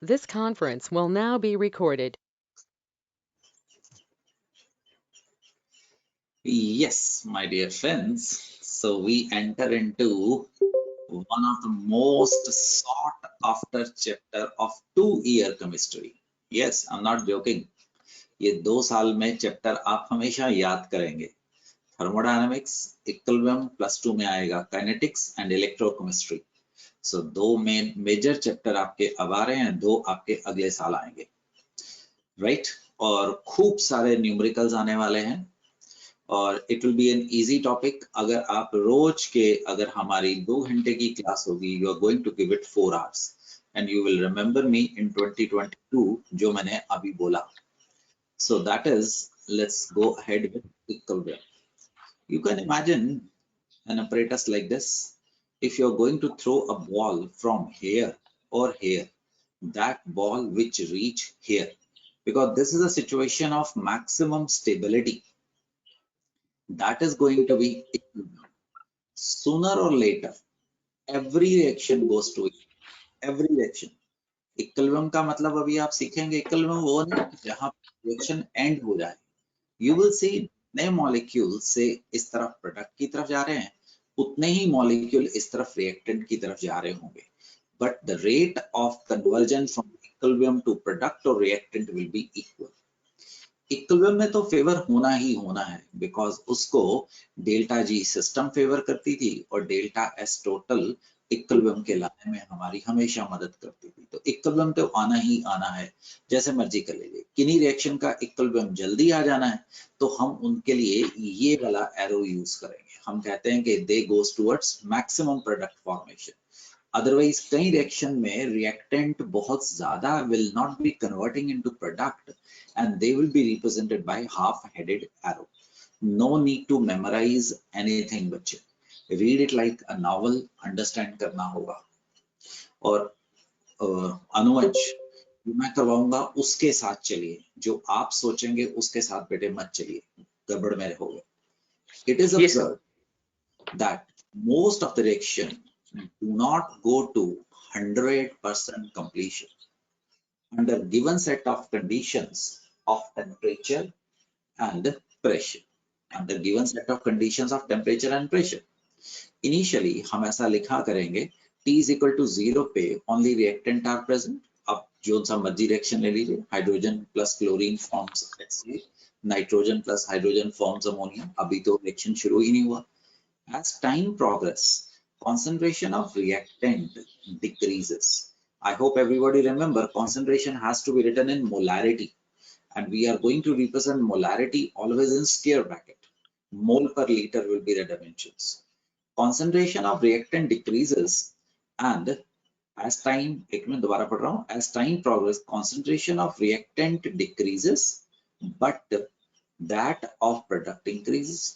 This conference will now be recorded. Yes, my dear friends. So we enter into one of the most sought after chapter of 2-year chemistry. Yes, I'm not joking. ये 2 साल में chapter आप हमेशा याद करेंगे. Thermodynamics, equilibrium, +2 में आएगा kinetics and electrochemistry. So 2 major chapter आपके अब आ रहे हैं, 2 आपके अगले साल आएंगे, राइट? और खूब सारे न्यूमेरिकल्स आने वाले हैं और it will be an easy topic. अगर आप रोज के, अगर हमारी 2 घंटे की क्लास होगी, you are going to give it 4 hours and you will remember me in 2022 जो मैंने अभी बोला. So that is, let's go ahead with equilibrium. You can imagine an apparatus like this. If you're going to throw a ball from here or here, that ball which reach here, because this is a situation of maximum stability, that is going to be equilibrium. Sooner or later, every reaction goes to every reaction. Equilibrium का मतलब अभी आप सीखेंगे, equilibrium वो नहीं जहां reaction and हो जाए. यू विल सी नए मॉलिक्यूल से इस तरफ प्रोडक्ट की तरफ जा रहे हैं, उतने ही मॉलिक्यूल इस तरफ रिएक्टेंट की तरफ जा रहे होंगे, but the rate of conversion from equilibrium to product और reactant will be equal. Equilibrium में तो फेवर होना ही होना है, बिकॉज उसको डेल्टा जी सिस्टम फेवर करती थी और डेल्टा एस टोटल इक्विलिब्रियम के लाने में हमारी हमेशा मदद करती थी. तो इक्विलिब्रियम तो आना ही आना है, जैसे मर्जी कर लीजिए. किन्हीं रिएक्शन का इक्विलिब्रियम जल्दी आ जाना है तो हम उनके लिए ये वाला एरो यूज करेंगे. हम कहते हैं कि they goes towards maximum product formation. Otherwise कई रिएक्शन में रिएक्टेंट बहुत ज्यादा will not be converting into product and they will be represented by half-headed arrow. No need to memorize anything बच्चे, read it like a novel, understand करना होगा. और अनुज मैं करवाऊंगा उसके साथ चलिए, जो आप सोचेंगे उसके साथ बेटे मत चलिए, गड़बड़ में रहोगे. It is observed that most of the reaction do not go to 100% completion under given set of conditions of temperature and pressure. Under given set of conditions of temperature and pressure. Initially हम ऐसा लिखा करेंगे, T is equal to 0 पे only reactant are present. अब जो सा मर्जी reaction ले लीजिए, hydrogen plus chlorine forms HCl, nitrogen plus hydrogen forms ammonia. अभी तो रिएक्शन शुरू ही नहीं हुआ. As time progress, concentration of reactant decreases. I hope everybody remember concentration has to be written in molarity and we are going to represent molarity always in square bracket. Mole per liter will be the dimensions. Concentration of reactant decreases and as time, एक minute दोबारा पढ़ रहा हूँ, as time progress, concentration of reactant decreases but that of product increases.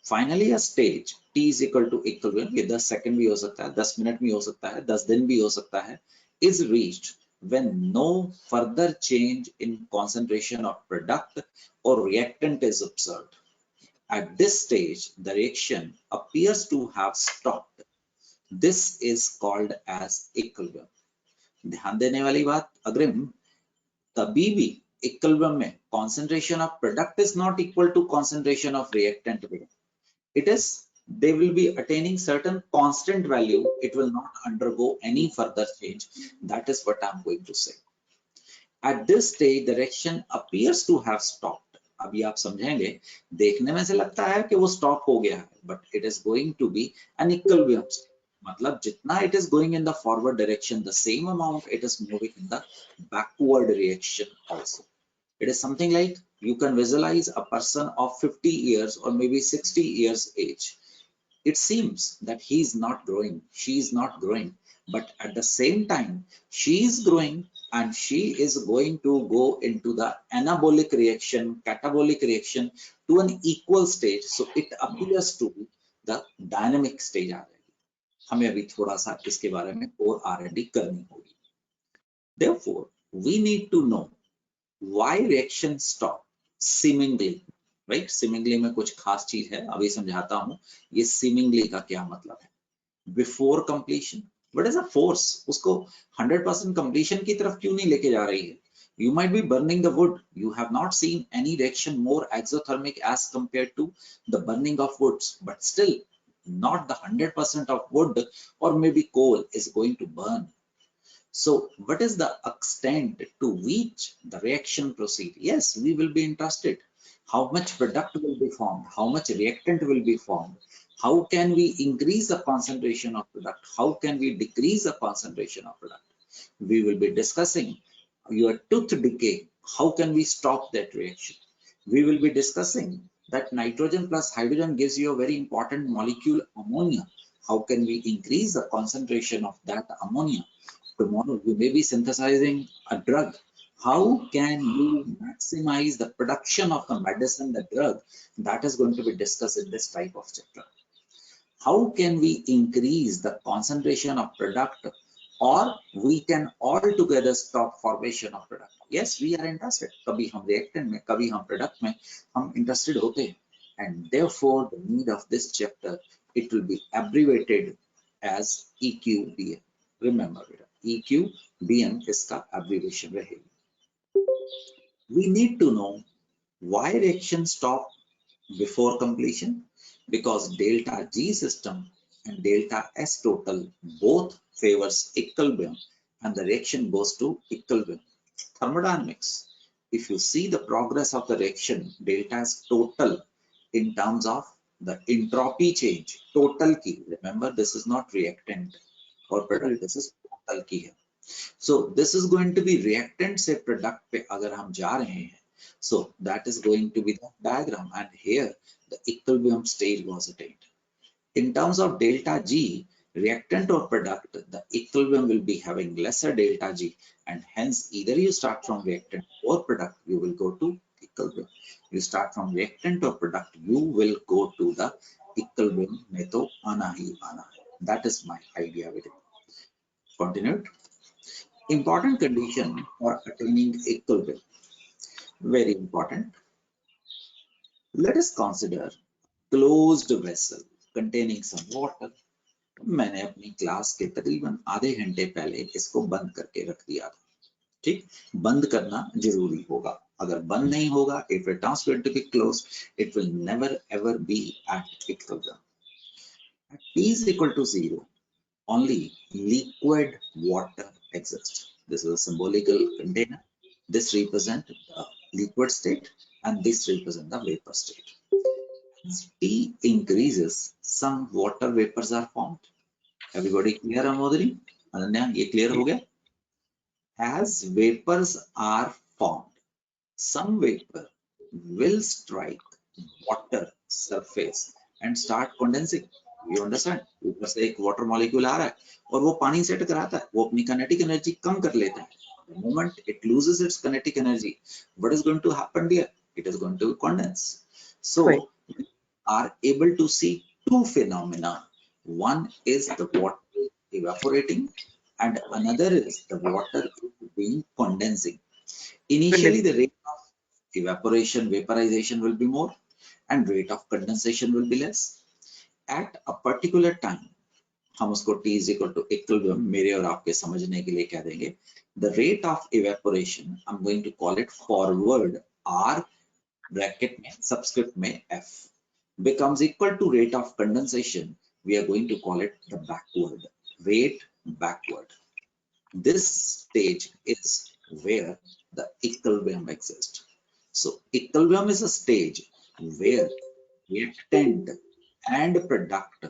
Finally a stage T is equal to equilibrium, ये 10 second भी हो सकता है, 10 मिनट भी हो सकता है, 10 दिन भी हो सकता है, is reached when no further change in concentration of product or reactant is observed. At this stage, the reaction appears to have stopped. This is called as equilibrium. ध्यान देने वाली बात अग्रिम, तभी भी इक्विलिब्रियम में concentration of product is not equal to concentration of reactant. It is, they will be attaining certain constant value, it will not undergo any further change. That is what I'm going to say. At this stage the reaction appears to have stopped. अभी आप समझेंगे, देखने में से लगता है कि वो स्टॉप हो गया है, but it is going to be an equilibrium state. मतलब जितना it is going in the forward direction, the same amount it is moving in the backward reaction also. It is something like you can visualize a person of 50 years or maybe 60 years age. It seems that he is not growing, she is not growing, but at the same time she is growing and she is going to go into the anabolic reaction, catabolic reaction to an equal stage. So it appears to be the dynamic stage आ जाएगी. हमें अभी थोड़ा सा इसके बारे में और R&D करनी होगी. Therefore we need to know why reaction stop seemingly, right? seemingly में कुछ खास चीज है, अभी समझाता हूं ये seemingly का क्या मतलब है. Before completion, What is a force? उसको 100% completion की तरफ क्यों नहीं लेके जा रही है? You might be burning the wood. You have not seen any reaction more exothermic as compared to the burning of woods, but still not the 100% of wood or maybe coal is going to burn. So what is the extent to which the reaction proceed? Yes, we will be interested. How much product will be formed? How much reactant will be formed? How can we increase the concentration of product? How can we decrease the concentration of product? We will be discussing your tooth decay. How can we stop that reaction? We will be discussing that nitrogen plus hydrogen gives you a very important molecule, ammonia. How can we increase the concentration of that ammonia? Tomorrow you may be synthesizing a drug. How can you maximize the production of the medicine, the drug? That is going to be discussed in this type of chapter. How can we increase the concentration of product, or we can altogether stop formation of product? Yes, we are interested. कभी हम reactant में, कभी हम product में हम interested होते हैं. And therefore the need of this chapter, it will be abbreviated as EQBM. Remember बेटा, EQBM इसका abbreviation रहेगी. We need to know why reaction stop before completion, because delta G system and delta S total both favors equilibrium and the reaction goes to equilibrium. Thermodynamics, if you see the progress of the reaction, delta S total in terms of the entropy change, total key, remember this is not reactant or product, this is total key. So this is going to be reactant से product पे अगर हम जा रहे हैं, so that is going to be the diagram, and here the equilibrium state was attained. In terms of delta G, reactant or product, the equilibrium will be having lesser delta G, and hence either you start from reactant or product, you will go to equilibrium. You start from reactant or product, you will go to the equilibrium में तो आना ही आना है. That is my idea with it. Continued. Important condition for attaining equilibrium. Very important. Let us consider closed vessel containing some water. मैंने अपनी class के तकरीबन आधे घंटे पहले इसको बंद करके रख दिया था. ठीक, बंद करना जरूरी होगा. अगर बंद नहीं होगा, if it is going to be closed, it will never ever be at equilibrium. At T is equal to 0, only liquid water exists. This is a symbolical container. This represents the liquid state and this represents the vapor state. As T increases, some water vapors are formed. Everybody clear, Amodari? Ananya, ye clear ho gaya? As vapors are formed, some vapor will strike water surface and start condensing. You understand? ऊपर से एक water molecule आ रहा है और वो पानी से टकराता है, वो अपनी kinetic energy कम कर लेता है. The moment it loses its kinetic energy, what is going to happen there? It is going to condense. So we are able to see two phenomena. One is the water evaporating and another is the water being condensing. Initially the rate of evaporation, vaporization will be more and rate of condensation will be less. At a particular time, हम उसको T is equal to equilibrium मेरे और आपके समझने के लिए कह देंगे. The rate of evaporation, I'm going to call it forward R bracket में subscript में F becomes equal to rate of condensation. We are going to call it the backward rate backward. This stage is where the equilibrium exists. So equilibrium is a stage where reactant and product,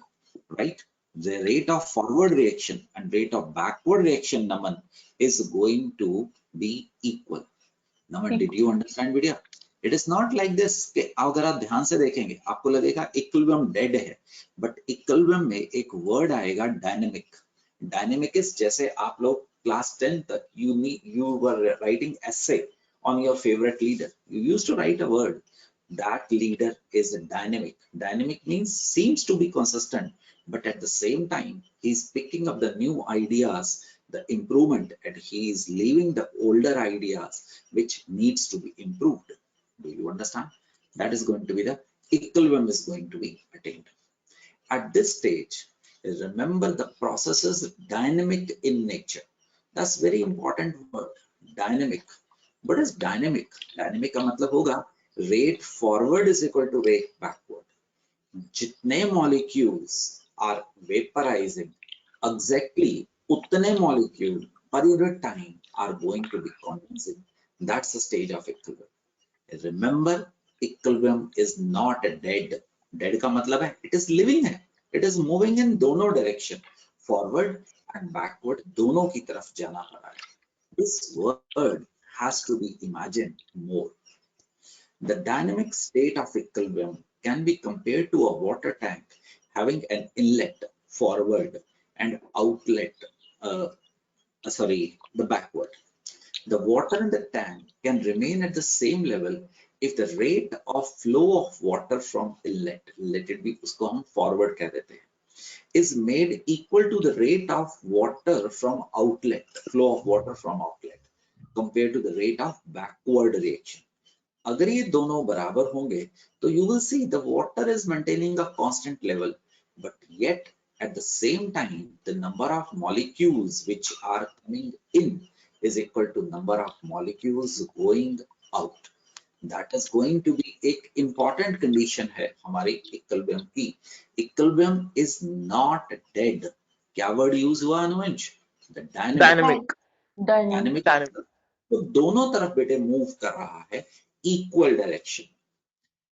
right? The rate of forward reaction and rate of backward reaction, Naman, is going to be equal. Naman, did you understand video? It is not like this कि अगर आप ध्यान से देखेंगे आपको लगेगा equilibrium dead है, but equilibrium में एक word आएगा dynamic. Dynamic is जैसे आप लोग class 10 तक you were writing essay on your favorite leader. You used to write a word. That leader is dynamic. Dynamic means seems to be consistent, but at the same time, he's picking up the new ideas, the improvement, and he is leaving the older ideas which needs to be improved. Do you understand? That is going to be the equilibrium is going to be attained. At this stage, Remember, the process is dynamic in nature. That's very important word, dynamic. What is dynamic? Dynamic का मतलब होगा rate forward is equal to rate backward. जितने molecules are vaporizing, exactly उतने molecule per unit time are going to be condensing. That's the stage of equilibrium. Remember, equilibrium is not dead. Dead का मतलब है it is living है. It is moving in दोनों direction, forward and backward, दोनों की तरफ जाना पड़ा है. This word has to be imagined more. The dynamic state of equilibrium can be compared to a water tank having an inlet forward and outlet, the backward. The water in the tank can remain at the same level if the rate of flow of water from inlet, let it be, उसको हम forward कह देते हैं, is made equal to the rate of water from outlet, flow of water from outlet, compared to the rate of backward reaction. अगर ये दोनों बराबर होंगे तो you will see the water is maintaining a constant level, but yet at the same time the number of molecules which are coming in is equal to number of molecules going out. That is going to be एक important condition है हमारे equilibrium की. Equilibrium is not dead. क्या word use हुआ अनुज? The dynamic. Dynamic तो दोनों तरफ बेटे मूव कर रहा है इक्वल डायरेक्शन.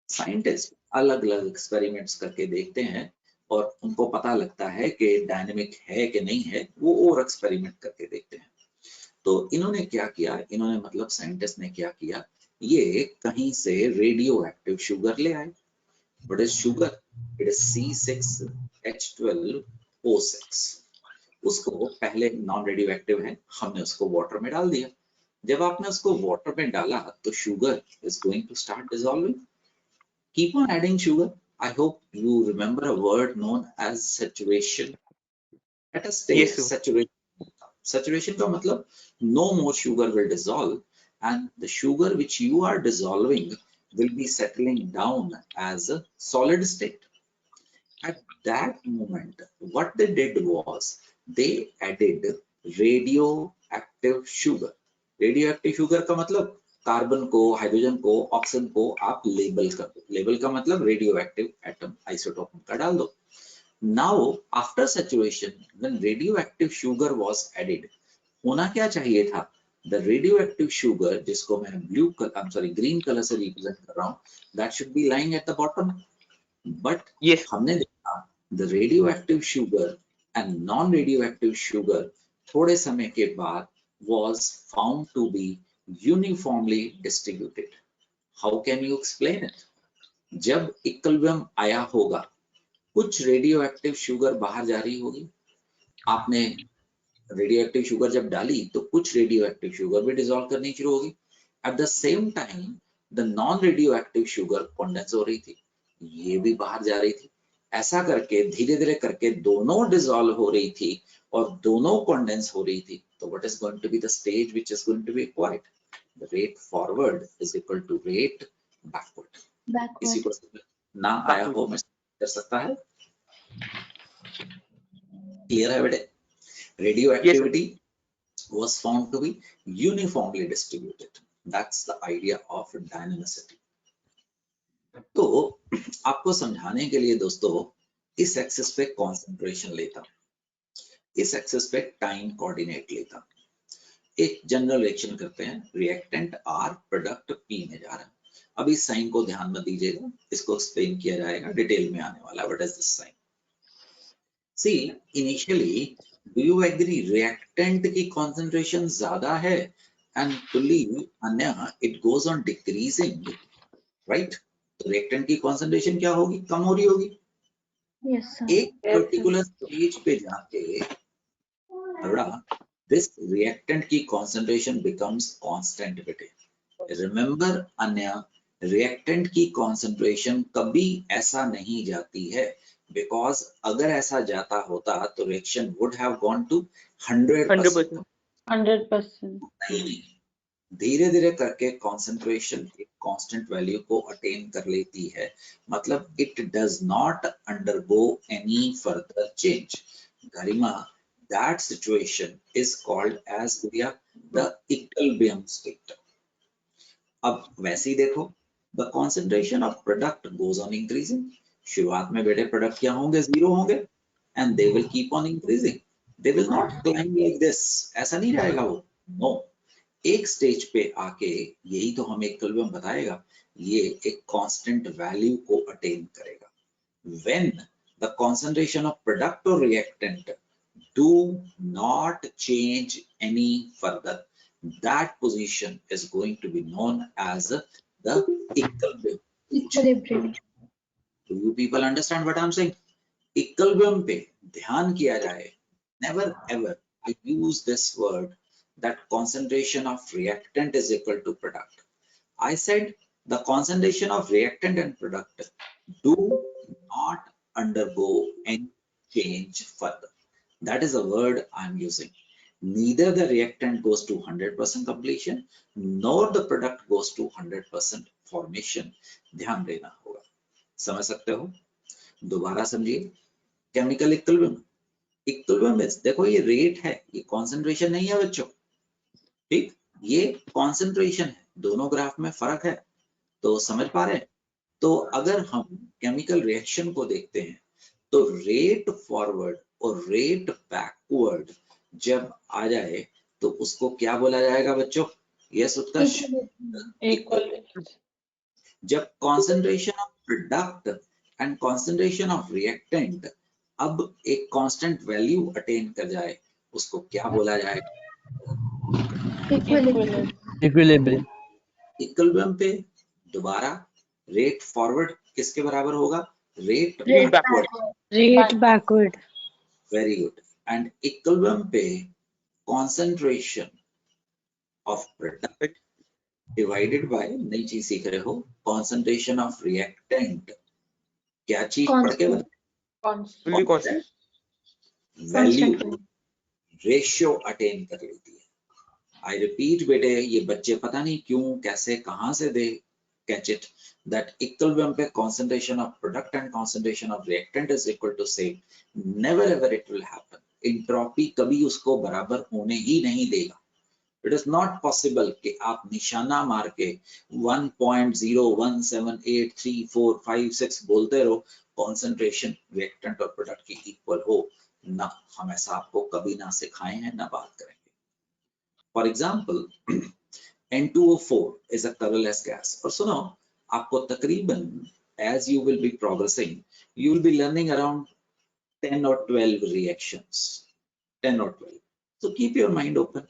साइंटिस्ट अलग अलग एक्सपेरिमेंट्स करके देखते हैं और उनको पता लगता है कि डायनेमिक है कि नहीं है, वो और एक्सपेरिमेंट करके देखते हैं. तो इन्होंने क्या किया, इन्होंने मतलब साइंटिस्ट ने क्या किया, ये कहीं से रेडियो एक्टिव शुगर ले आए. What is sugar? It is C6H12O6. उसको पहले नॉन रेडियो एक्टिव है, हमने उसको वाटर में डाल दिया. जब आपने उसको वाटर में डाला तो sugar is going to start dissolving. Keep on adding sugar. I hope you remember a word known as saturation. At a stage, Yes, saturation का मतलब no more sugar will dissolve and the sugar which you are dissolving will be settling down as a solid state. At that moment, what they did was they added radioactive sugar. Radioactive sugar का मतलब carbon को, hydrogen को, oxygen को आप label कर दो. Label का मतलब रेडियोएक्टिव एटम, आइसोटोप का डाल दो. Now after saturation when radioactive sugar was added, होना क्या चाहिए था? द रेडियोएक्टिव शुगर, जिसको मैं ग्रीन कलर से रिप्रेजेंट कर रहा हूँ, that should be lying at the bottom. But हमने देखा the radioactive sugar and non radioactive sugar थोड़े समय के बाद was found to be uniformly distributed. How can you explain it? जब इक्विलिब्रियम आया होगा, कुछ रेडियोएक्टिव शुगर बाहर जा रही होगी. आपने रेडियोएक्टिव शुगर जब डाली तो कुछ रेडियोएक्टिव शुगर भी डिसॉल्व करनी शुरू होगी. At the same time the non radioactive sugar condense हो रही थी, ये भी बाहर जा रही थी. ऐसा करके धीरे धीरे करके दोनों डिसॉल्व हो रही थी और दोनों कंडेंस हो रही थी. तो what is going to be the stage which is going to be acquired? The rate forward is equal to rate backward. इसी को ना आया हो मैं कर सकता है. क्लियर है बेटे? Radioactivity was found to be uniformly distributed. That's the idea of dynamicity. तो आपको समझाने के लिए दोस्तों इस एक्सिस पे कॉन्सेंट्रेशन लेता हूं, इस एक्सिस पे टाइम कोऑर्डिनेट लेता हूं. एक जनरल रिएक्शन करते हैं, रिएक्टेंट R प्रोडक्ट P में जा रहा है. अब इस साइन को ध्यान में दीजिएगा, इसको एक्सप्लेन किया जाएगा, डिटेल में आने वाला. What is this sign? See initially do you agree reactant की कंसंट्रेशन ज्यादा है एंड टुली अन्य it goes on decreasing, right? तो रिएक्टेंट की कंसंट्रेशन क्या होगी? कम हो रही होगी. Yes, sir. एक पर्टिकुलर स्टेज पे जाके this reactant की concentration becomes constant बेटे. Remember अन्य, reactant की concentration कभी ऐसा नहीं जाती है, because अगर ऐसा जाता होता तो reaction would have gone to 100%. 100%. नहीं, धीरे धीरे करके कॉन्सेंट्रेशन एक कांस्टेंट वैल्यू को अटेन कर लेती है, मतलब it does not undergo any further change. Garima, that situation is called as the equilibrium state. अब वैसे ही देखो, the concentration of product goes on increasing. शुरुआत में बेटे प्रोडक्ट क्या होंगे, 0 होंगे, and they will keep on increasing, they will not climb like this, ऐसा नहीं रहेगा वो, नो। एक स्टेज पे आके, यही तो हमें इक्विलिब्रियम बताएगा, ये एक कांस्टेंट वैल्यू को अटेन करेगा। When the concentration of product और reactant do not change any further, that position is going to be known as the equilibrium. Equilibrium. Do you people understand what I'm saying? Equilibrium पे ध्यान किया जाए, never ever I use this word that concentration of reactant is equal to product. I said the concentration of reactant and product do not undergo any change further. That is a word I'm using. Neither the reactant goes to 100% completion, nor the product goes to 100% formation. ध्यान देना होगा, समझ सकते हो? दोबारा समझिए, chemical equilibrium, equilibrium में देखो ये रेट है, ये कॉन्सेंट्रेशन नहीं है बच्चों, ठीक, ये कॉन्सेंट्रेशन है, दोनों ग्राफ में फर्क है, तो समझ पा रहे हैं? तो अगर हम केमिकल रिएक्शन को देखते हैं, तो रेट फॉरवर्ड और रेट बैकवर्ड जब आ जाए तो उसको क्या बोला जाएगा बच्चों? यस उत्कर्ष, जब concentration of product and concentration of reactant अब एक कांस्टेंट वैल्यू अटेन कर जाए, उसको क्या बोला जाएगा? Equilibrium. इक्विलिब्रियम पे दोबारा रेट फॉरवर्ड किसके बराबर होगा? Rate Rate backward. Rate backward. Very good. And equilibrium पे concentration of product divided by, नई चीज सीख रहे हो, कॉन्सेंट्रेशन ऑफ रिएक्टेंट, क्या चीज पढ़ के वैल्यू रेशियो अटेन कर लेती है। आई रिपीट बेटे, ये बच्चे पता नहीं क्यों, कैसे, कहां से दे कैच इट, that equilibrium पे concentration of product and concentration of reactant is equal to same, never ever it will happen. Entropy कभी उसको बराबर होने ही नहीं देगा। It is not possible कि आप निशाना मार के 1.01783456 बोलते रहो, concentration reactant और product की equal हो ना, हम ऐसा आपको कभी ना सिखाए हैं ना बात करेंगे। For example, N2O4 is a colorless gas, और सुनो, आपको तकरीबन as you will be progressing, you will be learning around 10 or 12 reactions, 10 or 12. So keep your mind open,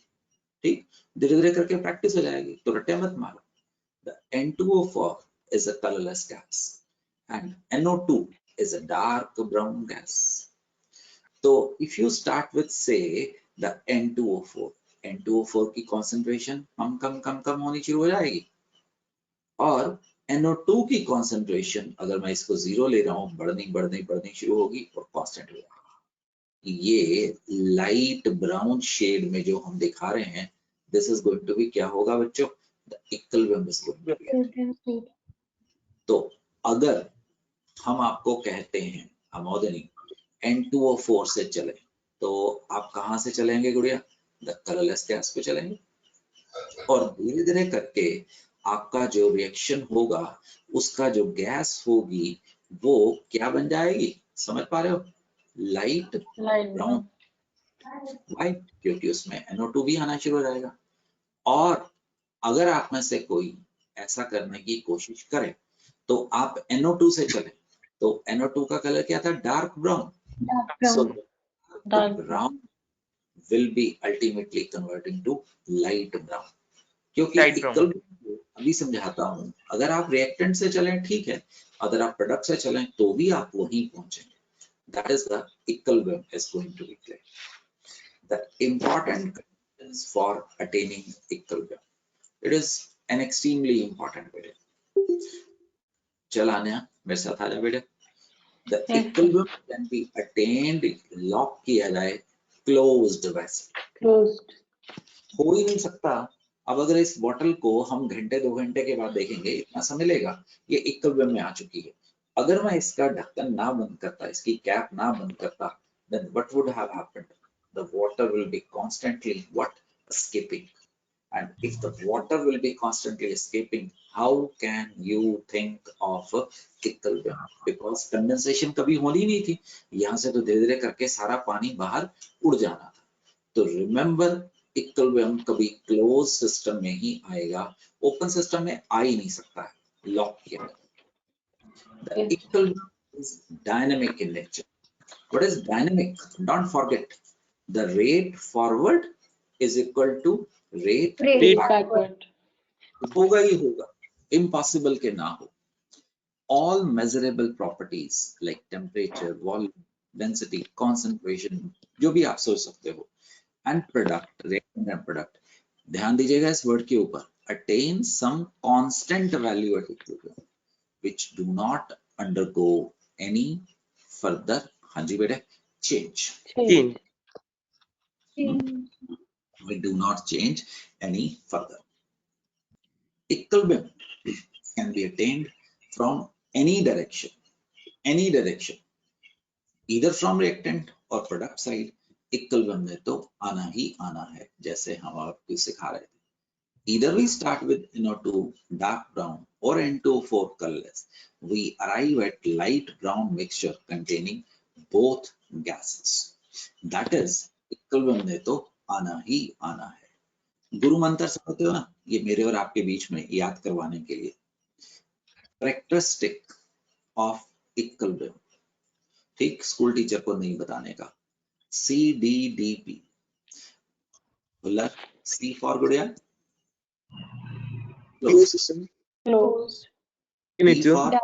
ठीक, धीरे धीरे करके प्रैक्टिस हो जाएगी, तो रट्टे मत मारो। The N2O4 is a colorless gas and NO2 is a dark brown gas. So if you start with say the N2O4, N2O4 की concentration कम होनी शुरू हो जाएगी, और NO2 की कॉन्सेंट्रेशन अगर मैं इसको 0 ले रहा हूँ, बढ़नी शुरू होगी और कांस्टेंट हो जाएगी। ये लाइट ब्राउन शेड में जो हम दिखा रहे हैं, this is going to be क्या होगा बच्चों? The equilibrium is going to be. तो अगर हम आपको कहते हैं अमोदनी N2O4 से चले, तो आप कहां से चलेंगे गुड़िया? द कलरलेस गैस पे चलेंगे, और धीरे धीरे करके आपका जो रिएक्शन होगा, उसका जो गैस होगी वो क्या बन जाएगी? समझ पा रहे हो? लाइट ब्राउन, वाइट, क्योंकि उसमें NO2 भी आना शुरू हो जाएगा। और अगर आप में से कोई ऐसा करने की कोशिश करे, तो आप NO2 से चले, तो NO2 का कलर क्या था? Dark brown. So brown will be ultimately converting to light brown, क्योंकि अभी समझाता हूँ, अगर आप रिएक्टेंट से चलें ठीक है, अगर आप प्रोडक्ट से चलें तो भी आप वहीं पहुंचेंगे। That is the equilibrium is going to be clear. The important conditions for attaining equilibrium. It is an extremely important bit. चल आने मेरे साथ आ जा बेटे। The equilibrium can be attained, lock किया जाए closed vessel। Closed. हो ही नहीं सकता अब अगर इस बॉटल को हम घंटे 2 घंटे के बाद देखेंगे, इतना समय लेगा, ये इक्विलिब्रियम में आ चुकी है। अगर मैं इसका ढक्कन ना बंद करता, इसकी कैप ना बंद करता, then what would have happened? The water will be constantly what? Escaping. And if the water will be constantly escaping, how can you think of equilibrium? Because condensation कभी होनी नहीं थी, यहाँ से तो धीरे धीरे करके सारा पानी बाहर उड़ जाना था। तो रिमेम्बर, इक्विलिब्रियम कभी क्लोज सिस्टम में ही आएगा, ओपन सिस्टम में आ ही नहीं सकता है, लॉक किया। The equilibrium is dynamic in nature. What is dynamic? Don't forget, the rate forward is equal to rate backward. होगा ही होगा, impossible के ना हो। All measurable properties like temperature, volume, density, concentration, जो भी आप सोच सकते हो, and product, reactant and product, ध्यान दीजिएगा इस वर्ड के ऊपर, attain some constant value at equilibrium, which do not undergo any further, हाँ जी बेटे, change. We do not change any further. Equilibrium can be attained from any direction, either from reactant or product side. Equilibrium में तो आना ही आना है, जैसे हम आपको सिखा रहे थे। Either we start with NO2 dark brown or N2O4 colorless, we arrive at light brown mixture containing both gases. That is, equilibrium में तो आना ही आना है। गुरु मंत्र समझते हो ना, ये मेरे और आपके बीच में याद करवाने के लिए। Characteristic of equilibrium, ठीक, स्कूल टीचर को नहीं बताने का। CDDP, बुलर, C for गुड़िया, closed system, Closed. D for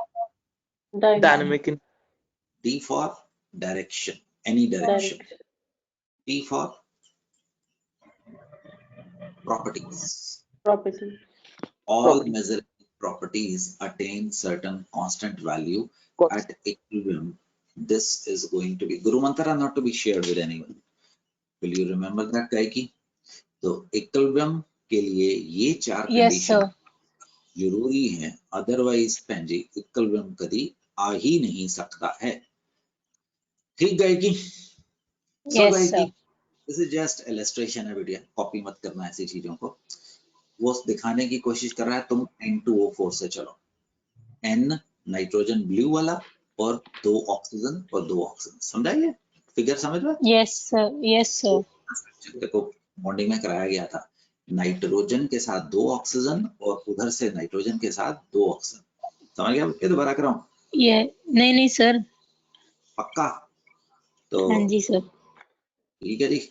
Dynamic. D for direction, any direction. P for properties. Property. All measurable properties attain certain constant value at equilibrium. This is going to be Guru Mantra, not to be shared with anyone. Will you remember that, Gaiki? तो equilibrium के लिए ये चार condition जरूरी है, otherwise भैन जी equilibrium कभी आ ही नहीं सकता है। ठीक गायकी? Yes, sir. This is just illustration है बेटिया, कॉपी मत करना ऐसी चीजों को। वो दिखाने की कोशिश कर रहा है तुम N2O4 से चलो, N नाइट्रोजन ब्लू वाला और 2 ऑक्सीजन और 2 ऑक्सीजन, समझा ये फिगर? समझ में? Yes, sir. Yes, sir. देखो बॉन्डिंग में कराया गया था, नाइट्रोजन के साथ 2 ऑक्सीजन और उधर से नाइट्रोजन के साथ 2 ऑक्सीजन, समझ गया? ये दोबारा कराऊं? ये नहीं सर, पक्का? तो हाँ जी सर। ठीक है जी।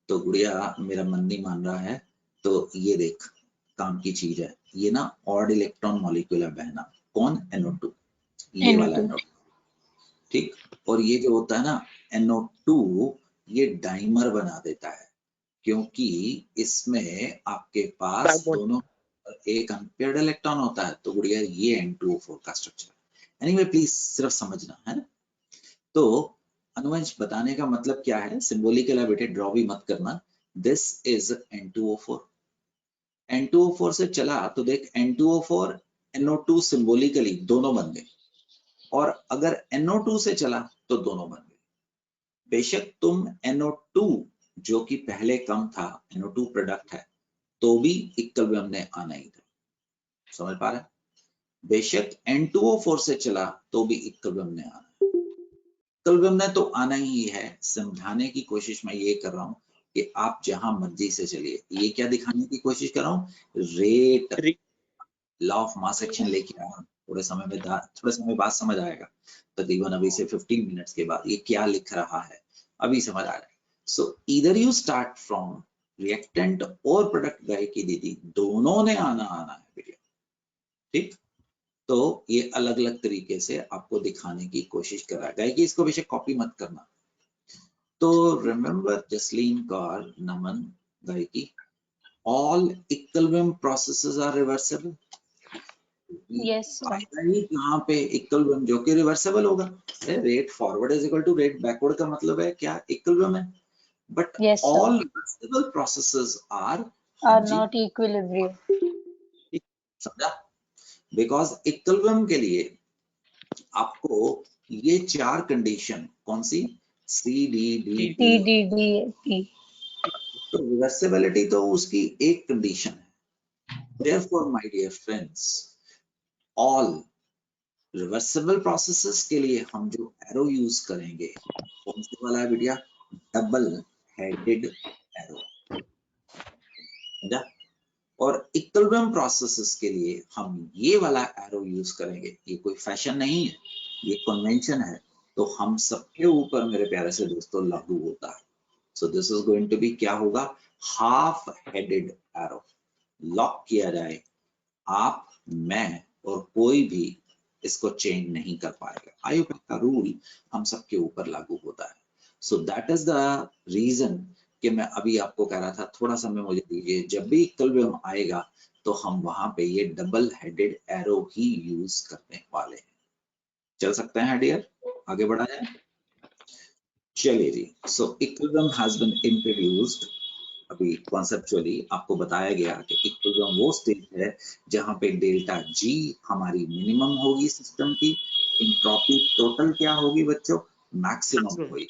तो गुड़िया मेरा मन नहीं मान रहा है, तो ये देख काम की चीज है ये ना, ऑड इलेक्ट्रॉन मॉलिक्यूल बहना, कौन? NO2, ये वाला NO2, ठीक। और ये जो होता है ना NO2, ये डाइमर बना देता है, क्योंकि इसमें आपके पास दोनों एक अनपेयर्ड इलेक्ट्रॉन होता है। तो गुड़िया ये N2O4 का स्ट्रक्चर है। एनीवे प्लीज सिर्फ समझना है ना। तो अनुवंश बताने का मतलब क्या है, सिंबॉलिकल है बेटे, ड्रॉ भी मत करना। दिस इज N2O4, N2O4 से चला तो देख N2O4 NO2 सिंबॉलिकली दोनों बन गए, और अगर NO2 से चला तो दोनों बन गए। बेशक तुम NO2 जो कि पहले कम था, NO2 प्रोडक्ट है, तो भी इक्विलिब्रियम ने आना ही था, समझ पा रहे? बेशक N2O4 से चला तो भी इक्विलिब्रियम ने आना, इक्विलिब्रियम ने तो आना ही है। समझाने की कोशिश मैं ये कर रहा हूँ कि आप जहां मर्जी से चलिए, ये क्या दिखाने की कोशिश कर रहा हूँ, rate, law of mass action लेके आया हूं। थोड़े समय बाद समझ आएगा, तकरीबन अभी से 15 मिनट्स के बाद ये क्या लिख रहा है अभी समझ आ रहा है। सो either you start from reactant और प्रोडक्ट, गाय की दीदी दोनों ने आना है बेटिया, ठीक। तो ये अलग अलग तरीके से आपको दिखाने की कोशिश कर रहा है। गाय की इसको बेशक कॉपी मत करना। तो रिमेम्बर जसलीन कौर, नमन, गाय की, all equilibrium processes are reversible. Yes, sir. यहाँ पे इक्विलिब्रियम जो कि रिवर्सिबल होगा, rate forward is equal to rate backward का मतलब है क्या, इक्विलिब्रियम है। But Yes, sir. All reversible processes are Are जी not equilibrium. समझा? बिकॉज इक्विलिब्रियम के लिए आपको ये चार कंडीशन कौन सी C D D T, T, D, D, T. तो रिवर्सिबिलिटी तो उसकी एक कंडीशन है. Therefore, my dear friends, all reversible processes के लिए हम जो एरो यूज करेंगे कौन से वाला है बेटिया? Double headed arrow. समझा? और इक्विलिब्रियम प्रोसेसेस के लिए हम ये वाला एरो यूज करेंगे. ये कोई फैशन नहीं है, ये कन्वेंशन है, तो हम सबके ऊपर मेरे प्यारे से दोस्तों लागू होता है. So this is going to be क्या होगा? Half headed arrow. लॉक किया जाए, आप, मैं और कोई भी इसको चेंज नहीं कर पाएगा. आयुर्वेद का रूल हम सबके ऊपर लागू होता है. So that is the reason कि मैं अभी आपको कह रहा था थोड़ा समय मुझे दीजिए, जब भी इक्विलिब्रियम आएगा तो हम वहां पे ये डबल हेडेड एरो ही यूज करने वाले हैं. चल सकते हैं डियर, आगे बढ़ा जाए. चलिए जी. So equilibrium has been introduced. अभी कॉन्सेप्चुअली आपको बताया गया कि इक्विलिब्रियम वो स्टेज है जहां पे डेल्टा जी हमारी मिनिमम होगी सिस्टम की. इंट्रोपी टोटल क्या होगी बच्चों? मैक्सिमम होगी.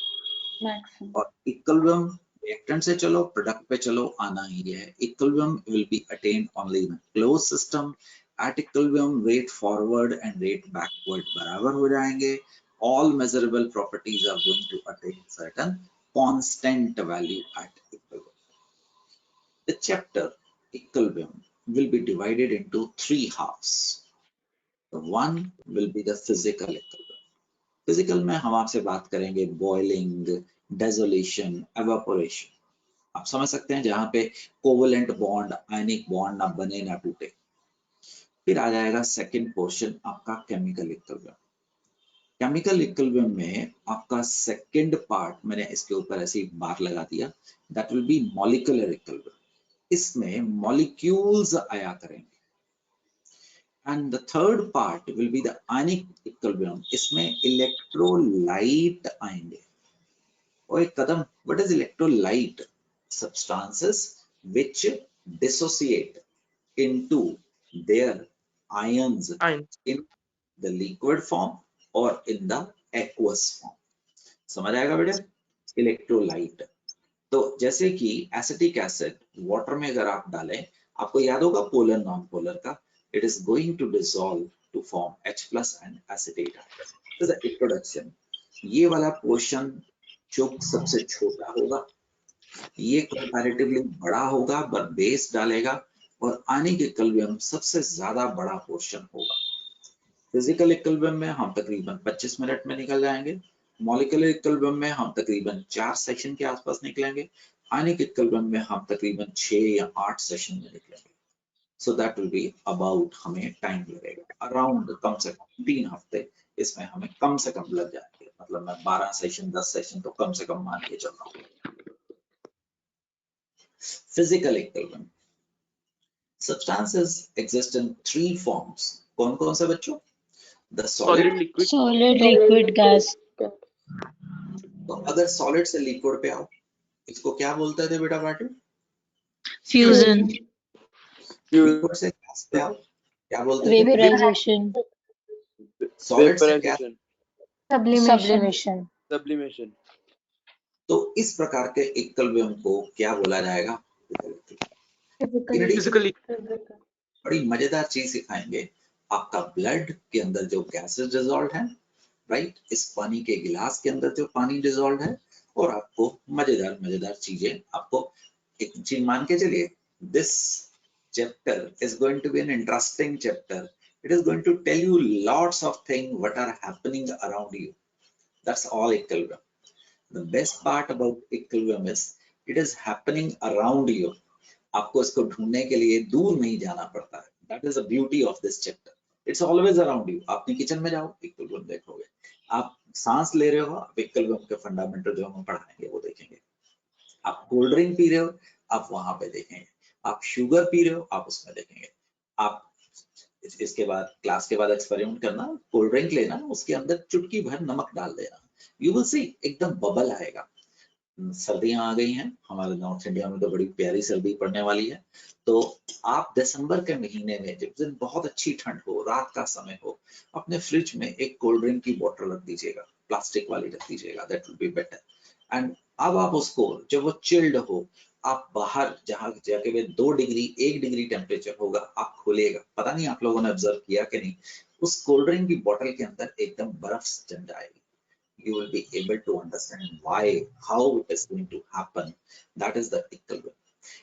Maximum. और इक्विलिब्रियम रिएक्टेंट से चलो प्रोडक्ट पे चलो, आना ही है. Equilibrium will be attend only in close system. At equilibrium rate forward and rate backward बराबर हो जाएंगे. all measurable properties are going to attain certain constant value at equilibrium. The chapter equilibrium will be divided into three halves. The one will be the physical equilibrium. Physical में हम आपसे बात करेंगे boiling, dissolution, evaporation. आप समझ सकते हैं जहां पे कोवेलेंट बॉन्ड, आयनिक बॉन्ड ना बने ना टूटे. फिर आ जाएगा सेकंड पोर्शन आपका केमिकल इक्विलिब्रियम. केमिकल इक्विलिब्रियम में आपका सेकंड पार्ट मैंने इसके ऊपर ऐसी बार लगा दिया, that will be molecular equilibrium. इसमें मॉलिक्यूल्स आया करेंगे. And the third part will be the ionic equilibrium. इसमें इलेक्ट्रोलाइट आएंगे. और एक कदम, what is electrolyte? Substances which dissociate into their ions in the liquid form और इन द एक्वस फॉर्म. समझ आएगा बेटा? इलेक्ट्रोलाइट. तो जैसे कि एसिटिक एसिड वाटर में अगर आप डालें, आपको याद होगा पोलर नॉन पोलर का, it is going to dissolve to form H+ and acetate. तो द इंट्रोडक्शन, ये वाला पोर्शन जो सबसे छोटा होगा, ये कंपैरेटिवली बड़ा होगा, बट बेस डालेगा. और आयनिक इक्विलिब्रियम सबसे ज्यादा बड़ा पोर्शन होगा. फिजिकल इक्विलिब्रियम में हम तकरीबन 25 मिनट में निकल जाएंगे. मॉलिक्यूलर इक्विलिब्रियम में हम तकरीबन 4 सेशन के आसपास निकलेंगे. आयनिक इक्विलिब्रियम में हम तकरीबन 6 या 8 सेशन में निकलेंगे. So that will be about, हमें टाइम लगेगा अराउंड कम से कम 3 हफ्ते. इसमें हमें कम से कम लग जाएंगे. मतलब मैं 12 सेशन 10 सेशन तो कम से कम मान के चल रहा हूँ. Physical equilibrium. Substances exist in 3 forms. कौन कौन से बच्चों? The solid. Liquid. Solid, liquid, gas. तो अगर सॉलिड से लिक्विड पे आओ, इसको क्या बोलते थे बेटा पाटिल? Fusion. लिक्विड से गैस पे आओ, क्या बोलते थे? Vaporization. सॉलिड से गैस. Sublimation. Sublimation. तो इस प्रकार के इक्विलिब्रियम को क्या बोला जाएगा? Physically. बड़ी मजेदार चीज सिखाएंगे. आपका ब्लड के अंदर जो गैसेस डिसॉल्व है, राइट, इस पानी के गिलास के अंदर जो पानी डिसॉल्व है, और आपको मजेदार मजेदार चीजें. आपको एक चीज मान के चलिए, this chapter is going to be an interesting chapter. It is going to tell you lots of things what are happening around you. That's all equilibrium. The best part about equilibrium is it is happening around you. आपको इसको ढूंढने के लिए दूर नहीं जाना पड़ता है. That is the beauty of this chapter. It's always around you. आपने किचन में जाओ, इक्विलिब्रियम देखोगे. आप सांस ले रहे हो, आप इक्विलिब्रियम के फंडामेंटल जो हम पढ़ाएंगे वो देखेंगे. आप कोल्ड ड्रिंक पी रहे हो, आप वहां पे देखेंगे. आप शुगर पी रहे हो, आप उसमें देखेंगे. आप इसके बाद क्लास के बाद एक्सपेरिमेंट करना, कोल्ड ड्रिंक लेना, उसके अंदर चुटकी भर नमक डाल देना, यू विल सी एकदम बबल आएगा. सर्दियां आ गई हैं, हमारे नॉर्थ इंडिया में तो बड़ी प्यारी सर्दी पड़ने वाली है। तो आप दिसंबर के महीने में जब दिन बहुत अच्छी ठंड हो, रात का समय हो, अपने फ्रिज में एक कोल्ड ड्रिंक की बोतल रख दीजिएगा, प्लास्टिक वाली रख दीजिएगा, that will be better. And अब आप उसको जब वो चिल्ड हो, आप बाहर जहां जाके वे 1 डिग्री टेम्परेचर होगा, आप खोलिएगा, पता नहीं आप लोगों ने ऑब्जर्व किया कि नहीं, उस कोल्ड ड्रिंक की बोतल के अंदर एकदम बर्फ जम जाएगी। You will be able to understand why, how it is going to happen. That is the ethical way.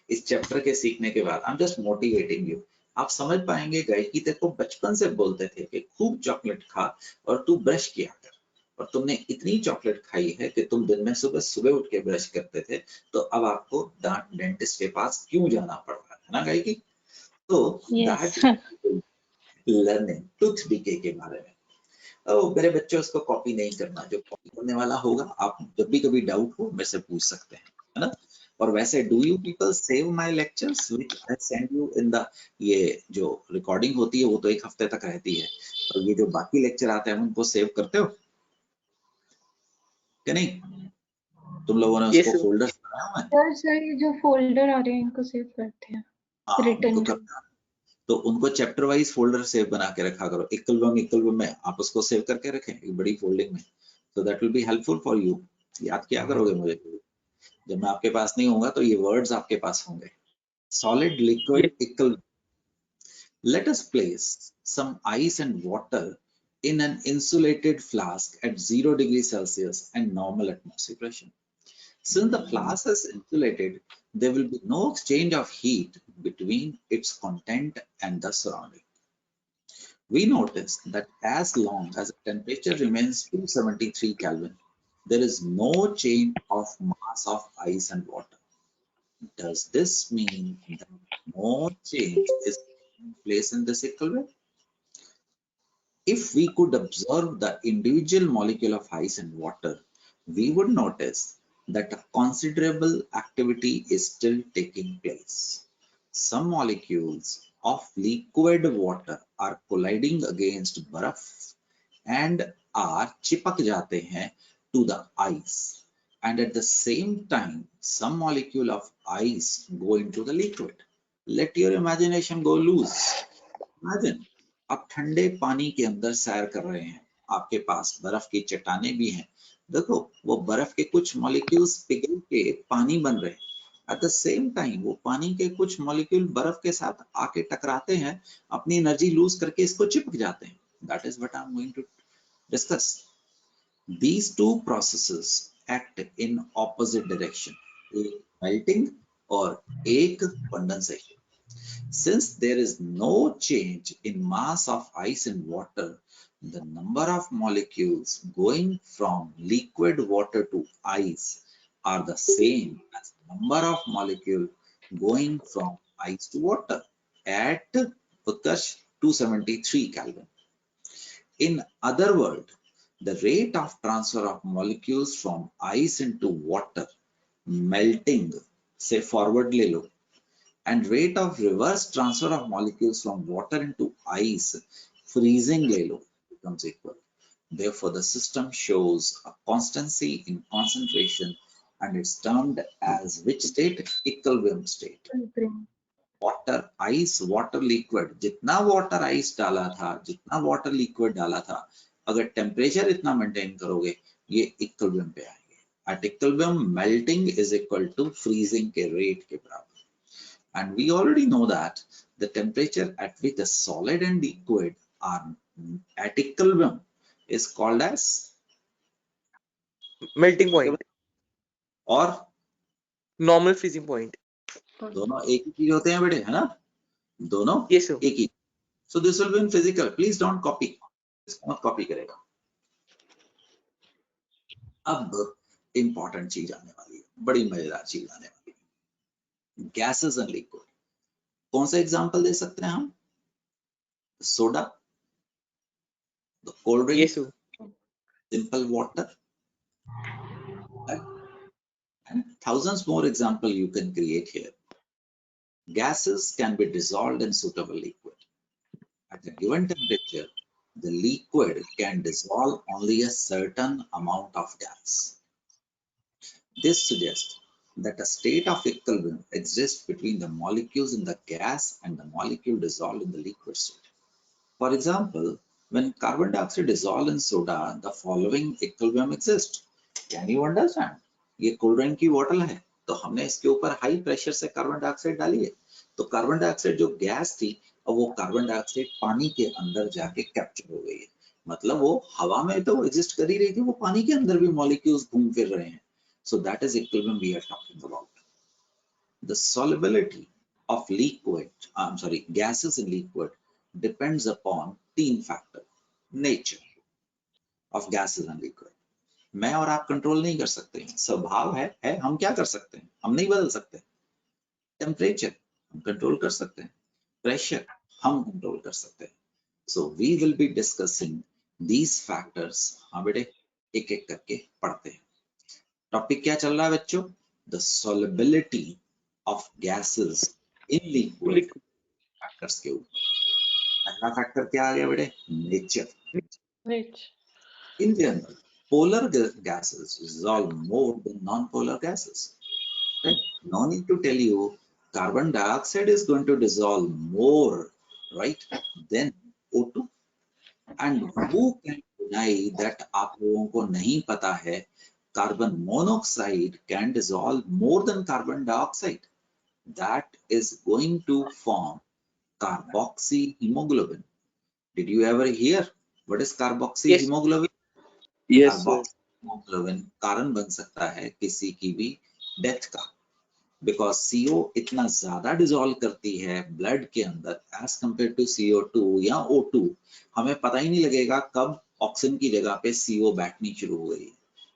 इस चैप्टर के सीखने के बाद I'm just motivating you. आप समझ पाएंगे गायकी तेरे को बचपन से बोलते थे कि खूब चॉकलेट खा और तू ब्रश किया कर, और तुमने इतनी चॉकलेट खाई है कि तुम दिन में सुबह सुबह उठ के ब्रश करते थे, तो अब आपको दांत डेंटिस्ट के पास क्यों जाना पड़ रहा है ना गायकी? तो Yes. That learning tooth decay के बारे में। मेरे बच्चे उसको कॉपी नहीं करना, जो कॉपी करने वाला होगा आप जब भी कभी डाउट हो मेरे से पूछ सकते हैं, है ना? और वैसे do you people save my lectures which I send you in the, ये जो रिकॉर्डिंग होती है वो तो 1 हफ्ते तक रहती है, और ये जो बाकी लेक्चर आते हैं उनको सेव करते हो कि नहीं? तुम लोगों ने Yes, उसको sir. फोल्डर बनाया हुआ है? सर सर ये जो फोल्डर आ रहे हैं इनको सेव करते हैं हाँ, उनको रिटर्न जो। करना, तो उनको चैप्टर वाइज फोल्डर सेव बना के रखा करो, इक्वल में आप उसको सेव करके रखें एक बड़ी फोल्डिंग में, तो that will be helpful for you. याद क्या करोगे मुझे, जब मैं आपके पास नहीं होऊंगा तो ये वर्ड्स आपके पास होंगे। Solid Yes. Liquid equal. Let us place some ice and water in an insulated flask at 0 degrees Celsius and normal atmosphere pressure. Since the flask is insulated, there will be no exchange of heat between its content and the surrounding. We notice that as long as the temperature remains 273 Kelvin, there is no change of mass of ice and water. Does this mean that no change is taking place in this equilibrium? If we could observe the individual molecule of ice and water, we would notice that a considerable activity is still taking place. Some molecules of liquid water are colliding against barf and are चिपक जाते हैं to the ice, and at the same time some molecule of ice go into the liquid. Let your imagination go loose. Imagine आप ठंडे पानी के अंदर सैर कर रहे हैं, आपके पास बर्फ की चट्टानें भी हैं, देखो वो बर्फ के कुछ मॉलिक्यूल्स पिघल के पानी बन रहे हैं, एट द सेम टाइम वो पानी के कुछ मॉलिक्यूल बर्फ के साथ आके टकराते हैं, अपनी एनर्जी लूज करके इसको चिपक जाते हैं। That is what I am going to discuss. These two processes act in opposite direction, एक melting और एक condensation. Since there is no change in mass of ice and water, the number of molecules going from liquid water to ice are the same as the number of molecules going from ice to water at Utkarsh 273 Kelvin. In other words, the rate of transfer of molecules from ice into water, melting, say forward ले लो, and rate of reverse transfer of molecules from water into ice, freezing ले लो, becomes equal. Therefore, the system shows a constancy in concentration and it's termed as which state? Equilibrium state. Water ice water liquid, जितना water ice डाला था, जितना water liquid डाला था, अगर temperature इतना maintain करोगे ये इक्विलिब्रियम पे आएंगे। At equilibrium melting is equal to freezing के रेट के बराबर। And we already know that the temperature at which the solid and liquid are at equilibrium is called as Melting point. और Normal freezing point. दोनों एक ही चीज होते हैं बेटे, है ना? दोनों Yes, sir. एक ही। So this will be in physical. Please don't copy. इसको मत कॉपी करेगा। अब इंपॉर्टेंट चीज आने वाली है, बड़ी मजेदार चीज आने वाली है, गैसेस एंड लिक्विड। कौन सा एग्जांपल दे सकते हैं हम? Soda, the cold drink, Yes, sir. Simple water, and thousands more example you can create here. Gases can be dissolved in suitable liquid. At a given temperature, the liquid can dissolve only a certain amount of gas. This suggests that a state of equilibrium exists between the molecules in the gas and the molecule dissolved in the liquid state. For example, when carbon dioxide dissolves in soda, the following equilibrium exists. Can you understand? ये cold drink की बोतल है, तो हमने इसके ऊपर high pressure से carbon dioxide डाली है, तो कार्बन डाइऑक्साइड जो गैस थी, अब वो कार्बन डाइऑक्साइड पानी के अंदर जाके कैप्चर हो गई है। मतलब वो हवा में तो एग्जिस्ट कर ही रही थी, वो पानी के अंदर भी मॉलिक्यूल्स घूम फिर रहे हैं। So that is equilibrium we are talking about. The solubility of gases in liquid depends upon तीन factor. Nature of gases and liquid. मैं और आप कंट्रोल नहीं कर सकते, स्वभाव है, हम क्या कर सकते हैं, हम नहीं बदल सकते। टेम्परेचर हम कंट्रोल कर सकते हैं, प्रेशर हम कंट्रोल कर सकते हैं। So we will be discussing these factors। हाँ बेटे, एक एक करके पढ़ते हैं। टॉपिक क्या चल रहा है बच्चों? The solubility of gases in liquid factors के ऊपर। पहला फैक्टर क्या आ गया बेटे? Nature. Which? In general, polar gases dissolve more than non-polar gases. Right? No need to tell you, carbon dioxide is going to dissolve more, right, than O2. And who can deny that आप लोगों को नहीं पता है carbon monoxide can dissolve more than carbon dioxide. That is going to form carboxyhemoglobin. Did you ever hear what is carboxyhemoglobin? Yes, sir. Carboxyhaemoglobin कारण बन सकता है किसी की भी डेथ का, बिकॉज CO इतना ज्यादा डिसॉल्व करती है ब्लड के अंदर एज कंपेयर टू CO2 या O2। हमें पता ही नहीं लगेगा कब ऑक्सीजन की जगह पे CO बैठनी शुरू हो गई।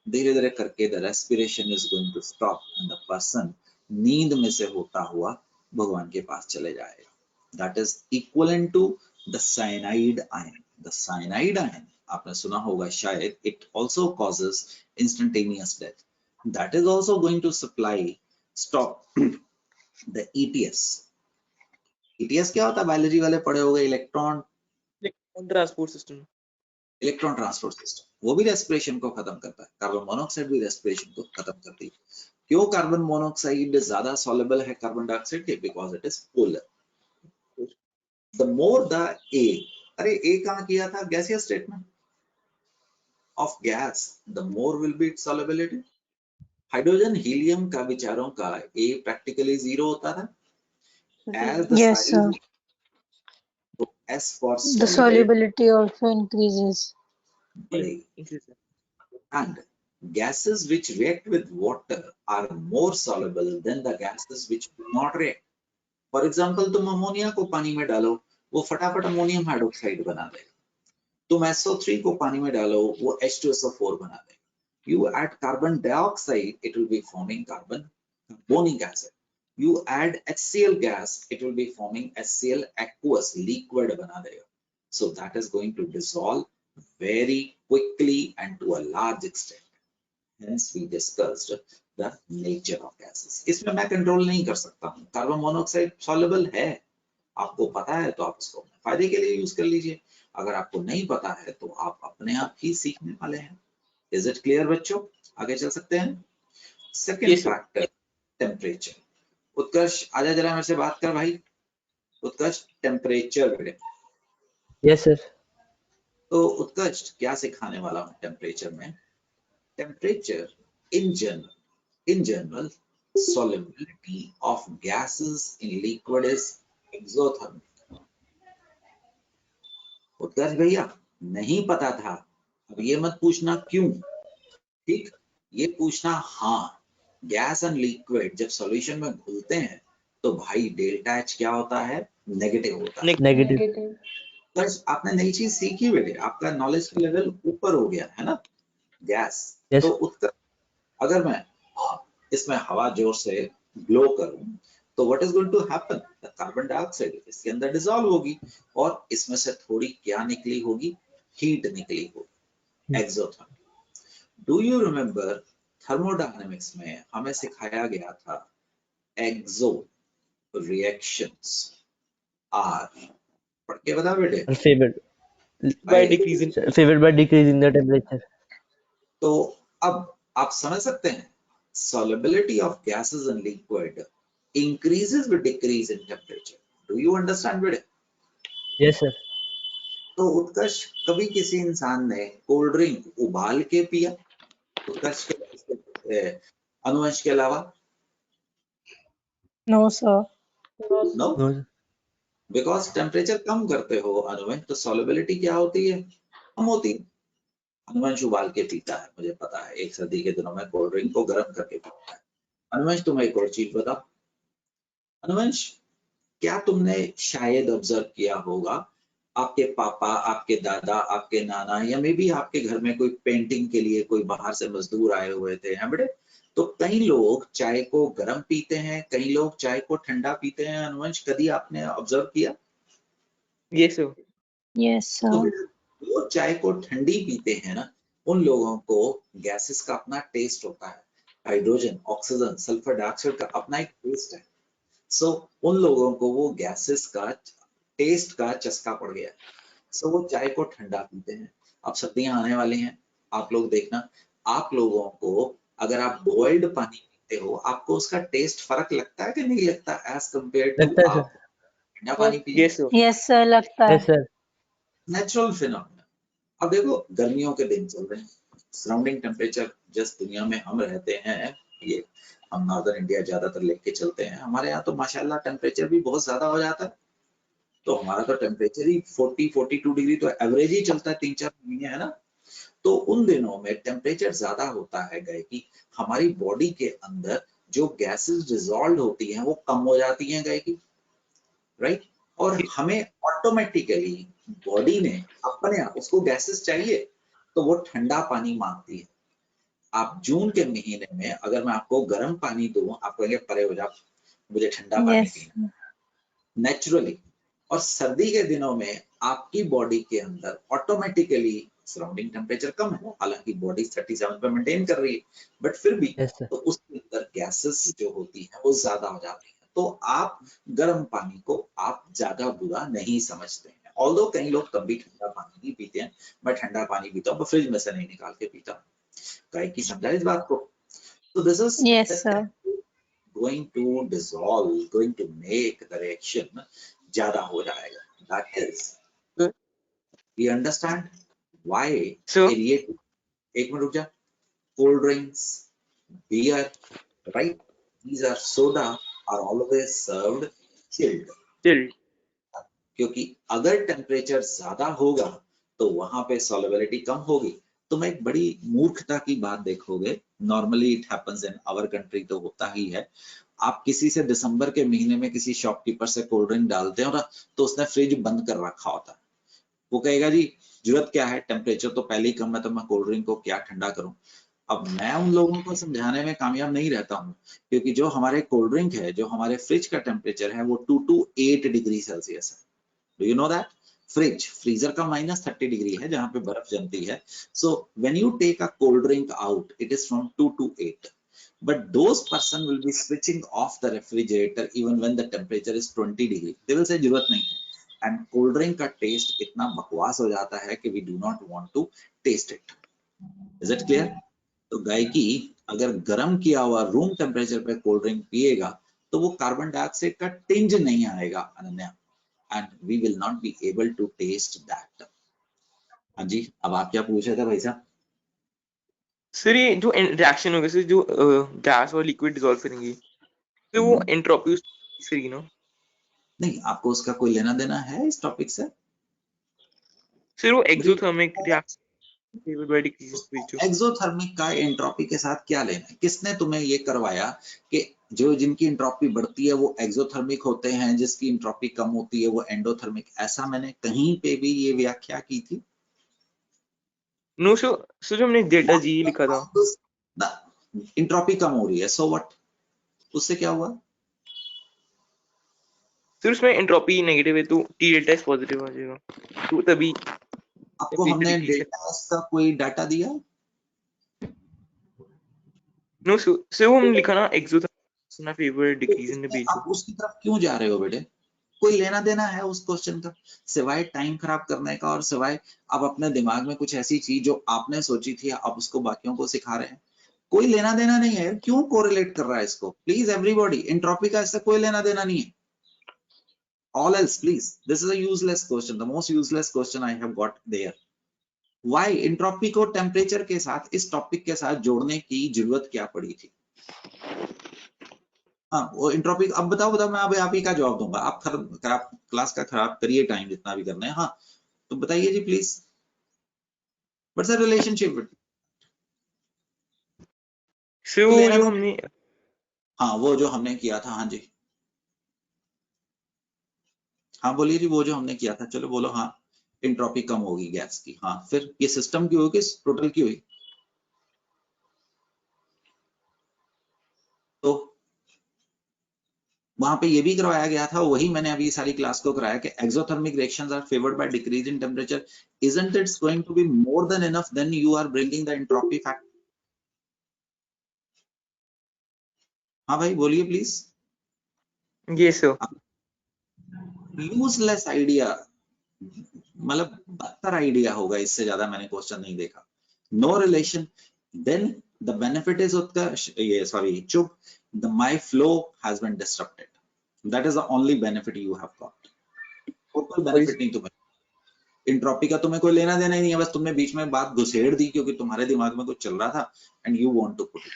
धीरे धीरे करके the respiration is going to stop and the person नींद में से होता हुआ भगवान के पास चले जाएगा। That is equivalent to the cyanide ion. The cyanide ion आपने सुना होगा शायद, it also causes instantaneous death. That is also going to supply stop the ETS। ETS क्या होता है? बायोलॉजी वाले पढ़े होंगे, electron transport system. Electron transport system, वो भी रेस्पिरेशन को खत्म करता है। कार्बन मोनोऑक्साइड भी रेस्पिरेशन को खत्म करती है। क्यों कार्बन मोनोऑक्साइड ज्यादा सॉल्युबल है कार्बन डाइऑक्साइड के? Because it is polar. The more the ए, अरे ए कहां किया था? गैसियस स्टेट में of gas, the more will be it's solubility. Hydrogen helium का विचारों का ए प्रैक्टिकली 0 होता था। As the Yes, size sir. of S for The solubility also increases. बढ़ेगी। And gases which react with water are more soluble than the gases which do not react. For example, तुम ammonia को पानी में डालो, वो फटाफट ammonium hydroxide बना देगा। तुम SO3 को पानी में डालो, वो H2SO4 बना देगा। You add carbon dioxide, it will be forming carbonic acid. You add HCl gas, it will be forming HCl aqueous liquid बना देगा। So that is going to dissolve very quickly and to a large extent. Hence we discussed the nature of gases. इसमें मैं control नहीं कर सकता हूँ। Carbon monoxide soluble है, आपको पता है तो आप इसको फायदे के लिए यूज कर लीजिए। अगर आपको नहीं पता है तो आप अपने आप ही सीखने वाले हैं। इज इट क्लियर बच्चों? आगे चल सकते हैं। Second Yes, sir. Factor, temperature. Utkarsh आजा जरा मेरे से बात कर भाई। उत्कर्ष, टेम्परेचर बेटे। Yes sir. तो उत्कर्ष क्या सिखाने वाला हूँ टेम्परेचर में? Temperature in general solubility of gases in liquid is exothermic। Utkarsh भैया नहीं पता था, अब ये मत पूछना क्यों, ठीक? ये पूछना हाँ, गैस एंड लिक्विड जब सॉल्यूशन में घुलते हैं तो भाई डेल्टा H क्या होता है? नेगेटिव होता है। नेगेटिव। Negative. बस आपने नई चीज सीखी बेटे, आपका नॉलेज का लेवल ऊपर हो गया है ना। Gas Yes. तो उत्तर, अगर मैं इसमें हवा जोर से ब्लो करूं तो what is going to happen? The carbon dioxide इसके अंदर डिसॉल्व होगी और इसमें से थोड़ी क्या निकली होगी? हीट निकली होगी, exothermic. Do you remember thermodynamics में हमें सिखाया गया था एक्सो रिएक्शंस आर, पढ़ के बता बेटे। Favoured By decreasing. By decreasing the temperature. तो अब आप समझ सकते हैं solubility of gases and liquid increases with decrease in temperature. Do you understand बेटे? Yes, sir. तो उत्कर्ष, कभी किसी इंसान ने कोल्ड ड्रिंक उबाल के पिया? उत्कर्ष के अनुवंश के अलावा? No, sir. No, No. Because temperature कम करते हो अनुवंश, तो सॉलिबिलिटी क्या होती है? कम होती है। अनुवंश उबाल के पीता है, मुझे पता है, एक सर्दी के दिनों में कोल्ड ड्रिंक को गर्म करके पीता है। अनुवंश तुम्हें एक और चीज बताओ, अनुवंश क्या तुमने शायद ऑब्जर्व किया होगा, आपके पापा, आपके दादा, आपके नाना या मे बी आपके घर में कोई पेंटिंग के लिए कोई बाहर से मजदूर आए हुए थे, हैं बेटे? तो कई लोग चाय को गर्म पीते हैं, कई लोग चाय को ठंडा पीते हैं। अनुवंश कभी आपने ऑब्जर्व किया? Yes, sir. Yes, तो sir. जो चाय को ठंडी पीते हैं ना, उन लोगों को गैसेस का अपना टेस्ट होता है, हाइड्रोजन, ऑक्सीजन, सल्फर डाइऑक्साइड का अपना एक टेस्ट है। सो उन लोगों को वो गैसेस का टेस्ट का चस्का पड़ गया, सो वो चाय को ठंडा पीते हैं। अब सर्दियां आने वाली हैं, आप लोग देखना, आप लोगों को अगर आप बॉइल्ड पानी पीते हो, आपको उसका टेस्ट फर्क लगता है कि नहीं लगता एज कंपेयर टू लगता है सर। आप ठंडा पानी पिए? Yes, sir. Yes, sir. लगता है। Yes, sir. Natural phenomena. अब देखो, गर्मियों के दिन चल रहे हैं, सराउंडिंग टेम्परेचर जिस दुनिया में हम रहते हैं, ये हम नॉर्दर्न इंडिया ज्यादातर लेके चलते हैं, हमारे यहाँ तो माशाल्लाह टेम्परेचर भी बहुत ज्यादा हो जाता है। तो हमारा तो टेम्परेचर ही 40-42 डिग्री तो एवरेज ही चलता है 3-4 महीने, है ना? तो उन दिनों में टेम्परेचर ज्यादा होता है गए कि हमारी बॉडी के अंदर जो गैसेस डिसॉल्व होती हैं वो कम हो जाती हैं गए की, राइट? और हमें ऑटोमेटिकली बॉडी ने अपने आप, उसको गैसेस चाहिए तो वो ठंडा पानी मांगती है। आप जून के महीने में अगर मैं आपको गर्म पानी दूं, आप कहेंगे परे हो जा, मुझे ठंडा पानी Yes. पीना नेचुरली। और सर्दी के दिनों में आपकी बॉडी के अंदर ऑटोमेटिकली सराउंडिंग टेम्परेचर कम है, हालांकि बॉडी 37 पे मेंटेन कर रही है, बट फिर भी Yes, sir. तो उसके अंदर गैसेस जो होती है वो ज्यादा हो जाती है। तो आप गर्म पानी को आप ज्यादा बुरा नहीं समझते हैं, ऑल्दो कई लोग तब भी ठंडा पानी नहीं पीते हैं। मैं ठंडा पानी पीता हूँ, फ्रिज में से नहीं निकाल के पीता हूँ। गाय की समझा इस बात को? तो this is Yes, sir. going to dissolve, going to make the reaction ज्यादा हो जाएगा। That is, Sir. we understand why Sir. एक मिनट रुक जा, cold drinks, beer, right? These are soda are always served chilled, Chill. क्योंकि अगर temperature ज्यादा होगा तो वहां पे सॉल्युबिलिटी कम होगी। तुम एक बड़ी मूर्खता की बात देखोगे, normally it happens in our country, तो होता ही है। आप किसी से दिसंबर के महीने में किसी शॉपकीपर से कोल्ड ड्रिंक डालते हो ना, तो उसने फ्रिज बंद कर रखा होता है। वो कहेगा जी जरूरत क्या है, टेम्परेचर तो पहले ही कम है, तो मैं कोल्ड ड्रिंक को क्या ठंडा करूं। अब मैं उन लोगों को समझाने में कामयाब नहीं रहता हूँ, क्योंकि जो हमारे कोल्ड ड्रिंक है, जो हमारे फ्रिज का टेम्परेचर है, वो 2 to 8 डिग्री सेल्सियस है। Do you know that? Freezer का -30 डिग्री है जहां पे बर्फ जमती है। So when you take a cold drink out, it is from 2 to 8. But those person will be switching off the refrigerator even when the temperature is 20 degree. They will say जरूरत नहीं है। And cold drink का test इतना बकवास हो जाता है कि we do not want to taste it. Is it clear? तो गाय की अगर गर्म किया हुआ रूम टेम्परेचर पे कोल्ड ड्रिंक पिएगा तो वो कार्बन डाइऑक्साइड का टिंज नहीं आएगा Ananya, and we will not be able to taste that. हाँ जी, अब आप क्या पूछ रहे थे भाई साहब? सर ये जो रिएक्शन होगा सर, जो गैस और लिक्विड डिसॉल्व करेंगी, तो वो एंट्रोपी सही ना? नहीं, आपको उसका कोई लेना देना है इस टॉपिक से? सर वो एक्सोथर्मिक रिएक्शन एक्सोथर्मिक का एंट्रोपी के साथ क्या लेना है? किसने तुम्हें ये करवाया कि जो जिनकी एंट्रोपी बढ़ती है वो एक्सोथर्मिक होते हैं, जिसकी एंट्रोपी कम होती है वो एंडोथर्मिक? ऐसा मैंने कहीं पे भी ये व्याख्या की थी? नो सर, जो हमने डेल्टा जी लिखा था, एंट्रोपी कम हो रही है, सो व्हाट, उससे क्या हुआ? सर उसमें एंट्रोपी नेगेटिव है तो टी डेल्टा एस पॉजिटिव आ जाएगा, तो तभी आपको हमने डेल्टा एस का कोई डाटा दिया? नो सर वो हम लिखा ना exothermic favour decrease in the आप उसकी तरफ क्यों जा रहे हो बेटे? कोई लेना देना है उस क्वेश्चन का, सिवाय टाइम खराब करने का और सिवाय आप अपने दिमाग में कुछ ऐसी चीज जो आपने सोची थी आप उसको बाकियों को सिखा रहे हैं? कोई लेना देना नहीं है, क्यों कोरिलेट कर रहा है इसको? प्लीज एवरीबॉडी, एंट्रोपी का इससे कोई लेना देना नहीं है. All else, please. This is a useless question, the most useless question I have got there. Why entropy को टेम्परेचर के साथ, इस टॉपिक के साथ जोड़ने की जरूरत क्या पड़ी थी? हाँ, वो एंट्रोपी, अब बताओ मैं अब आप ही का जवाब दूंगा. आप खराब क्लास का खराब करिए, टाइम जितना भी करना है. हाँ, तो बताइए जी please. What's the relationship? So वो जो हमने, हाँ, वो जो हमने किया था. हाँ जी, हाँ बोलिए जी, वो जो हमने किया था. चलो बोलो. हाँ, एंट्रोपी कम होगी गैस की. हाँ, फिर ये सिस्टम की होगी, टोटल की हुई? तो वहां पे ये भी करवाया गया था, वही मैंने अभी सारी क्लास को कराया कि exothermic reactions are favoured by decrease in temperature. Isn't it's going to be more than enough, then you are bringing the entropy factor. हाँ भाई बोलिए प्लीज. ये सो यूजलेस आइडिया, मतलब बदतर आइडिया होगा, इससे ज्यादा मैंने क्वेश्चन नहीं देखा. No relation, then the benefit is Utkarsh, ये सॉरी चुप, the my flow has been disrupted. That is the only benefit you have got. कोई बेनिफिट नहीं तुम्हें. इंट्रोपी का तुम्हें कोई लेना देना ही नहीं है, बस तुमने बीच में बात घुसेड़ दी क्योंकि तुम्हारे दिमाग में कुछ चल रहा था and you want to put it.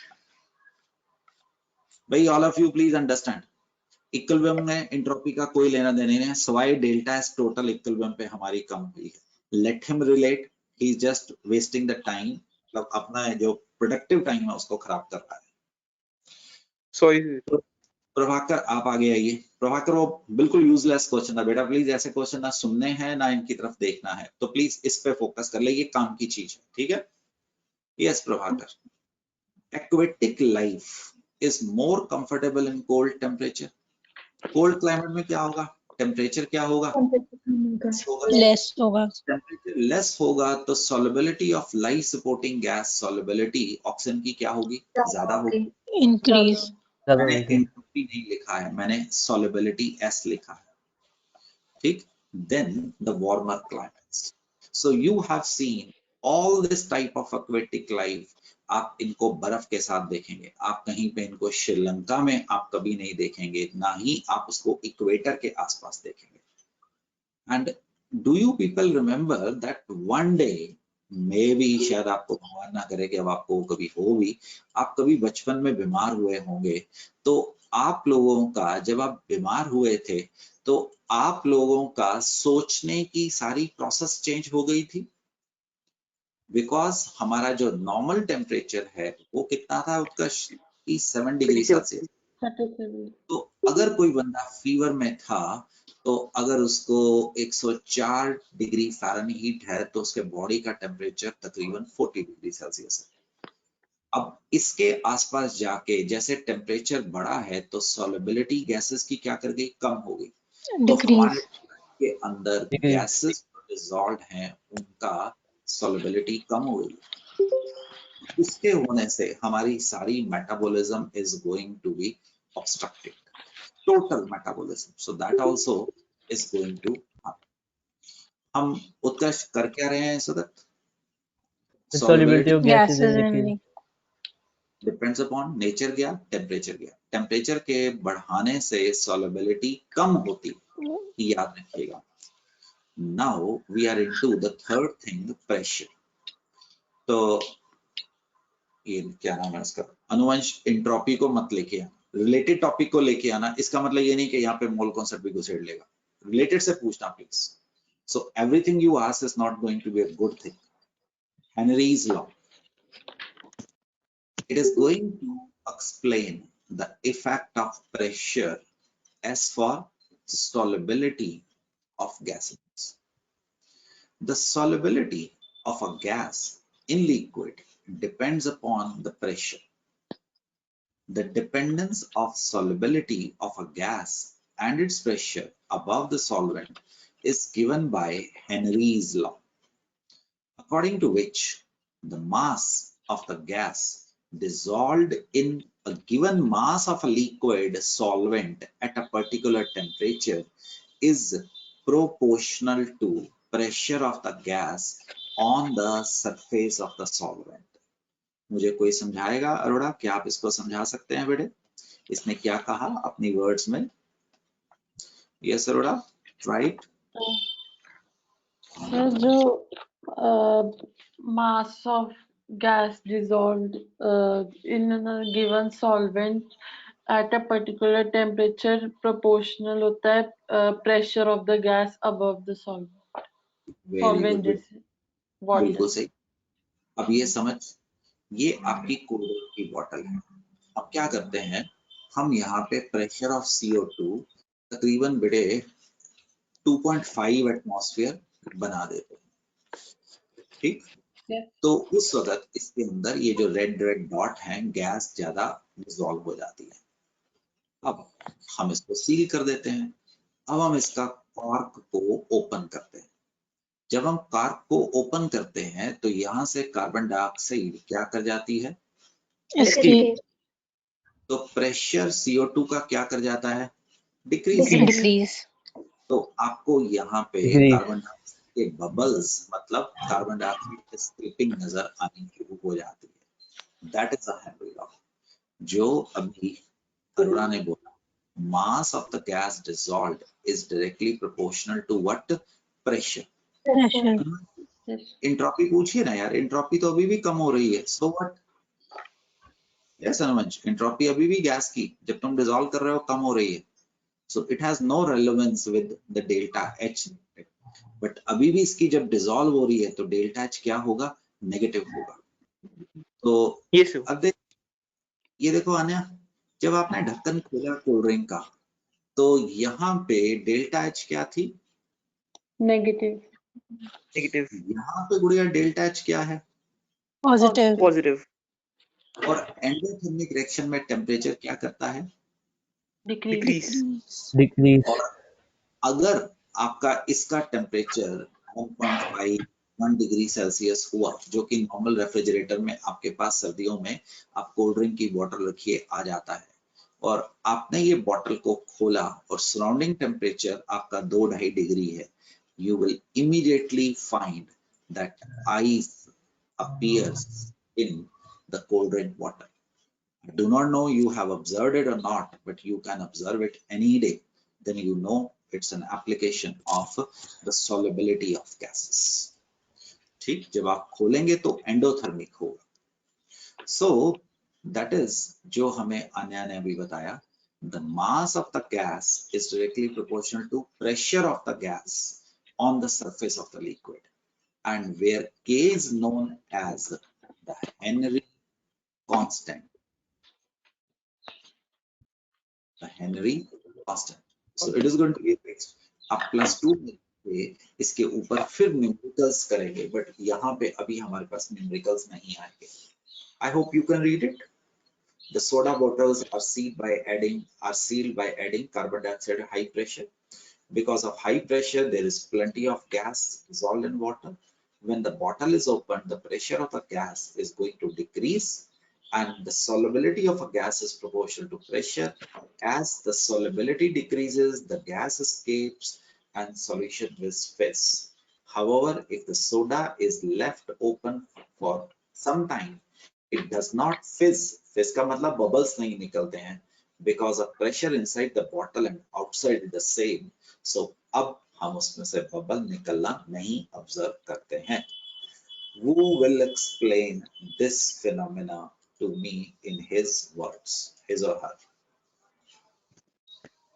भाई all of you please understand, equilibrium में एंट्रोपी का कोई लेना देना नहीं है, सवाई डेल्टा एस टोटल इक्विलिब्रियम पे हमारी कम हुई है. Let him relate, he is just wasting the time, मतलब अपना जो प्रोडक्टिव टाइम है उसको खराब कर रहा है. सॉरी. प्रभाकर आप आगे आइए. प्रभाकर, वो बिल्कुल यूजलेस क्वेश्चन था बेटा, प्लीज ऐसे क्वेश्चन ना सुनने हैं ना इनकी तरफ देखना है, तो प्लीज इस पे फोकस कर ले, ये काम की चीज है. ठीक है. Yes Prabhakar. Aquatic life is more comfortable in cold temperature. Cold climate में क्या होगा? टेम्परेचर क्या होगा? लेस होगा. टेम्परेचर लेस होगा तो solubility of life supporting gas, solubility oxygen की क्या होगी? ज्यादा होगी. इंक्रीज. मैंने एंट्रोपी नहीं लिखा है, मैंने सॉल्युबिलिटी एस लिखा है. ठीक. Then the warmer climates. So you have seen all this type of aquatic life. आप इनको बर्फ के साथ देखेंगे, आप कहीं पे इनको श्रीलंका में आप कभी नहीं देखेंगे, ना ही आप उसको इक्वेटर के आसपास देखेंगे. And do you people remember that one day, may be शायद आपको भगवान ना करे कि अब आपको कभी हो भी, आप कभी बचपन में बीमार हुए होंगे, तो आप लोगों का, जब आप बीमार हुए थे तो आप लोगों का सोचने की सारी प्रोसेस चेंज हो गई थी. बिकॉज हमारा जो नॉर्मल टेम्परेचर है वो कितना था उत्कर्ष? 7 डिग्री सेल्सियस. तो अगर कोई बंदा फीवर में था, तो अगर उसको 104 डिग्री फ़ारेनहीट है तो उसके बॉडी का टेम्परेचर तकरीबन 40 डिग्री सेल्सियस है. अब इसके आसपास जाके जैसे टेम्परेचर बढ़ा है तो सॉल्युबिलिटी गैसेस की क्या कर गई? कम हो गई. तो हमारे के अंदर गैसेस डिसॉल्व्ड हैं, उनका सॉल्युबिलिटी कम हो गई. उसके होने से हमारी सारी metabolism is going to be obstructed, total metabolism, so that also is going to happen. हम उत्कर्ष कर क्या रहे हैं Sudatt? Solubility of gases gases in and liquid. Depends upon nature गया, टेम्परेचर गया. टेम्परेचर के बढ़ाने से सॉल्युबिलिटी कम होती, याद रखिएगा. Now we are into the third thing, pressure. तो ये क्या नाम है इसका? अनुवंश एंट्रोपी को मत लेके आना, रिलेटेड टॉपिक को लेके आना. इसका मतलब ये नहीं कि यहाँ पे मोल कॉन्सेप्ट भी घुसेड़ लेगा. रिलेटेड से पूछना please. So everything you ask is not going to be a good thing. Henry's law. It is going to explain the effect of pressure as for solubility of gases. The solubility of a gas in liquid depends upon the pressure. The dependence of solubility of a gas and its pressure above the solvent is given by Henry's law, according to which the mass of the gas dissolved in a given mass of a liquid solvent at a particular temperature is proportional to pressure of the gas on the surface of the solvent. मुझे कोई समझाएगा? अरोड़ा, क्या आप इसको समझा सकते हैं बेटे? इसने क्या कहा अपनी वर्ड्स में? Yes Arora, right? सर जो mass of gas dissolved in a given solvent at a particular temperature proportional होता है pressure of the gas above the solvent. Very Solvent good, जैसे water. बिल्कुल सही। अब ये समझ, ये आपकी कोल्ड ड्रिंक की बॉटल है। अब क्या करते हैं हम यहाँ पे प्रेशर ऑफ CO2 तकरीबन बेटे 2.5 एटमॉस्फेयर बना देते हैं, ठीक? Yes. तो उस वक्त इसके अंदर ये जो रेड रेड डॉट है, गैस ज्यादा डिसॉल्व हो जाती है। अब हम इसको सील कर देते हैं। अब हम इसका कॉर्क को ओपन करते हैं। जब हम कॉर्क को ओपन करते हैं तो यहाँ से कार्बन डाइऑक्साइड क्या कर जाती है? Escape. तो प्रेशर CO2 का क्या कर जाता है? डिक्रीज। Decrease. तो आपको यहाँ पे Decrease. कार्बन डाइऑक्साइड के बबल्स, मतलब कार्बन डाइऑक्साइड एस्केपिंग नजर आनी शुरू हो जाती है। That is the Henry law, जो अभी अरोड़ा ने बोला। Mass of the gas dissolved is directly proportional to what? Pressure. Pressure. Yes. Entropy पूछिए ना यार, इंट्रोपी तो अभी भी कम हो रही है। So what? Yes Anuj, entropy अभी भी गैस की जब तुम डिसॉल्व कर रहे हो कम हो रही है। So it has no relevance with the delta H. But अभी भी इसकी जब डिसॉल्व हो रही है तो डेल्टा एच क्या होगा? नेगेटिव होगा। तो Yes, sir. अब देख, ये देखो आन्या, जब आपने ढक्कन खोला कोल्ड ड्रिंक का तो यहाँ पे डेल्टा एच क्या थी? Negative. Negative. यहाँ पे गुड़िया डेल्टा एच क्या है? Positive. Positive. और एंडोथर्मिक रिएक्शन में टेम्परेचर क्या करता है? Decrease. Decrease. Decrease. और अगर आपका इसका टेम्परेचर 1.5 1 डिग्री सेल्सियस हुआ, जो कि नॉर्मल रेफ्रिजरेटर में आपके पास सर्दियों में आप कोल्ड ड्रिंक की बोतल रखिए आ जाता है, और आपने ये बोतल को खोला और सराउंडिंग टेम्परेचर आपका 2-2.5 डिग्री है, you will immediately find that ice appears in the cold drink water. I do not know you have observed it or not, but you can observe it any day. Then you know it's an application of the solubility of gases. ठीक, जब आप खोलेंगे तो endothermic होगा। So that is जो हमें अन्या ने अभी बताया, the mass of the gas is directly proportional to pressure of the gas on the surface of the liquid, and where K is known as the Henry constant. The Henry constant. So it is going to be fixed. आप +2 पे इसके ऊपर फिर numericals करेंगे, but यहाँ पे अभी हमारे पास न्यूमेरिकल्स नहीं आएंगे। I hope you can read it. The soda bottles are sealed by adding carbon dioxide at high pressure. Because of high pressure, there is plenty of gas dissolved in water. When the bottle is opened, the pressure of the gas is going to decrease, and the solubility of a gas is proportional to pressure. As the solubility decreases, the gas escapes and solution will fizz. However, if the soda is left open for some time, it does not fizz. Fizz का मतलब bubbles नहीं निकलते हैं, because of pressure inside the bottle and outside is the same. So अब हम उसमें से bubble निकलना नहीं ऑब्जर्व करते हैं। Who will explain this phenomena to me in his words, his or her?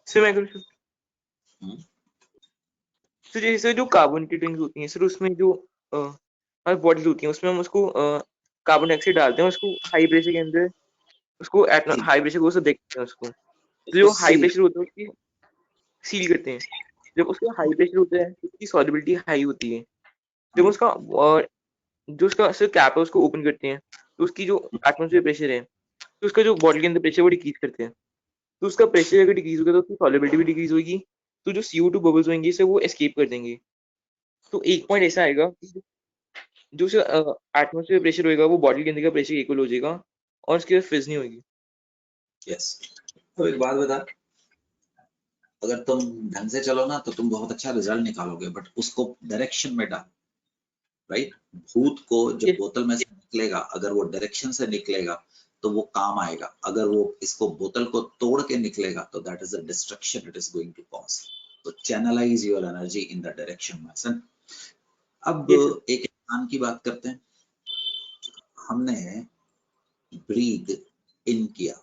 So मैं कुछ Hmm? तो जैसे जो कार्बोनेटेड ड्रिंक्स होती हैं सर, उसमें जो हमारी बॉटल होती है उसमें हम उसको कार्बन डाइऑक्साइड डालते हैं, उसको हाई प्रेशर के अंदर उसको हाई प्रेशर को देखते हैं उसको, तो जो हाई प्रेशर होता है उसकी सील करते हैं। जब उसका हाई प्रेशर होता है उसकी सॉल्युबिलिटी हाई होती है। जब उसका जो उसका सर कैप है उसको ओपन करते हैं तो उसकी जो एटमॉस्फेयर प्रेशर है तो उसका जो बॉटल के अंदर प्रेशर वो डिक्रीज करते हैं। तो उसका प्रेशर अगर डिक्रीज होगा तो उसकी सॉल्युबिलिटी भी डिक्रीज होगी, तो जो CO2 बबल्स होंगे से वो एस्केप कर देंगे। तो एक पॉइंट ऐसा आएगा कि जो एटमॉस्फेयर प्रेशर होगा वो बॉटल के अंदर का प्रेशर इक्वल हो जाएगा और उसके बाद फिज नहीं होगी। Yes. तो एक बात बता, अगर तुम ढंग से चलो ना तो तुम बहुत अच्छा रिजल्ट निकालोगे, बट उसको डायरेक्शन में डाल, राइट? भूत को जब बोतल में से निकलेगा, अगर वो डायरेक्शन से निकलेगा तो वो काम आएगा, अगर वो इसको बोतल को तोड़ के निकलेगा तो that is the destruction it is going to cause. तो channelise your energy in the direction my son. अब Yes, sir. एक इंसान की बात करते हैं। हमने ब्रीद इन किया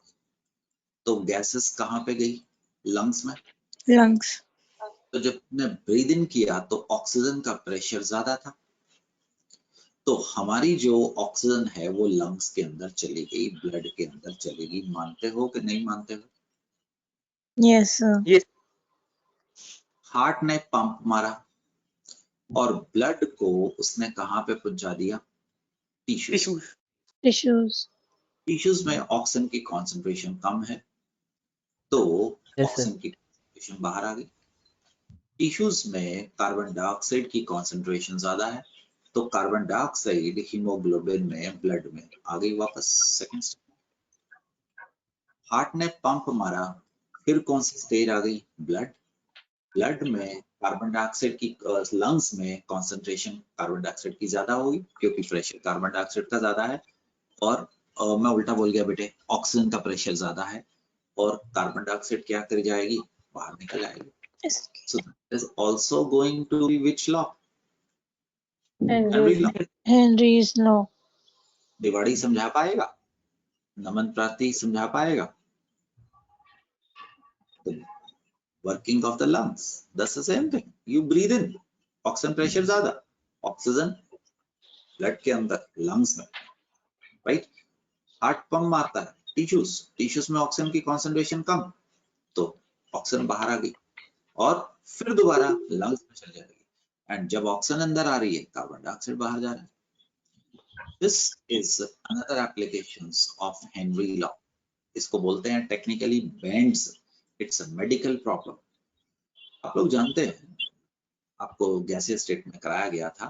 तो गैसेस कहाँ पे गई? लंग्स में। lungs, तो जब हमने ब्रीद इन किया तो ऑक्सीजन का प्रेशर ज्यादा था, तो हमारी जो ऑक्सीजन है वो लंग्स के अंदर चली गई, ब्लड के अंदर चली गई। मानते हो कि नहीं मानते हो? yes, sir. Yes, हार्ट ने पंप मारा और ब्लड को उसने कहाँ पे पहुंचा दिया? टिश्यूज। tissues. Tissues, टिश्यूज में ऑक्सीजन की कॉन्सेंट्रेशन कम है तो Yes, sir. ऑक्सीजन की कॉन्सेंट्रेशन बाहर आ गई। टिश्यूज में कार्बन डाइऑक्साइड की कॉन्सेंट्रेशन ज्यादा है तो कार्बन डाइऑक्साइड हीमोग्लोबिन में, ब्लड में आ गई वापस। सेकंड स्टेप, हार्ट ने पंप मारा, फिर कौन सी स्टेज आ गई? ब्लड। ब्लड में कार्बन डाइऑक्साइड की, लंग्स में कॉन्सेंट्रेशन कार्बन डाइऑक्साइड की ज्यादा होगी क्योंकि प्रेशर कार्बन डाइऑक्साइड का ज्यादा है, और मैं उल्टा बोल गया बेटे, ऑक्सीजन का प्रेशर ज्यादा है और कार्बन डाइऑक्साइड क्या कर जाएगी? बाहर निकल जाएगी। yes, So that is also going to be which law? Henry Henry's law. Henry's law, Diwali समझा पाएगा? नमन प्राति समझा पाएगा? The working of the lungs, that's the same thing. You breathe in, oxygen pressure ज्यादा, ऑक्सीजन ब्लड के अंदर, lungs में, right? Heart pump मारता है टिश्यूज, टिश्यूज में ऑक्सीजन की कॉन्सेंट्रेशन कम तो ऑक्सीजन बाहर आ गई और फिर दोबारा लंग्स में चल जाएगी, एंड जब ऑक्सीजन अंदर आ रही है कार्बन डाइऑक्साइड बाहर जा रहा है। This is another applications of Henry law. इसको बोलते हैं technically bends. It's a medical problem. आप लोग जानते हैं, आपको गैसीय स्टेट में कराया गया था,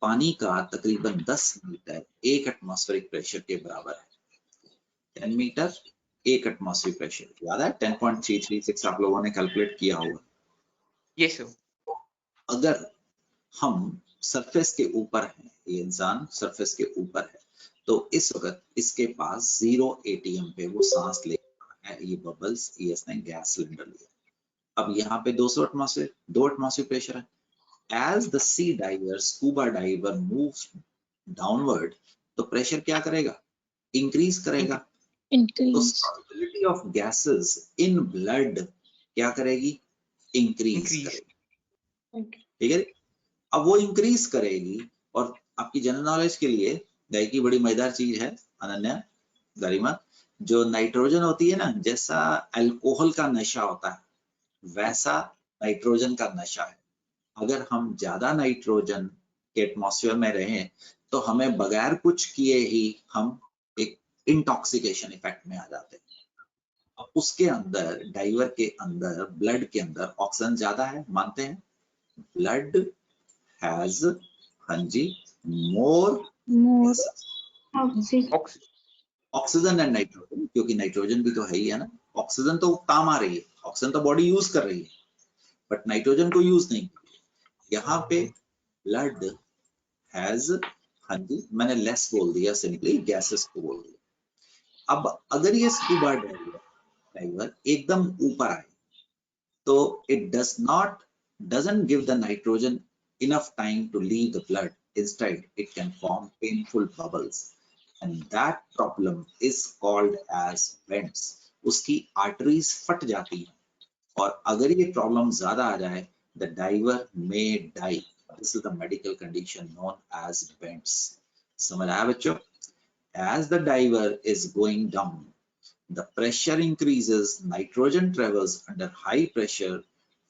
पानी का तकरीबन 10 मीटर 1 एटमॉस्फेरिक प्रेशर के बराबर है। 10 मीटर 1 एटमॉस्फेरिक प्रेशर, याद है? 10.336 आप लोगों ने कैलकुलेट किया होगा। Yes, sir. अगर हम सरफेस के ऊपर हैं, ये इंसान सरफेस के ऊपर है, तो इस वक्त इसके पास 0 ATM पे वो सांस ले रहा है, ये बबल्स, ये इसने गैस सिलेंडर लिया। अब यहाँ पे 200 एटमॉस्फेयर, 2 एटमॉस्फेयर प्रेशर है। As the sea diver, scuba diver moves downward, तो प्रेशर क्या करेगा? इंक्रीज करेगा। तो increase, solubility of gases in blood क्या करेगी? Increase Increase. करेगी। ठीक है? अब वो इंक्रीज करेगी, और आपकी जनरल नॉलेज के लिए गाय की बड़ी मजेदार चीज है अनन्या, गरिमा, जो नाइट्रोजन होती है ना, जैसा अल्कोहल का नशा होता है वैसा नाइट्रोजन का नशा है। अगर हम ज्यादा नाइट्रोजन के एटमॉस्फेयर में रहें तो हमें बगैर कुछ किए ही हम एक इंटॉक्सिकेशन इफेक्ट में आ जाते हैं। अब उसके अंदर, डाइवर के अंदर, ब्लड के अंदर ऑक्सीजन ज्यादा है, मानते हैं? ब्लड has, हाँ जी, more more gases, Oxygen. Oxygen and nitrogen, क्योंकि नाइट्रोजन भी तो है ही है ना। ऑक्सीजन तो काम आ रही है, ऑक्सीजन तो बॉडी यूज कर रही है, बट नाइट्रोजन को यूज नहीं। यहाँ पे ब्लड हैज, हाँ जी, मैंने लेस बोल दिया, सिंपली गैसेस को बोल दिया। अब अगर ये स्कूबा डाइवर एकदम ऊपर आए तो it doesn't give the nitrogen enough time to leave the blood. Instead, it can form painful bubbles, and that problem is called as vents. उसकी arteries फट जाती हैं, और अगर ये problem ज्यादा आ जाए, the diver may die. This is the medical condition known as vents. समझ आया बच्चों? As the diver is going down, the pressure increases, nitrogen travels under high pressure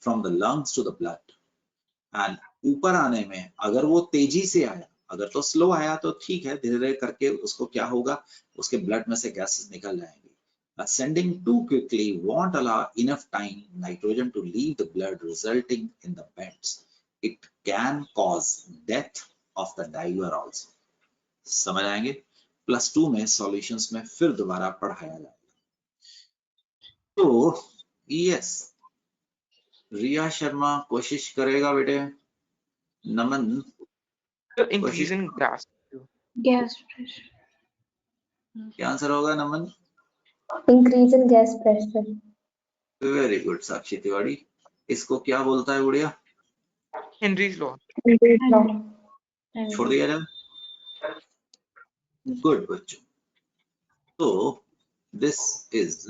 from the lungs to the blood, and ऊपर आने में अगर वो तेजी से आया, अगर तो स्लो आया तो ठीक है, धीरे धीरे करके उसको क्या होगा, उसके ब्लड में से गैसेस निकल जाएंगी। Ascending too quickly won't allow enough time nitrogen to leave the blood, resulting in the vents. It can cause death of the diver also. समझ आएंगे? +2 में सॉल्यूशंस में फिर दोबारा पढ़ाया जाएगा। तो यस, रिया शर्मा कोशिश करेगा बेटे, Naman So increase in gas. Gas pressure. क्या आंसर होगा Naman? Increase in gas pressure. Very good Sakshi Tiwari. इसको क्या बोलता है गुड़िया? Henry's law. Henry's law. छोड़ दिया जाए? गुड बच्चों। तो this is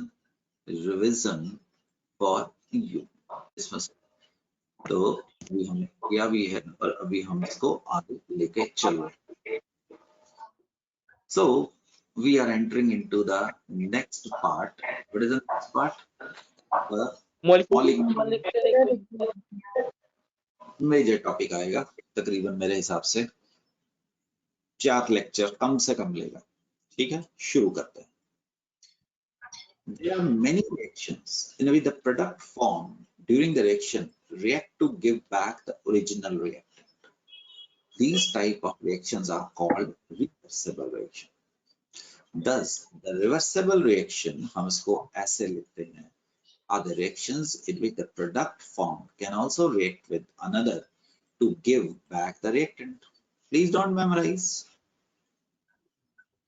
revision for you इसमें से। तो अभी हमने किया भी है और अभी हम इसको आगे लेके चल रहे हैं। So we are entering into the next part. What is the next part? The molecular major topic आएगा तकरीबन मेरे हिसाब से 4 लेक्चर कम से कम लेगा। ठीक है, शुरू करते हैं। There are many reactions in which the product formed during the reaction react to give back the original reactant. These type of reactions are called reversible reaction. Thus, the reversible reaction हम इसको ऐसे लिखते हैं are the reactions in which the product formed can also react with another to give back the reactant. Please don't memorize,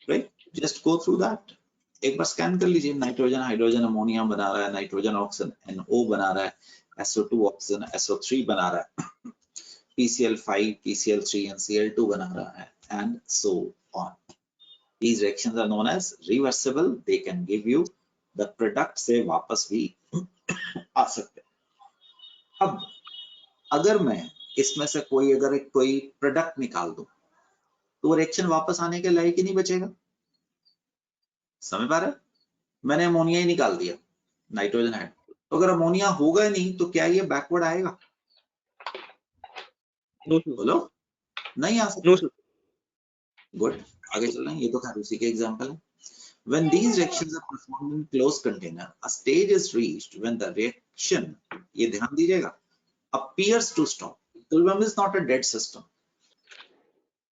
right? Just go through that. एक बार scan कर लीजिए। Nitrogen hydrogen ammonia बना रहा है, नाइट्रोजन ऑक्सीजन NO बना रहा है, SO2 oxygen SO3 बना रहा है, PCl5 PCl3 NCl2 बना रहा है, and so on. These reactions are known as reversible. They can give you the product से वापस भी आ सकते हैं। अब अगर मैं इसमें से कोई प्रोडक्ट निकाल दूं तो रिएक्शन वापस आने के लायक ही नहीं बचेगा। समझ पा रहे? मैंने अमोनिया ही निकाल दिया, नाइट्रोजन है, तो अगर अमोनिया होगा ही नहीं तो क्या ये बैकवर्ड आएगा? बोलो, नहीं आ सकता। गुड, आगे चल रहे हैं। ये तो खैर उसी के एग्जांपल है। When these reactions are performed in closed container, a stage is reached when the reaction, ये ध्यान दीजिएगा, appears to stop. Equilibrium is not a dead system.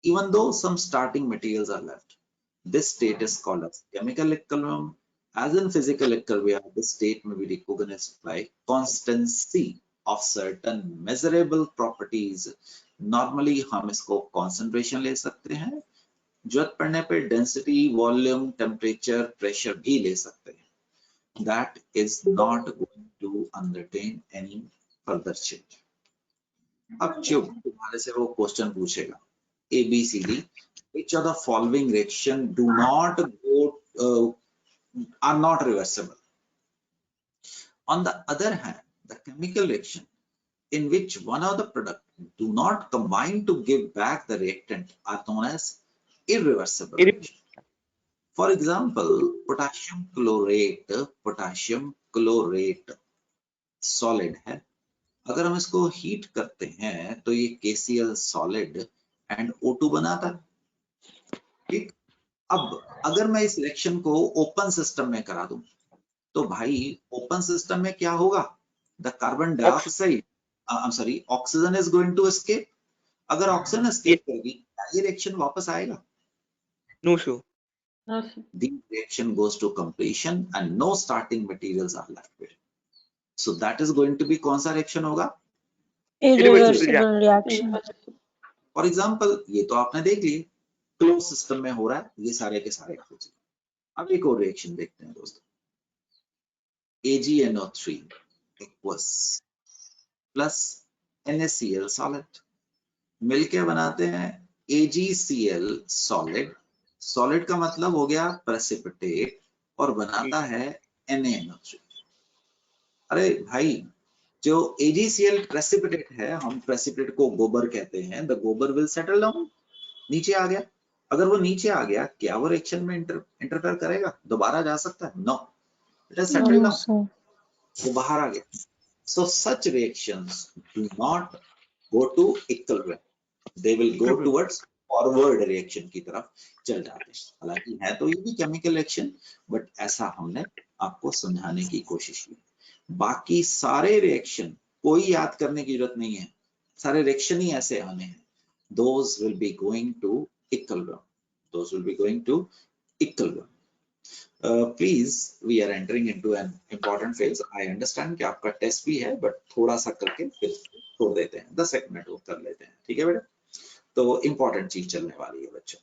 Even though some starting materials are left, this state is called as chemical equilibrium. As in physical equilibrium, this state may be recognized by constancy of certain measurable properties. Normally हम इसको concentration ले सकते हैं, जरूरत पड़ने पे density, volume, temperature, pressure भी ले सकते हैं। That is not going to undertain any further change. अब जब तुम्हारे से वो क्वेश्चन पूछेगा ABCD, which of the following reaction do not go are not reversible? On the other hand, the chemical reaction in which one of the product do not combine to give back the reactant are known as irreversible reaction. For example, potassium chlorate solid है। अगर हम इसको heat करते हैं तो ये KCl solid and O2 बनाता है। ठीक, अब अगर मैं इस रिएक्शन को ओपन सिस्टम में करा दूं तो भाई ओपन सिस्टम में क्या होगा? The carbon dioxide oxygen is going to escape. अगर ऑक्सीजन एस्केप करेगी ये रिएक्शन वापस आएगा? No, sir. The reaction goes to completion and no starting materials are left with. So that is going to be कौन सा reaction होगा? Irreversible reaction. For example ये तो आपने देख लिए क्लोज सिस्टम में हो रहा है, ये सारे के सारे क्लोज। अब एक और रिएक्शन देखते हैं दोस्तों। AgNO3 aqueous plus NaCl solid मिलके बनाते हैं AgCl solid। सॉलिड का मतलब हो गया प्रेसिपिटेट और बनाता है NaNO3। अरे भाई, जो AgCl प्रेसिपिटेट है, हम प्रेसिपिटेट को गोबर कहते हैं, द गोबर विल सेटल डाउन, नीचे आ गया। अगर वो नीचे आ गया, क्या वो रिएक्शन में इंटरफेयर करेगा? दोबारा जा सकता है? No, it is settle down, वो बाहर आ गया। So such reactions do not go to equilibrium, they will go towards forward reaction की तरफ चल जाते हैं। हालांकि है तो ये भी केमिकल रिएक्शन, बट ऐसा हमने आपको समझाने की कोशिश की। बाकी सारे रिएक्शन कोई याद करने की जरूरत नहीं है, सारे रिएक्शन ही ऐसे आने हैं। Those will be going to equilibrium. Those will be going to equilibrium. Please, we are entering into an important phase. I understand कि आपका टेस्ट भी है, बट थोड़ा सा करके फिर छोड़ देते हैं, 10 मिनट वो कर लेते हैं। ठीक है बेटा, तो इंपॉर्टेंट चीज चलने वाली है बच्चों।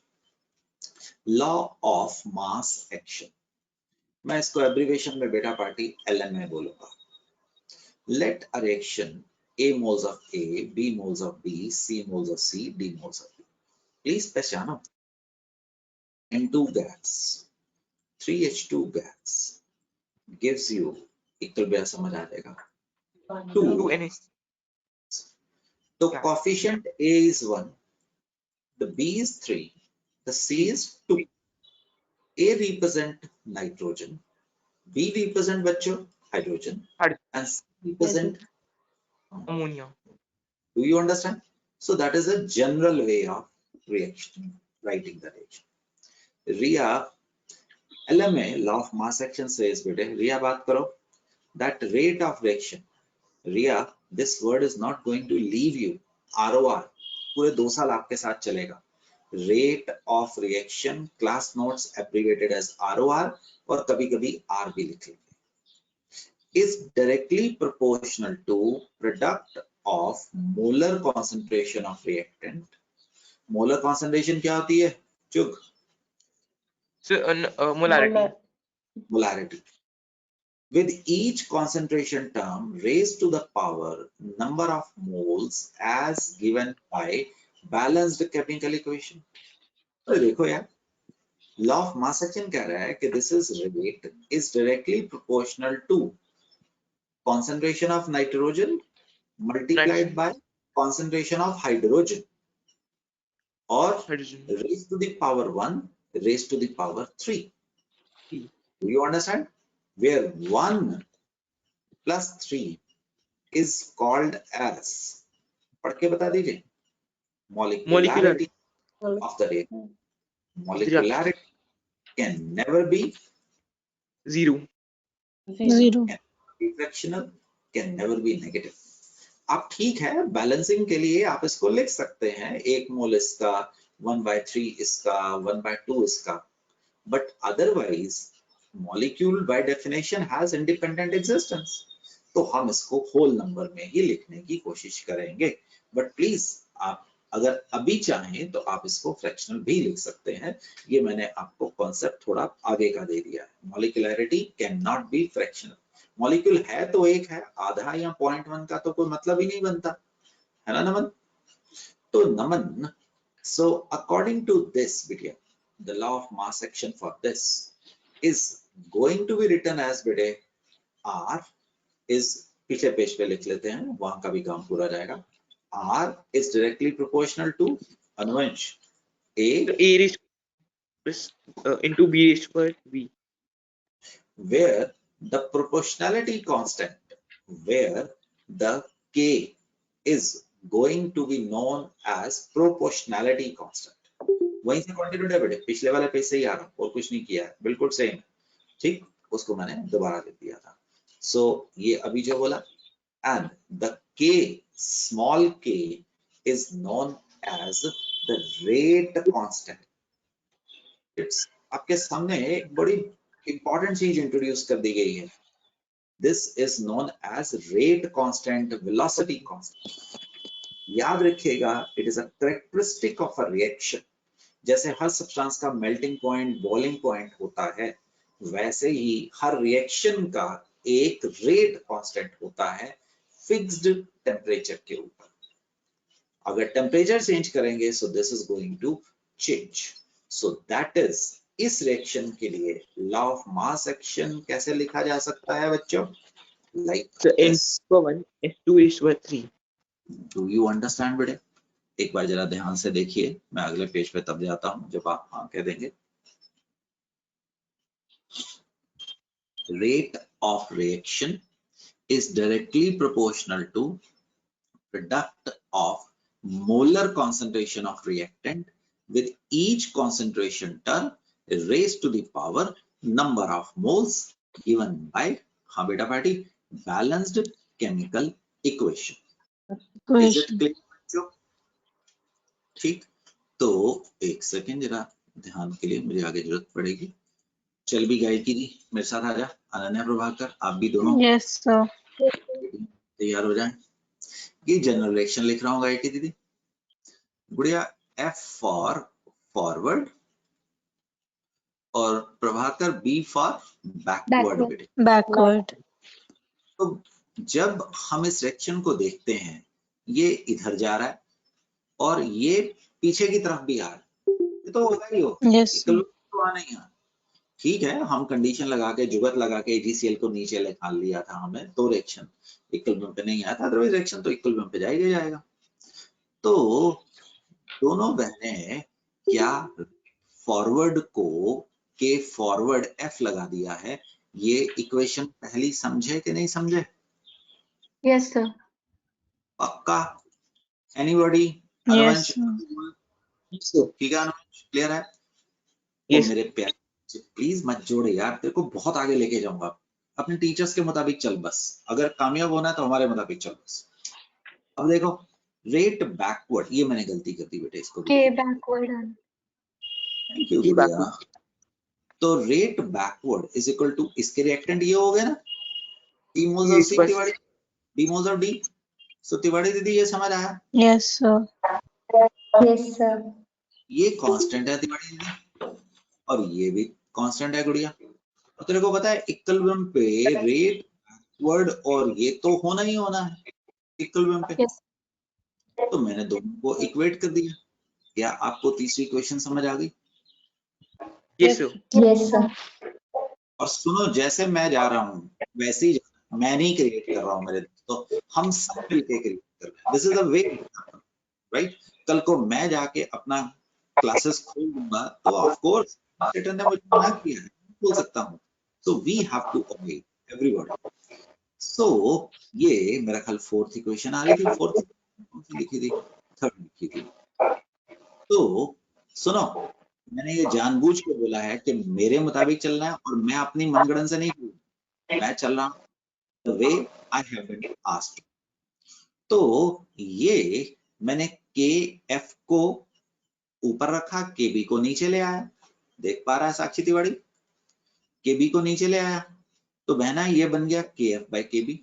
लॉ ऑफ मास एक्शन, मैं इसको एब्रीविएशन में बेटा पार्टी LMA बोलूंगा। Let a reaction A moles of A, B moles of B, C moles of C, D moles of D। Please पहचानो, N2 gas, 3H2 gas gives you, equal ब्याह समझ आ जाएगा, 2 2Na तो gas। coefficient A is 1, the B is 3, the C is 2। A represent nitrogen, B represent बच्चों hydrogen, Hyd- and C represent ammonia। Do you understand? So that is a general way of reaction, writing the reaction. Riya, LMA, law of mass action says, bete, Riya baat karo, that rate of reaction, Riya, this word is not going to leave you, ROR, पूरे 2 साल आपके साथ चलेगा। Rate of reaction, class notes abbreviated as ROR, और कभी-कभी R भी लिख लेंगे, is directly proportional to product of molar concentration of reactant। molar concentration क्या होती है चुग? So molarity। molarity। with each concentration term raised to the power number of moles as given by balanced chemical equation। तो देखो यार, law of mass action कह रहा है कि this is rate is directly proportional to concentration of nitrogen multiplied by concentration of hydrogen, or hydrogen। raised to the power 1 raised to the power 3। Do you understand? Where 1 plus 3 is called as, पढ़ के बता दीजिए, molecularity of the reaction। Molecularity can never be Zero। Zero. fractional, can never be negative। अब ठीक है, balancing के लिए आप इसको लिख सकते हैं, 1 मोल इसका, 1/3 इसका, 1/2 इसका, but otherwise molecule by definition has independent existence। तो हम इसको होल नंबर में ही लिखने की कोशिश करेंगे, बट प्लीज आप अगर अभी चाहें तो आप इसको फ्रैक्शनल भी लिख सकते हैं। ये मैंने आपको कॉन्सेप्ट थोड़ा आगे का दे दिया है। Molecularity can not be fractional. Molecule है तो एक है, आधा या 0.1 का तो कोई मतलब ही नहीं बनता है ना नमन? तो नमन, so according to this video, the law of mass action for this is going to be written as bede R is, पीछे पेज पे लिख लेते हैं, वहां का भी काम पूरा जाएगा। R is directly proportional to अनुवंश A raised into B raised to V, where the proportionality constant, where the K is going to be known as proportionality constant। वहीं से कंटिन्यू है बेटे, पिछले वाले पेज से ही आ रहा, और कुछ नहीं किया है, बिल्कुल सेम, ठीक, उसको मैंने दोबारा लिख दिया था। सो ये अभी जो बोला, and the K, small k, is known as the rate constant। It's आपके सामने एक बड़ी इंपॉर्टेंट चीज इंट्रोड्यूस कर दी गई है। This is known as rate constant, velocity constant। याद रखिएगा, it is a characteristic of a reaction। जैसे हर सब्सटेंस का मेल्टिंग पॉइंट, बॉइलिंग पॉइंट होता है, वैसे ही हर रिएक्शन का एक रेट कांस्टेंट होता है फिक्स्ड टेम्परेचर के ऊपर। अगर टेम्परेचर चेंज करेंगे so this is going to change. So that is, इस रिएक्शन के लिए लॉ ऑफ मास एक्शन कैसे लिखा जा सकता है बच्चों? Like N1 S2 raised to 3। Do you understand बेटे? एक बार जरा ध्यान से देखिए, मैं अगले पेज पे तब जाता हूं जब आप हाँ कह देंगे। Rate of reaction is directly proportional to product of molar concentration of reactant with each concentration term raised to the power number of moles given by, हाँ बेटा party, balanced chemical equation। Is it clear बच्चों? ठीक, तो एक second जरा ध्यान के लिए मुझे आगे जरूरत पड़ेगी। चल भी गायकी जी मेरे साथ आ जा, अनन्या प्रभाकर आप भी दोनों Yes, sir. तैयार हो जाएं। ये जनरल रिएक्शन लिख रहा हूँ गायकी दीदी। गुड़िया, F फॉर फॉरवर्ड, और Prabhakar B for backward Backward. बेटे। Backward. तो जब हम इस रिएक्शन को देखते हैं, ये इधर जा रहा है और ये पीछे की तरफ भी आ रहा है, ये तो होगा ही होगा, Yes. sir. तो आना ही आना। ठीक है, हम कंडीशन लगा के जुगत लगा के AgCl को नीचे निकाल लिया था हमने, तो रिएक्शन इक्विलिब्रियम पे नहीं आया था, अदरवाइज रिएक्शन तो इक्विलिब्रियम पे जाएगा ही जाएगा। तो दोनों बहनें क्या फॉरवर्ड को के फॉरवर्ड F लगा दिया है, ये इक्वेशन पहली समझे कि नहीं समझे? Yes, sir. पक्का? एनीबॉडी? Yes. So, ठीक है अनुवंश, क्लियर है? yes. तो मेरे प्यारे प्लीज मत जोड़े यार, तेरे को बहुत आगे लेके जाऊंगा। अपने टीचर्स के मुताबिक चल बस, अगर कामयाब होना है तो हमारे मुताबिक चल बस। अब देखो रेट बैकवर्ड, ये मैंने गलती कर दी बेटे, इसको K backward. Thank you K गुड़िया। backward. तो rate backward is equal to, इसके रिएक्टेंट ये हो गए ना, D moles of Yes, C बस Tiwari, D moles of D. So Tiwari दीदी ये समझ आया? Yes, sir. Yes, sir. ये कांस्टेंट है तिवारी दीदी, और ये भी कांस्टेंट है गुड़िया। और तेरे को पता है इक्विलिब्रियम पे रेट बैकवर्ड और ये तो होना ही होना है इक्विलिब्रियम पे। Yes. तो मैंने दोनों को इक्वेट कर दिया। क्या आपको तीसरी क्वेश्चन समझ आ गई? yes, sir. Yes, sir. और सुनो, जैसे मैं जा रहा हूँ वैसे ही जाना, मैं नहीं क्रिएट कर रहा हूँ मेरे दोस्तों, हम सब मिलके क्रिएट कर रहे हैं। This is the way, right? कल को मैं जाके अपना क्लासेस खोल दूंगा तो ऑफ कोर्स ने मुझे मना किया है, बोल सकता हूँ। So we have to obey everybody. सो ये मेरा ख्याल फोर्थ इक्वेशन आ रही थी, फोर्थ लिखी थी, थर्ड लिखी थी। तो सुनो, मैंने ये जानबूझ के बोला है कि मेरे मुताबिक चलना है और मैं अपनी मनगढ़ंत से नहीं हूँ, मैं चल रहा हूँ the way I have been asked. तो ये मैंने के एफ को ऊपर रखा, के बी को नीचे ले आया, देख पा रहा है साक्षी तिवारी? के बी को नीचे ले आया तो बहना ये बन गया के एफ बाय के बी,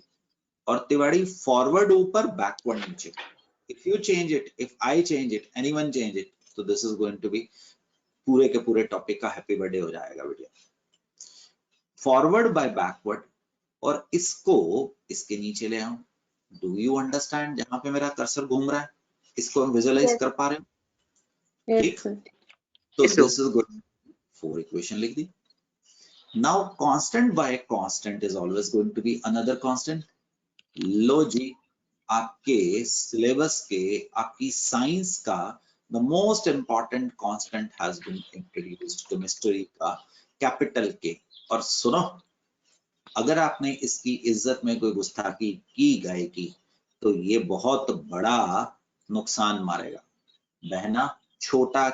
और तिवारी फॉरवर्ड ऊपर बैकवर्ड नीचे। If you change it, if I change it, anyone change it, तो this is going to be पूरे के पूरे टॉपिक का हैप्पी बर्थडे हो जाएगा बेटा। फॉरवर्ड बाय बैकवर्ड, और इसको इसके नीचे ले आऊं। Do you understand? जहां पे मेरा कर्सर घूम रहा है इसको विजुअलाइज Yes. कर पा रहे हो? Yes, ठीक, sir. तो Yes, sir. This is good. 4 equation लिख दी। Now constant by constant is always going to be another constant. लो जी, आपके सिलेबस के, आपकी साइंस का the most important constant has been introduced, chemistry का कैपिटल के। और सुनो, अगर आपने इसकी इज्जत में कोई गुस्ताखी की गायकी तो ये बहुत बड़ा नुकसान मारेगा बहना। छोटा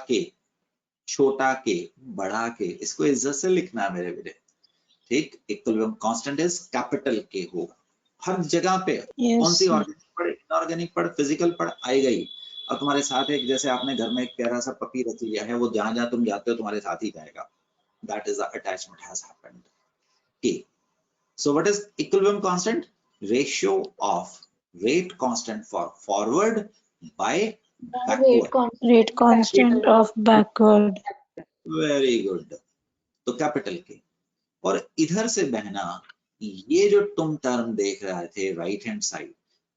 के बड़ा के, इसको इज्जत से लिखना है मेरे बेटे, ठीक? इक्विलिब्रियम कांस्टेंट इज कैपिटल के होगा हर जगह पे। Yes. कौन सी sir. ऑर्गेनिक पढ़, इनऑर्गेनिक पढ़, फिजिकल पढ़, आएगा ही। और तुम्हारे साथ एक, जैसे आपने घर में एक प्यारा सा पपी रख लिया है, वो जहां जहां तुम जाते हो तुम्हारे साथ ही जाएगा। That is the attachment has happened. के, so what is equilibrium constant? Ratio of rate constant for forward by backward. Rate constant of backward. Very good. तो कैपिटल के। और इधर से बहना, ये जो तुम टर्म देख रहे थे right hand side,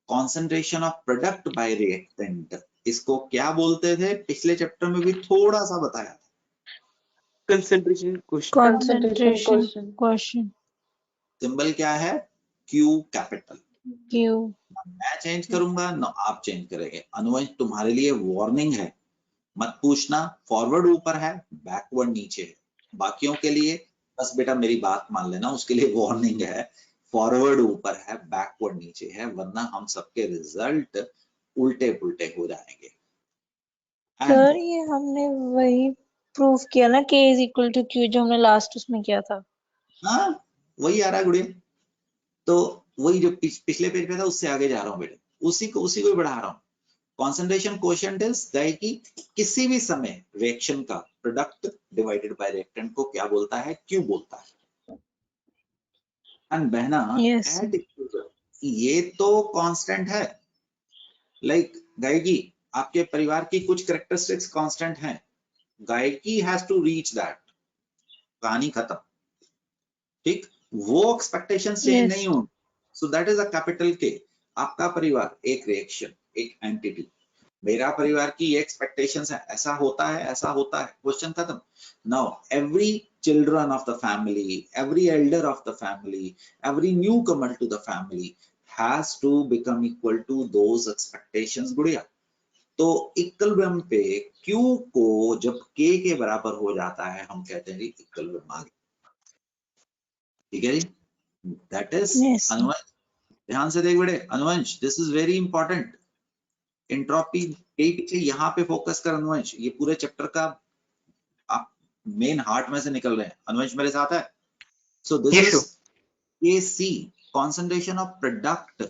concentration of product bye reactant, इसको क्या बोलते थे? पिछले चैप्टर में भी थोड़ा सा बताया था। Concentration question. Concentration question. Symbol क्या है? Q capital. Q. मैं चेंज करूंगा ना आप चेंज करेंगे। अनुवंश, तुम्हारे लिए वार्निंग है, मत पूछना फॉरवर्ड ऊपर है बैकवर्ड नीचे है। बाकियों के लिए बस बेटा मेरी बात मान लेना, उसके लिए वार्निंग है, फॉरवर्ड ऊपर है बैकवर्ड नीचे है, वरना हम सबके रिजल्ट उल्टे पुल्टे हो जाएंगे। सर ये हमने वही प्रूफ किया ना, K is equal to Q, जो हमने लास्ट उसमें किया था। हाँ, वही आ रहा है गुड़िया। तो वही जो पिछले पेज पे था उससे आगे जा रहा हूँ बेटे, उसी को ही बढ़ा रहा हूँ। कॉन्सेंट्रेशन कोएफिशिएंट इज कि किसी भी समय रिएक्शन का प्रोडक्ट डिवाइडेड बाय रिएक्टेंट को क्या बोलता है? Q बोलता है। एंड बहना, Yes. एट ये तो कांस्टेंट है। लाइक गायकी, आपके परिवार की कुछ कैरेक्टरिस्टिक्स कांस्टेंट हैं, गायकी हैज टू रीच दैट, कहानी खत्म। ठीक, वो एक्सपेक्टेशन चेंज Yes. नहीं होंगे। सो दैट इज अ कैपिटल के। आपका परिवार एक रिएक्शन, एक एंटिटी, मेरा परिवार की ये एक्सपेक्टेशंस है, ऐसा होता है, ऐसा होता है, क्वेश्चन खत्म। Now every children of the family, every elder of the family, every new comer to the family has to become equal to those expectations. गुड़िया, तो इक्विलिब्रियम पे Q को जब K के बराबर हो जाता है हम कहते हैं जी इक्विलिब्रियम आ गया। ठीक है जी, दैट इज Yes. अनुवंश। ध्यान से देख बेटे Anuvansh, this is very important. Entropy के पीछे यहाँ पे फोकस कर अनुवंश, ये पूरे चैप्टर का आप मेन हार्ट में से निकल रहे हैं। अनुवंश मेरे साथ है? So this Yes, is sir. KC, concentration of product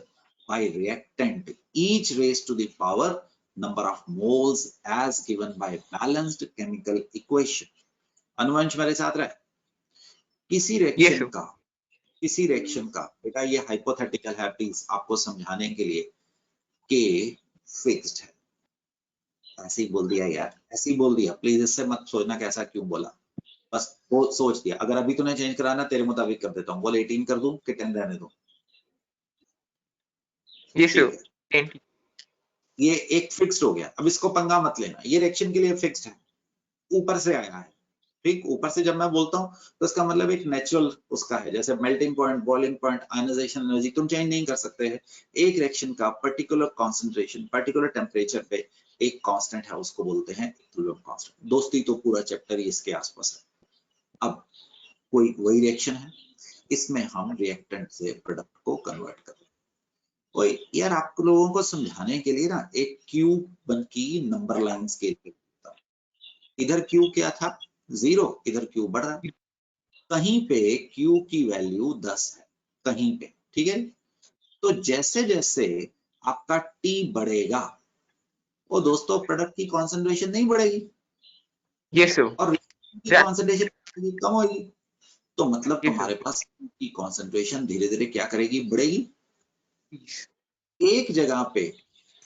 by reactant, each raised to the power number of moles as given by balanced chemical equation. अनुवंश मेरे साथ रहे? किसी Yes, रिएक्शन sir. का, किसी रिएक्शन का, बेटा ये हाइपोथेटिकल है प्लीज आपको समझाने के लिए, के फिक्स्ड है। ऐसे ही बोल दिया यार, ऐसे ही बोल दिया, प्लीज इससे मत सोचना कैसा क्यों बोला, बस वो सोच दिया। अगर अभी तूने चेंज कराना तेरे मुताबिक कर देता हूँ, बोल 18 कर दूं कि 10 रहने दूं? Yes, sir. ठीक है, ये एक फिक्स्ड हो गया। अब इसको पंगा मत लेना, ये रिएक्शन के लिए फिक्स्ड है, ऊपर से आया है। ठीक, ऊपर से जब मैं बोलता हूँ तो इसका मतलब एक नेचुरल उसका है, जैसे melting point, boiling point, ionization energy तुम चेंज नहीं कर सकते हैं। एक रिएक्शन का पर्टिकुलर कॉन्सेंट्रेशन, पर्टिकुलर टेम्परेचर पे एक कांस्टेंट है, उसको बोलते हैं इक्विलिब्रियम कांस्टेंट। दोस्ती तो पूरा चैप्टर ही इसके आसपास है। अब कोई वही रिएक्शन है, इसमें हम रिएक्टेंट से प्रोडक्ट को कन्वर्ट कर रहे हैं। वही यार, आप लोगों को समझाने के लिए ना एक क्यू बन की नंबर लाइन स्केल पे, इधर क्यू क्या था 0, इधर क्यू बढ़ रहा है, कहीं पे Q की वैल्यू 10 है, कहीं पे। ठीक है, तो जैसे जैसे आपका T बढ़ेगा, वो दोस्तों प्रोडक्ट की कॉन्सेंट्रेशन नहीं बढ़ेगी Yes, sir. और की That- कॉन्सेंट्रेशन कम होगी, तो मतलब Yes, sir. तुम्हारे पास की कॉन्सेंट्रेशन धीरे धीरे क्या करेगी, बढ़ेगी। Yes. एक जगह पे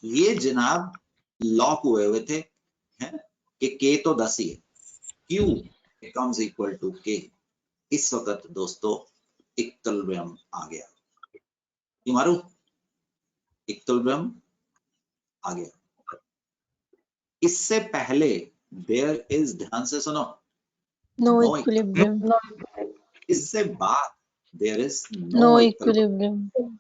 ये जनाब लॉक हुए थे हैं कि K तो 10 ही है, Q becomes equal to K। इस वक्त दोस्तों इक्विलिब्रियम आ गया, ये मारो, इक्विलिब्रियम आ गया। इससे पहले देयर इज, ध्यान से सुनो, No नो equilibrium. इससे बाद there is No no equilibrium. equilibrium.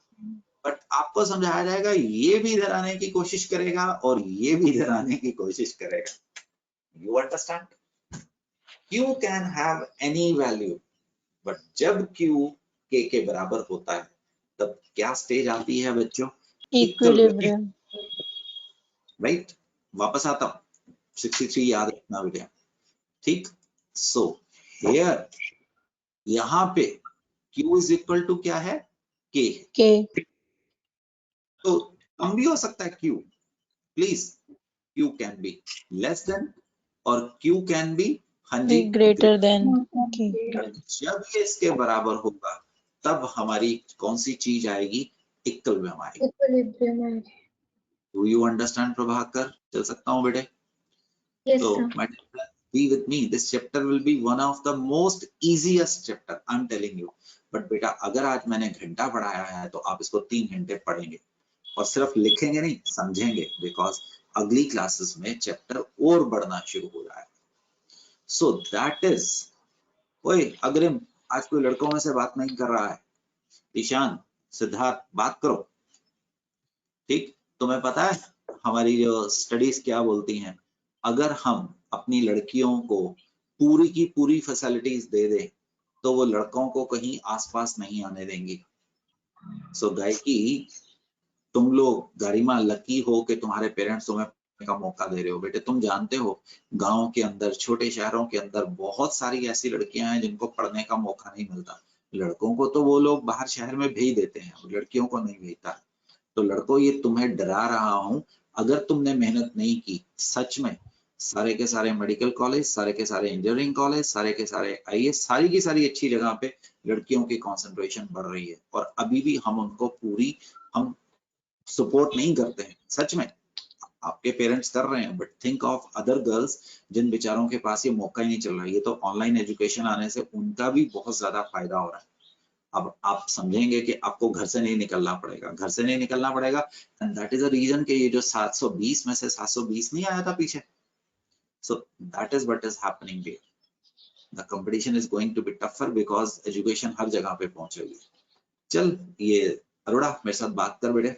But आपको समझाया जाएगा, ये भी इधर आने की कोशिश करेगा और ये भी इधर आने की कोशिश करेगा। You understand? Q can have any value, but जब Q K के बराबर होता है तब क्या स्टेज आती है बच्चों, Equilibrium. राइट। वापस आता हूं, 63 याद रखना बेटा। ठीक, सो हियर यहाँ पे Q इज इक्वल टू क्या है, K। K. तो कम भी हो सकता है Q, please, Q can be less than और Q कैन बी, हाँ जी, Be greater than K. जब ये इसके बराबर होगा तब हमारी कौन सी चीज आएगी, इक्विलिब्रियम आएगी। Equilibrium. Do you understand Prabhakar? चल सकता हूँ बेटे? Yes, So, sir. my dear, be with me. This chapter will be one of the most easiest chapter. I'm telling you. But बेटा अगर आज मैंने घंटा पढ़ाया है तो आप इसको 3 घंटे पढ़ेंगे और सिर्फ लिखेंगे नहीं, समझेंगे, बिकॉज अगली क्लासेस में चैप्टर और बढ़ना शुरू हो रहा है। सो दैट इज, ओए अग्रिम, आज कोई लड़कों में से बात नहीं कर रहा है, ईशान, सिद्धार्थ, बात करो। ठीक, तुम्हें पता है हमारी जो स्टडीज क्या बोलती हैं, अगर हम अपनी लड़कियों को पूरी की पूरी फैसिलिटीज दे दें तो वो लड़कों को कहीं आसपास नहीं आने देंगी। सो गायकी, तुम लोग गरिमा लकी हो कि तुम्हारे पेरेंट्स तुम्हें पढ़ने का मौका दे रहे हो। बेटे तुम जानते हो गांव के अंदर, छोटे शहरों के अंदर बहुत सारी ऐसी लड़कियां हैं जिनको पढ़ने का मौका नहीं मिलता। लड़कों को तो वो लोग बाहर शहर में भेज देते हैं, लड़कियों को नहीं भेजता। तो लड़कों, ये तुम्हें डरा रहा हूं, अगर तुमने मेहनत नहीं की, सच में सारे के सारे मेडिकल कॉलेज, सारे के सारे इंजीनियरिंग कॉलेज, सारे के सारे आईएएस, सारी की सारी अच्छी जगह पे लड़कियों की कंसंट्रेशन बढ़ रही है और अभी भी हम उनको पूरी हम सपोर्ट नहीं करते हैं। सच में आपके पेरेंट्स कर रहे हैं, but think of other girls जिन बेचारों के पास ये मौका ही नहीं चल रहा है। ये तो ऑनलाइन एजुकेशन आने से उनका भी बहुत ज्यादा फायदा हो रहा है। अब आप समझेंगे कि आपको घर से नहीं निकलना पड़ेगा, घर से नहीं निकलना पड़ेगा, and that is a reason कि ये जो 720 में से 720 नहीं आया था पीछे। So that is what is happening there. The competition is going to be tougher because education हर जगह पे पहुंच रही है। चल ये अरोड़ा मेरे साथ बात कर बेटे।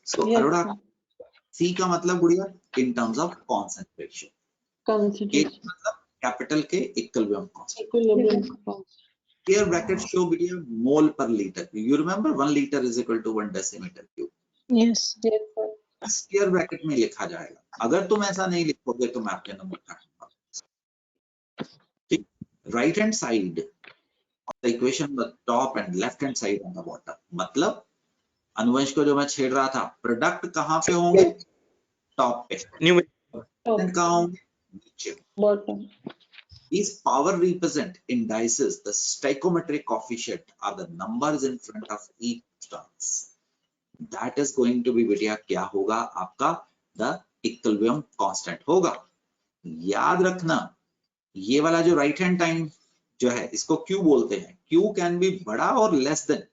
सो Yes, अरोड़ा, sir. सी का मतलब गुड़िया इन टर्म्स ऑफ कॉन्सेंट्रेशन, के Concentration. मतलब कैपिटल के equilibrium constant. Equilibrium. Here bracket show बेटा मोल per litre. You remember 1 liter is equal to 1 decimeter cube. Yes. Yes, sir. Square bracket में लिखा जाएगा। अगर तुम ऐसा नहीं लिखोगे तो मैं आपके नंबर काटूंगा। ठीक, right hand side of the equation the top and left hand side on the bottom. मतलब अनुवंश को जो मैं छेड़ रहा था, प्रोडक्ट कहाँ पे होंगे? टॉप पे। न्यूमेरिक कहाँ होंगे? नीचे। Bottom. These power represent indices. The stoichiometric coefficient are the numbers in front of each terms. That is going to be बेटिया क्या होगा आपका? The equilibrium constant होगा। याद रखना ये वाला जो राइट हैंड टाइम जो है इसको Q बोलते हैं। Q कैन बी बड़ा और लेस देन,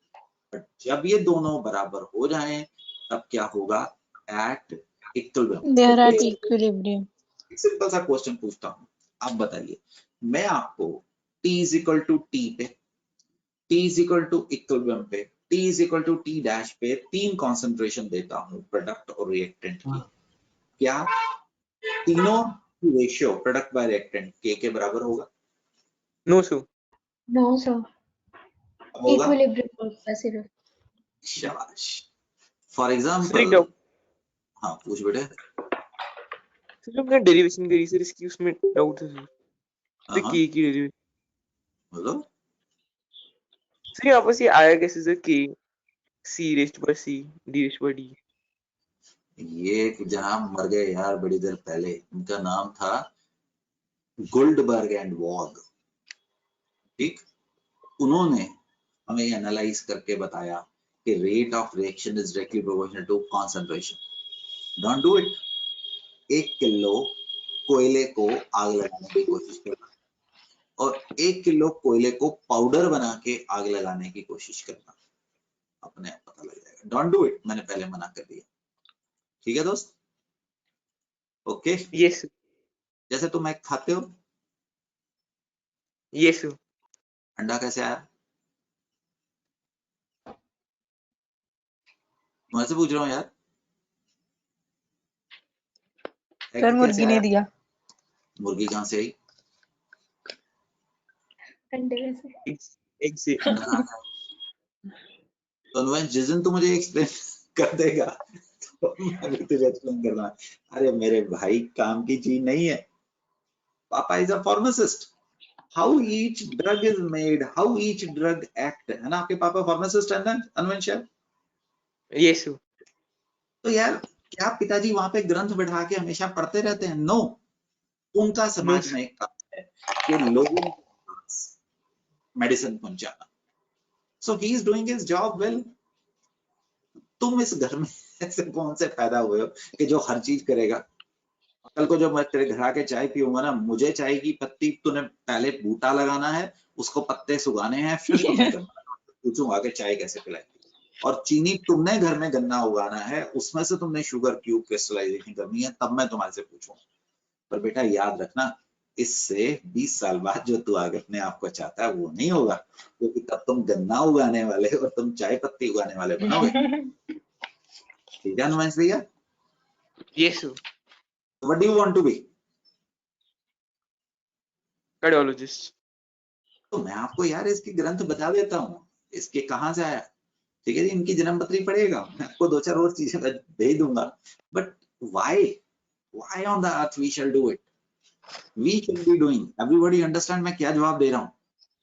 बट जब ये दोनों बराबर हो जाएं तब क्या होगा? At equilibrium. They are at equilibrium. एक सिंपल सा क्वेश्चन पूछता हूँ, आप बताइए। मैं आपको t is equal to T पे, t is equal to equilibrium पे, t is equal to T dash पे 3 कॉन्सेंट्रेशन देता हूँ प्रोडक्ट और रिएक्टेंट की। क्या तीनों की रेशियो प्रोडक्ट बाय रिएक्टेंट के बराबर होगा? No sir No, sir. होगा? Equilibrium होता सिर्फ। शाबाश। फॉर सर एक एग्जांपल, डाउट हाँ पूछ बेटे। सर जो हमने डेरिवेशन करी सर इसकी उसमें डाउट है सर हाँ के की डेरिवेशन बोलो। सर यहाँ पर ये आया कैसे सर के सी रेस्ट पर सी डी रेस्ट पर डी ये एक जनाब मर गए यार बड़ी देर पहले, इनका नाम था गोल्डबर्ग एंड वॉग। ठीक, उन्होंने हमें एनालाइज करके बताया कि rate of reaction is directly proportional to concentration. Don't do it. 1 kilo कोयले को आग लगाने की कोशिश करना और 1 किलो कोयले को पाउडर बना के आग लगाने की कोशिश करना, अपने आप पता लग जाएगा। डोंट डू इट, मैंने पहले मना कर दिया। ठीक है दोस्त? ओके। यस जैसे तुम एग खाते हो, यस अंडा कैसे आया? मैं से पूछ रहा हूँ यार, सर मुर्गी ने दिया। मुर्गी कहाँ से आई? अंडे में से। एक से अंडा कहाँ से आया? तो अनुवंश जिस दिन तू मुझे एक्सप्लेन कर देगा तो मैं भी तुझे एक्सप्लेन करना। अरे मेरे भाई काम की चीज नहीं है। पापा is a pharmacist. How each drug is made, how each drug act, है ना? आपके पापा फार्मासिस्ट है ना अनुवंश? यस तो यार क्या पिताजी वहां पे ग्रंथ बैठा के हमेशा पढ़ते रहते हैं? नो। उनका समाज में एक काम है कि लोगों के पास मेडिसिन पहुंचाना। So he is doing his job well. तुम इस घर में ऐसे कौन से पैदा हुए हो कि जो हर चीज करेगा? कल को जब मैं तेरे घर आके चाय पीऊंगा ना, मुझे चाय की पत्ती तूने पहले बूटा लगाना है, उसको पत्ते सुगाने हैं, फिर तुम्हें पूछूंगा कि चाय कैसे पिलाई। और चीनी तुमने घर में गन्ना उगाना है, उसमें से तुमने शुगर क्यूब क्रिस्टलाइजेशन करनी है, तब मैं तुम्हारे से पूछूंगा। पर बेटा याद रखना, इससे 20 साल बाद जो तू आगे अपने आप को चाहता है वो नहीं होगा, क्योंकि तब तुम गन्ना उगाने वाले और तुम चाय पत्ती उगाने वाले बनोगे। ठीक है अनुवंश भैया? Yes what do you want to be? Cardiologist तो मैं आपको यार इसकी ग्रंथ बता देता हूँ, इसके कहाँ से आया। ठीक है जी, इनकी जन्म पत्री पढ़ेगा, मैं आपको 2-4 और चीजें भेज दूंगा। But why on the earth we shall do it? We shall be doing, everybody understand मैं क्या जवाब दे रहा हूँ?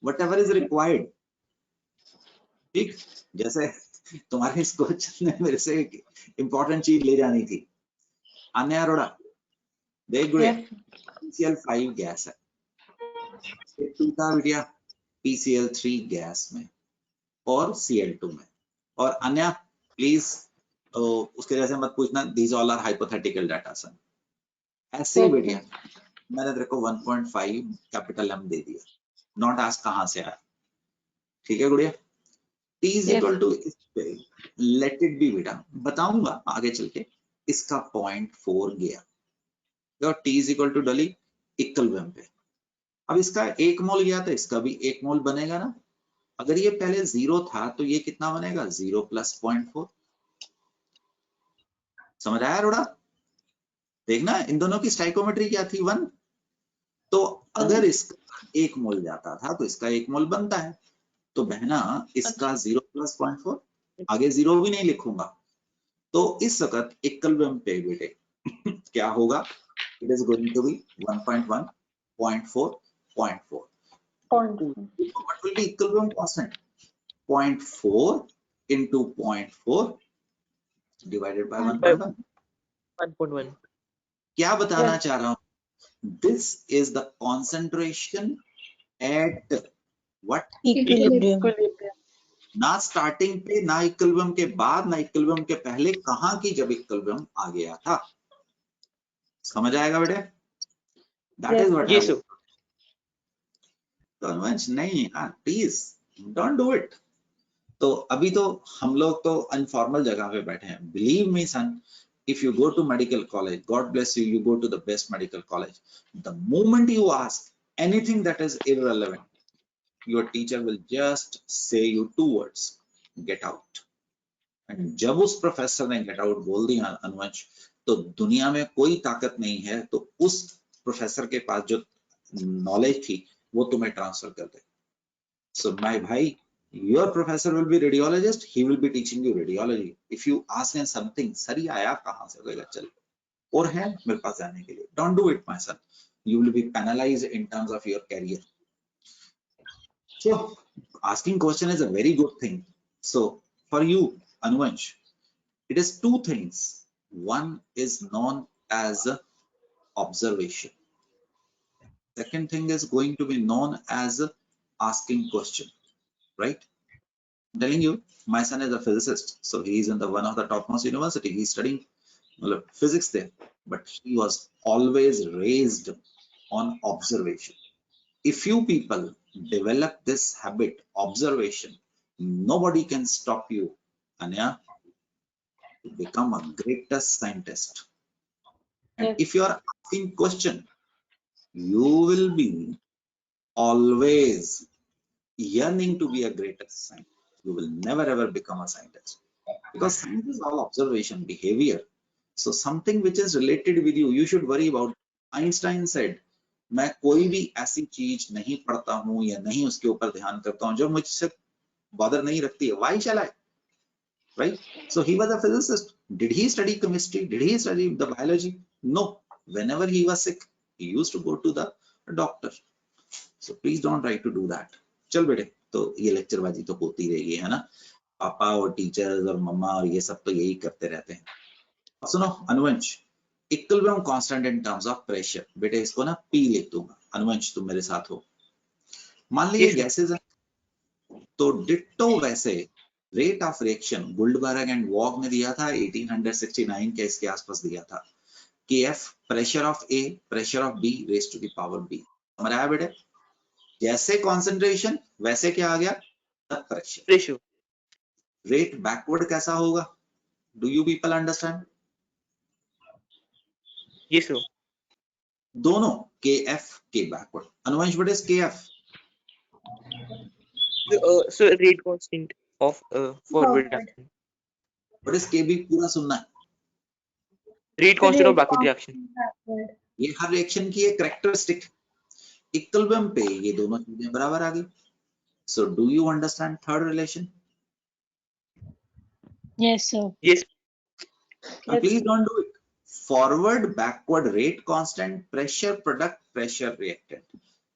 Whatever is required। ठीक, जैसे तुम्हारे इस क्वेश्चन ने मेरे से एक इंपॉर्टेंट चीज ले जानी थी। अन्य अरोड़ा देख गुड़े, PCl5 गैस है, था बेटिया PCl3 गैस में और Cl2 में। और अन्य प्लीज तो उसके जैसे मत पूछना, these all are hypothetical data son. ऐसे ही Okay. बेटिया मैंने तेरे को 1.5 कैपिटल M दे दिया, नॉट आज कहां से आया, ठीक है गुड़िया। T is Yes. Equal to let it be बेटा, बताऊंगा आगे चल के, इसका 0.4 गया और T इज इक्वल टू डली इक्विलिब्रियम पे। अब इसका 1 मोल गया तो इसका भी 1 मोल बनेगा ना। अगर ये पहले 0 था तो ये कितना बनेगा, 0 प्लस 0.4। समझ आया रोड़ा? देखना इन दोनों की स्टाइकोमेट्री क्या थी, 1। तो अगर इसका 1 मोल जाता था तो इसका 1 मोल बनता है। तो बहना इसका 0 प्लस 0.4, आगे 0 भी नहीं लिखूंगा। तो इस वक्त इक्विलिब्रियम पे बेटे क्या होगा, it is going to be 1.1, 0.4, 0.4. What will be equilibrium constant? 0.4 into 0.4 divided by 1.1. 1.1. क्या बताना चाह रहा हूं, this is the concentration at what, Equilibrium. ना स्टार्टिंग पे, ना इक्विलिब्रियम के बाद, ना इक्विलिब्रियम के पहले, कहां की जब इक्विलिब्रियम आ गया था। समझ आएगा बेटे? That is what Yes, sir. नहीं यार, प्लीज डोंट डू इट। तो अभी तो हम लोग तो अनफॉर्मल जगह पे बैठे हैं। Believe me son, if you go to medical college, God bless you, you go to the best medical college, the moment you ask anything that is irrelevant, your teacher will just say you 2 words, get out. And जब उस professor ने get out बोल दिया अनुवंश, तो दुनिया में कोई ताकत नहीं है तो उस प्रोफेसर के पास जो नॉलेज थी वो तुम्हें ट्रांसफर कर दे। So my भाई, your professor will be radiologist, he will be teaching you radiology. If you ask him something, sir ये आया कहाँ से, होगा चल और है मेरे पास जाने के लिए, don't do it my son, you will be penalized in terms of your career. So asking question is a very good thing. So for you Anuvansh, it is 2 things. One is known as observation, second thing is going to be known as asking question, right? I'm telling you, my son is a physicist, so he is in the one of the topmost university. He's studying physics there, but he was always raised on observation. If you people develop this habit, observation, nobody can stop you, Anya, to become a greatest scientist. And Yes. if you are asking question, you will be always yearning to be a greatest scientist. You will never ever become a scientist, because science is all observation, behavior. So something which is related with you, you should worry about. Einstein said, मैं कोई भी ऐसी चीज नहीं पढ़ता हूं या नहीं उसके ऊपर ध्यान करता हूं जो मुझसे बॉदर नहीं रखती है। Why shall I? Right? So he was a physicist. Did he study chemistry? Did he study the biology? No. Whenever he was sick, he used to go to the doctor. So please don't try to do that. चल बेटे, तो ये lecture बाजी तो होती रहेगी, है ना। पापा और टीचर्स और मम्मा और ये सब तो यही करते रहते हैं। सुनो Anuvansh, equilibrium constant in terms of pressure, बेटे इसको ना P लिख दूंगा। अनुवंश तुम मेरे साथ हो। मान लीजिए गैसेस है, तो डिट्टो वैसे रेट ऑफ रिएक्शन गुल्डबर्ग एंड वॉग ने दिया था 1869 के इसके आसपास दिया था। Kf pressure of A, pressure of B raise to the power B। समझ आया बेटे? जैसे कॉन्सेंट्रेशन वैसे क्या आ गया, प्रेशर। रेट बैकवर्ड कैसा होगा? Do you people understand? Yes, sir. दोनों Kf K backward. Anuvansh, what is Kf? So rate constant of forward reaction. What is Kb? पूरा सुनना है। Rate constant of backward reaction. ये हर रिएक्शन की एक कैरेक्टरिस्टिक। इक्विलिब्रियम पे ये दोनों चीजें बराबर आ गई। So do you understand third relation? Yes, sir. Yes. Please don't do it. Forward backward rate constant, pressure product, pressure reactant.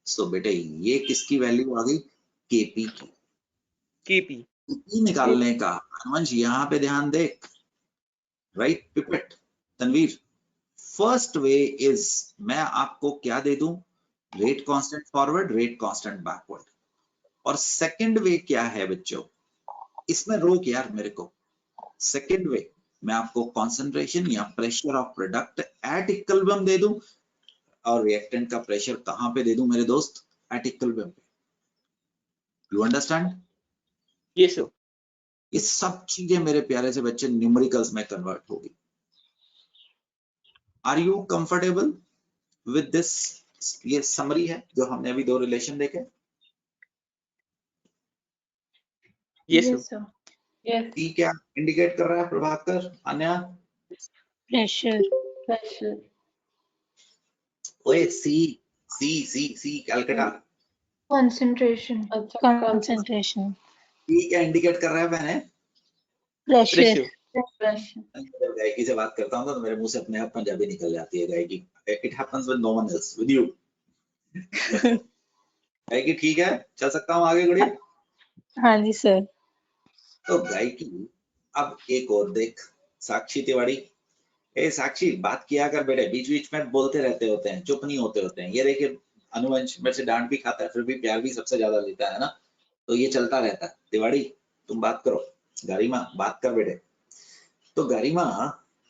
So बेटे ये किसकी वैल्यू आ गई? Kp की। Kp. Kp निकालने का अनुवंश यहाँ पे ध्यान देख, right pipette Tanveer. First way is, मैं आपको क्या दे दूं, rate constant forward, rate constant backward. और सेकंड वे क्या है बच्चों, इसमें रोक यार मेरे को। सेकंड वे, मैं आपको कॉन्सेंट्रेशन या pressure of product at equilibrium दे दूं और रिएक्टेंट का प्रेशर कहां पे दे दूं मेरे दोस्त? एट इक्विलिब्रियम पे। You understand? Yes, sir. ये सब चीजें मेरे प्यारे से बच्चे न्यूमेरिकल्स में कन्वर्ट होगी। Are you comfortable with this? ये समरी है जो हमने अभी दो रिलेशन देखे। Yes, sir. Yes, sir. Yes. सी क्या इंडिकेट कर रहा है प्रभाकर? अन्या? प्रेशर। Pressure. ओए सी सी सी सी कैलकाटा। Concentration. अच्छा, कंसंट्रेशन। सी क्या इंडिकेट कर रहा है मैंने? प्रेशर। Pressure. pressure. जब गायकी से बात करता हूँ तो मेरे मुंह से अपने आप पंजाबी निकल जाती है Gayaki. It happens with no one else, with you. Gayaki ठीक है, चल सकता हूँ आगे गुड़िया? हाँ जी सर। तो गायकी अब एक और देख, साक्षी तिवारी। ए साक्षी, बात किया कर बेटे, बीच बीच में बोलते रहते होते हैं, चुप नहीं होते होते हैं। ये देखिए अनुवंश मेरे से डांट भी खाता है, फिर भी प्यार भी सबसे ज्यादा लेता है ना, तो ये चलता रहता है। तिवारी तुम बात करो, गरिमा बात कर बेटे। तो गरिमा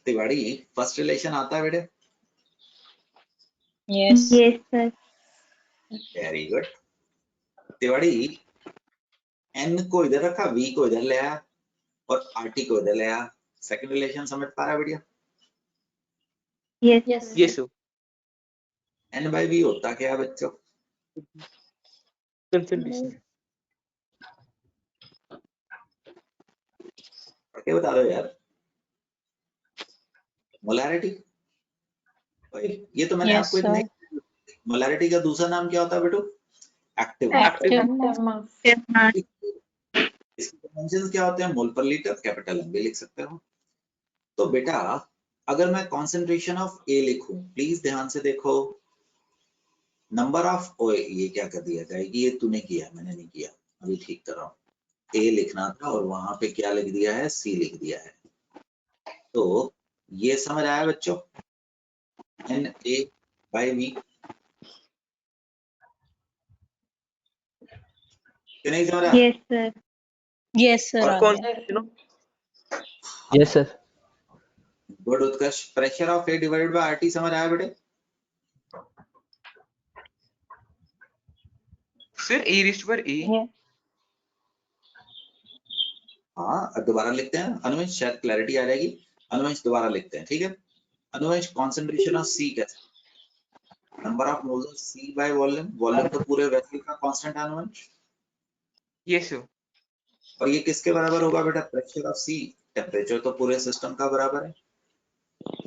तिवारी, फर्स्ट रिलेशन आता है बेटे? Yes. Yes, sir. Very good. Tiwari N को इधर रखा, वी को इधर ले आया और आरटी को इधर ले आया। सेकंड रिलेशन समझ पा रहा है बढ़िया? Yes. Yes. Yes, sir. N by V होता क्या है बच्चों? Concentration. क्या बता दो यार? मोलैरिटी। ये तो मैंने यस आपको एक सर। नई, मोलैरिटी का दूसरा नाम क्या होता है बेटू? एक्टिव। Active Active mass. इसके डायमेंशंस क्या होते हैं? मोल पर लीटर, कैपिटल एम भी लिख सकते हो। तो बेटा अगर मैं कॉन्सेंट्रेशन ऑफ ए लिखूं, प्लीज ध्यान से देखो, नंबर ऑफ ओ, ये क्या कर दिया जाएगी? ये तूने किया, मैंने नहीं किया, अभी ठीक कर रहा हूं। ए लिखना था और वहां पे क्या लिख दिया है? सी लिख दिया है। तो ये समझ आया बच्चों? एन ए बाई वी, नहीं समझ आया? Yes, sir. Yes sir. और आ Con- गया। you know, Yes, sir. Good Utkarsh, pressure of A divided by RT समझ आया बेटे? sir, A raised to power A. हाँ अब दोबारा लिखते हैं अनुवंश, शायद क्लैरिटी आ जाएगी। अनुवंश दोबारा लिखते हैं, ठीक है? अनुवंश कॉन्सेंट्रेशन ऑफ सी कैसे? Number of moles of C by volume. Volume तो पूरे वेसल का कांस्टेंट है अनुवंश, Yes, sir. और ये किसके बराबर होगा बेटा? Pressure of C. टेम्परेचर तो पूरे सिस्टम का बराबर है,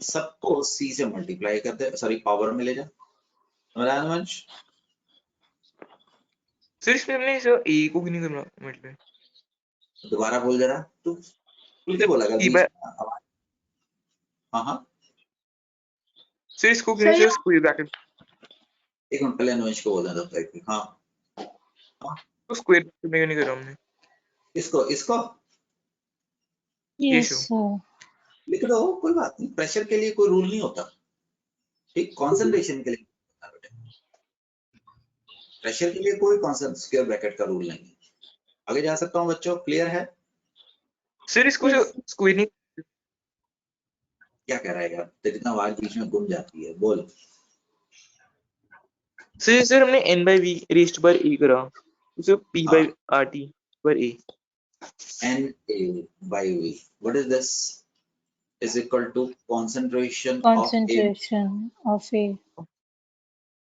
सबको सी से मल्टीप्लाई कर दे, सॉरी पावर में ले जा। समझा अनुवंश? Sir, इसमें हमने सर A को क्यों नहीं करना मतलब? दोबारा बोल जरा तू, खुल के बोला कर C बीच by में आवाज। हाँ हाँ, sir इसको क्यों नहीं सर square bracket एक मिनट पहले अनुवंश को बोलना था। हाँ तो square bracket में क्यों नहीं कर रहा हमने? इसको इसको यस sure. सर। लिख दो, कोई बात नहीं। प्रेशर के लिए कोई रूल नहीं होता, ठीक? कॉन्सेंट्रेशन के लिए होता है बेटा, प्रेशर के लिए कोई कॉन्सेंट स्क्वायर ब्रैकेट का रूल नहीं है। आगे जा सकता हूँ बच्चों, क्लियर है? Sir इसको Yes. square नहीं क्या कह रहा है यार? तेरी ना आवाज बीच में गुम जाती है, बोल। सर हमने n by v raised to power A करा, तो p by RT पर A. N A by V, what is this? Is equal to concentration of A. Concentration of A.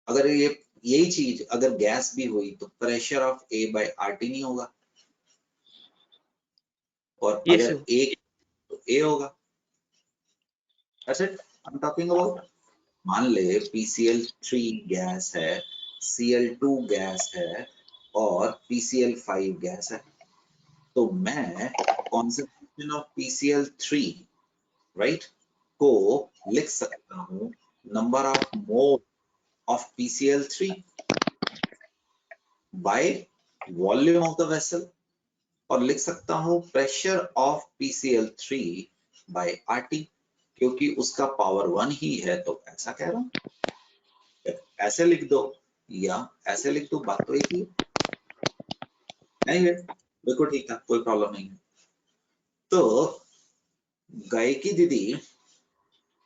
अगर ये यही चीज अगर गैस भी हुई तो pressure of A by RT नहीं होगा, और Yes, अगर sir. ए तो ए होगा। That's it I am talking about. मान ले PCl3 गैस है, Cl2 गैस है और PCl5 गैस है, तो मैं कॉन्सेंट्रेशन ऑफ PCl3 राइट को लिख सकता हूँ number of mole of PCl3 by volume of the vessel, और लिख सकता हूँ pressure of PCl3 bye RT, क्योंकि उसका पावर 1 ही है। तो ऐसा कह रहा हूँ, ऐसे लिख दो या ऐसे लिख दो, बात तो एक ही है। नहीं बिल्कुल ठीक था, कोई प्रॉब्लम नहीं है। तो गायकी दीदी,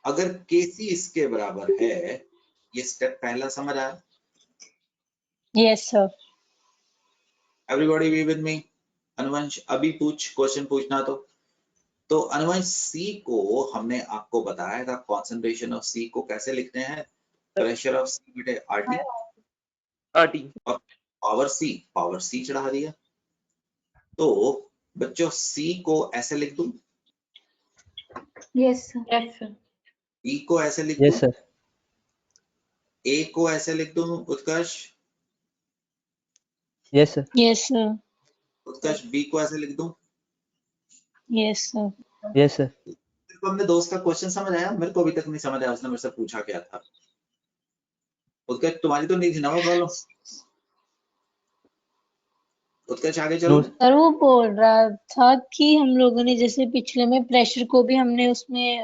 अगर केसी इसके बराबर है, ये स्टेप पहला समझ आया? Yes sir. Everybody be with me? Anuvansh अभी पूछ, क्वेश्चन पूछना तो अनुवंश सी को हमने आपको बताया था, कॉन्सेंट्रेशन ऑफ सी को कैसे लिखते हैं? प्रेशर ऑफ सी बेटे आरटी, आरटी। और पावर सी चढ़ा दिया। तो बच्चों सी को ऐसे लिख दूं, Yes, sir. Yes, sir. B को ऐसे लिख Yes, दूं, sir. ए को ऐसे लिख दूं, Utkarsh Yes, sir. Yes sir. Utkarsh B को ऐसे लिख दूं। Yes sir. Yes, sir. तेरे को अपने दोस्त का क्वेश्चन समझ आया? मेरे को अभी तक नहीं समझ आया, उसने मेरे से पूछा क्या था। उत्कर्ष तुम्हारी तो नहीं थी ना वो प्रॉब्लम? उत्कर्ष आगे चलो। No, सर वो बोल रहा था कि हम लोगों ने जैसे पिछले में प्रेशर को भी हमने उसमें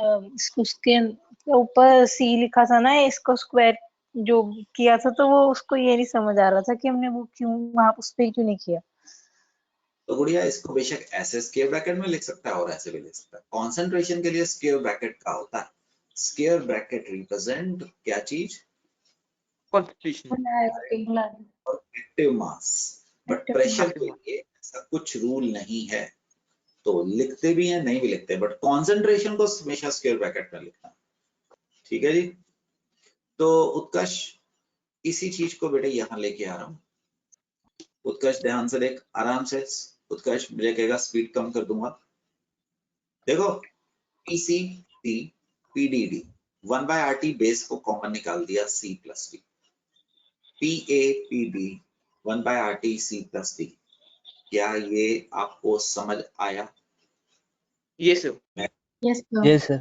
उसके ऊपर सी लिखा था ना, इसको स्क्वायर जो किया था, तो वो उसको ये नहीं समझ आ रहा था कि हमने वो क्यों वहां उस पे क्यों नहीं किया। तो गुड़िया इसको बेशक ऐसे स्क्वायर ब्रैकेट में लिख सकता है और ऐसे भी लिख सकता है। कॉन्सेंट्रेशन के लिए स्क्वायर ब्रैकेट का होता है। स्क्वायर ब्रैकेट रिप्रेजेंट क्या चीज? कॉन्सेंट्रेशन। और active mass. But Active pressure mass. के लिए ऐसा कुछ रूल नहीं है, तो लिखते भी हैं नहीं भी लिखते, बट कॉन्सेंट्रेशन को हमेशा स्क्वायर ब्रैकेट में लिखना। ठीक है जी। तो उत्कर्ष इसी चीज को बेटे यहाँ लेके आ रहा हूँ। उत्कर्ष ध्यान से देख, आराम से। उत्कर्ष मुझे कहेगा स्पीड कम कर दूंगा। देखो PC T PDD 1/RT base को कॉमन निकाल दिया, C plus D. PA PB 1/RT C plus D. क्या ये आपको समझ आया? Yes sir. Yes, sir. yes, sir.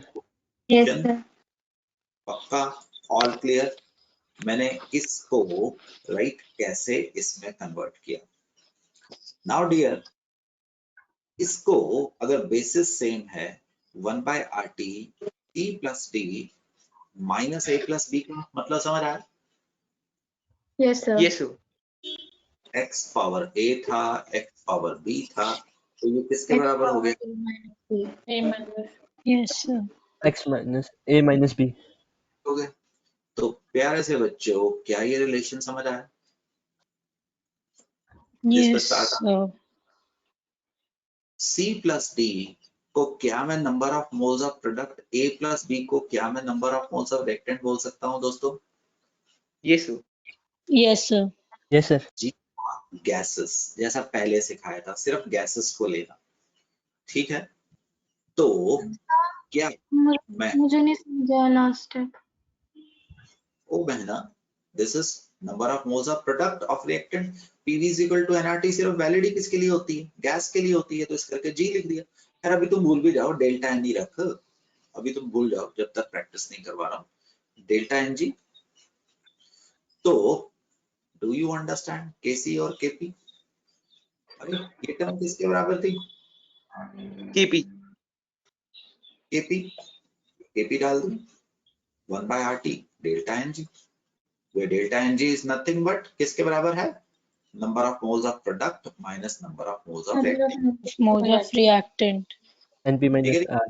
Yes, sir. पक्का? All clear? मैंने इसको राइट कैसे इसमें कन्वर्ट किया। नाउ डियर, इसको अगर बेसिस सेम है 1/RT T plus D minus A plus B का मतलब समझ आया? Yes, sir. Yes sir. X power A था, एक्स पावर बी था, तो ये किसके बराबर हो गया? A minus. Yes sir. X minus A minus B. हो गए। तो प्यारे से बच्चों, क्या ये रिलेशन समझ आया? जिस पे yes start sir. C plus D को क्या मैं number of moles of product, A plus B को क्या मैं number of moles of reactant बोल सकता हूँ दोस्तों? Yes sir. Yes sir. Yes, sir. जी गैसेस, जैसा पहले सिखाया था, सिर्फ गैसेस को लेना। ठीक है, तो क्या मैं मुझे नहीं समझा लास्ट स्टेप। ओ बहना, this is number of moles of product of reactant. PV is equal to NRT सिर्फ वैलिडी किसके लिए होती है? गैस के लिए होती है, तो इस करके जी लिख दिया। खैर अभी तुम भूल भी जाओ, डेल्टा एन जी रख, अभी तुम भूल जाओ जब तक प्रैक्टिस नहीं करवा रहा हूँ, डेल्टा एन जी। तो डू यू अंडरस्टैंड केसी और केपी? अरे ये टर्म किसके बराबर थी? केपी। केपी, केपी डाल दूं 1/RT delta n g, where delta Ng is nothing but किसके बराबर है? Number of moles of product minus number of moles of reactant. Mode of reactant. NP ठीक minus है, R.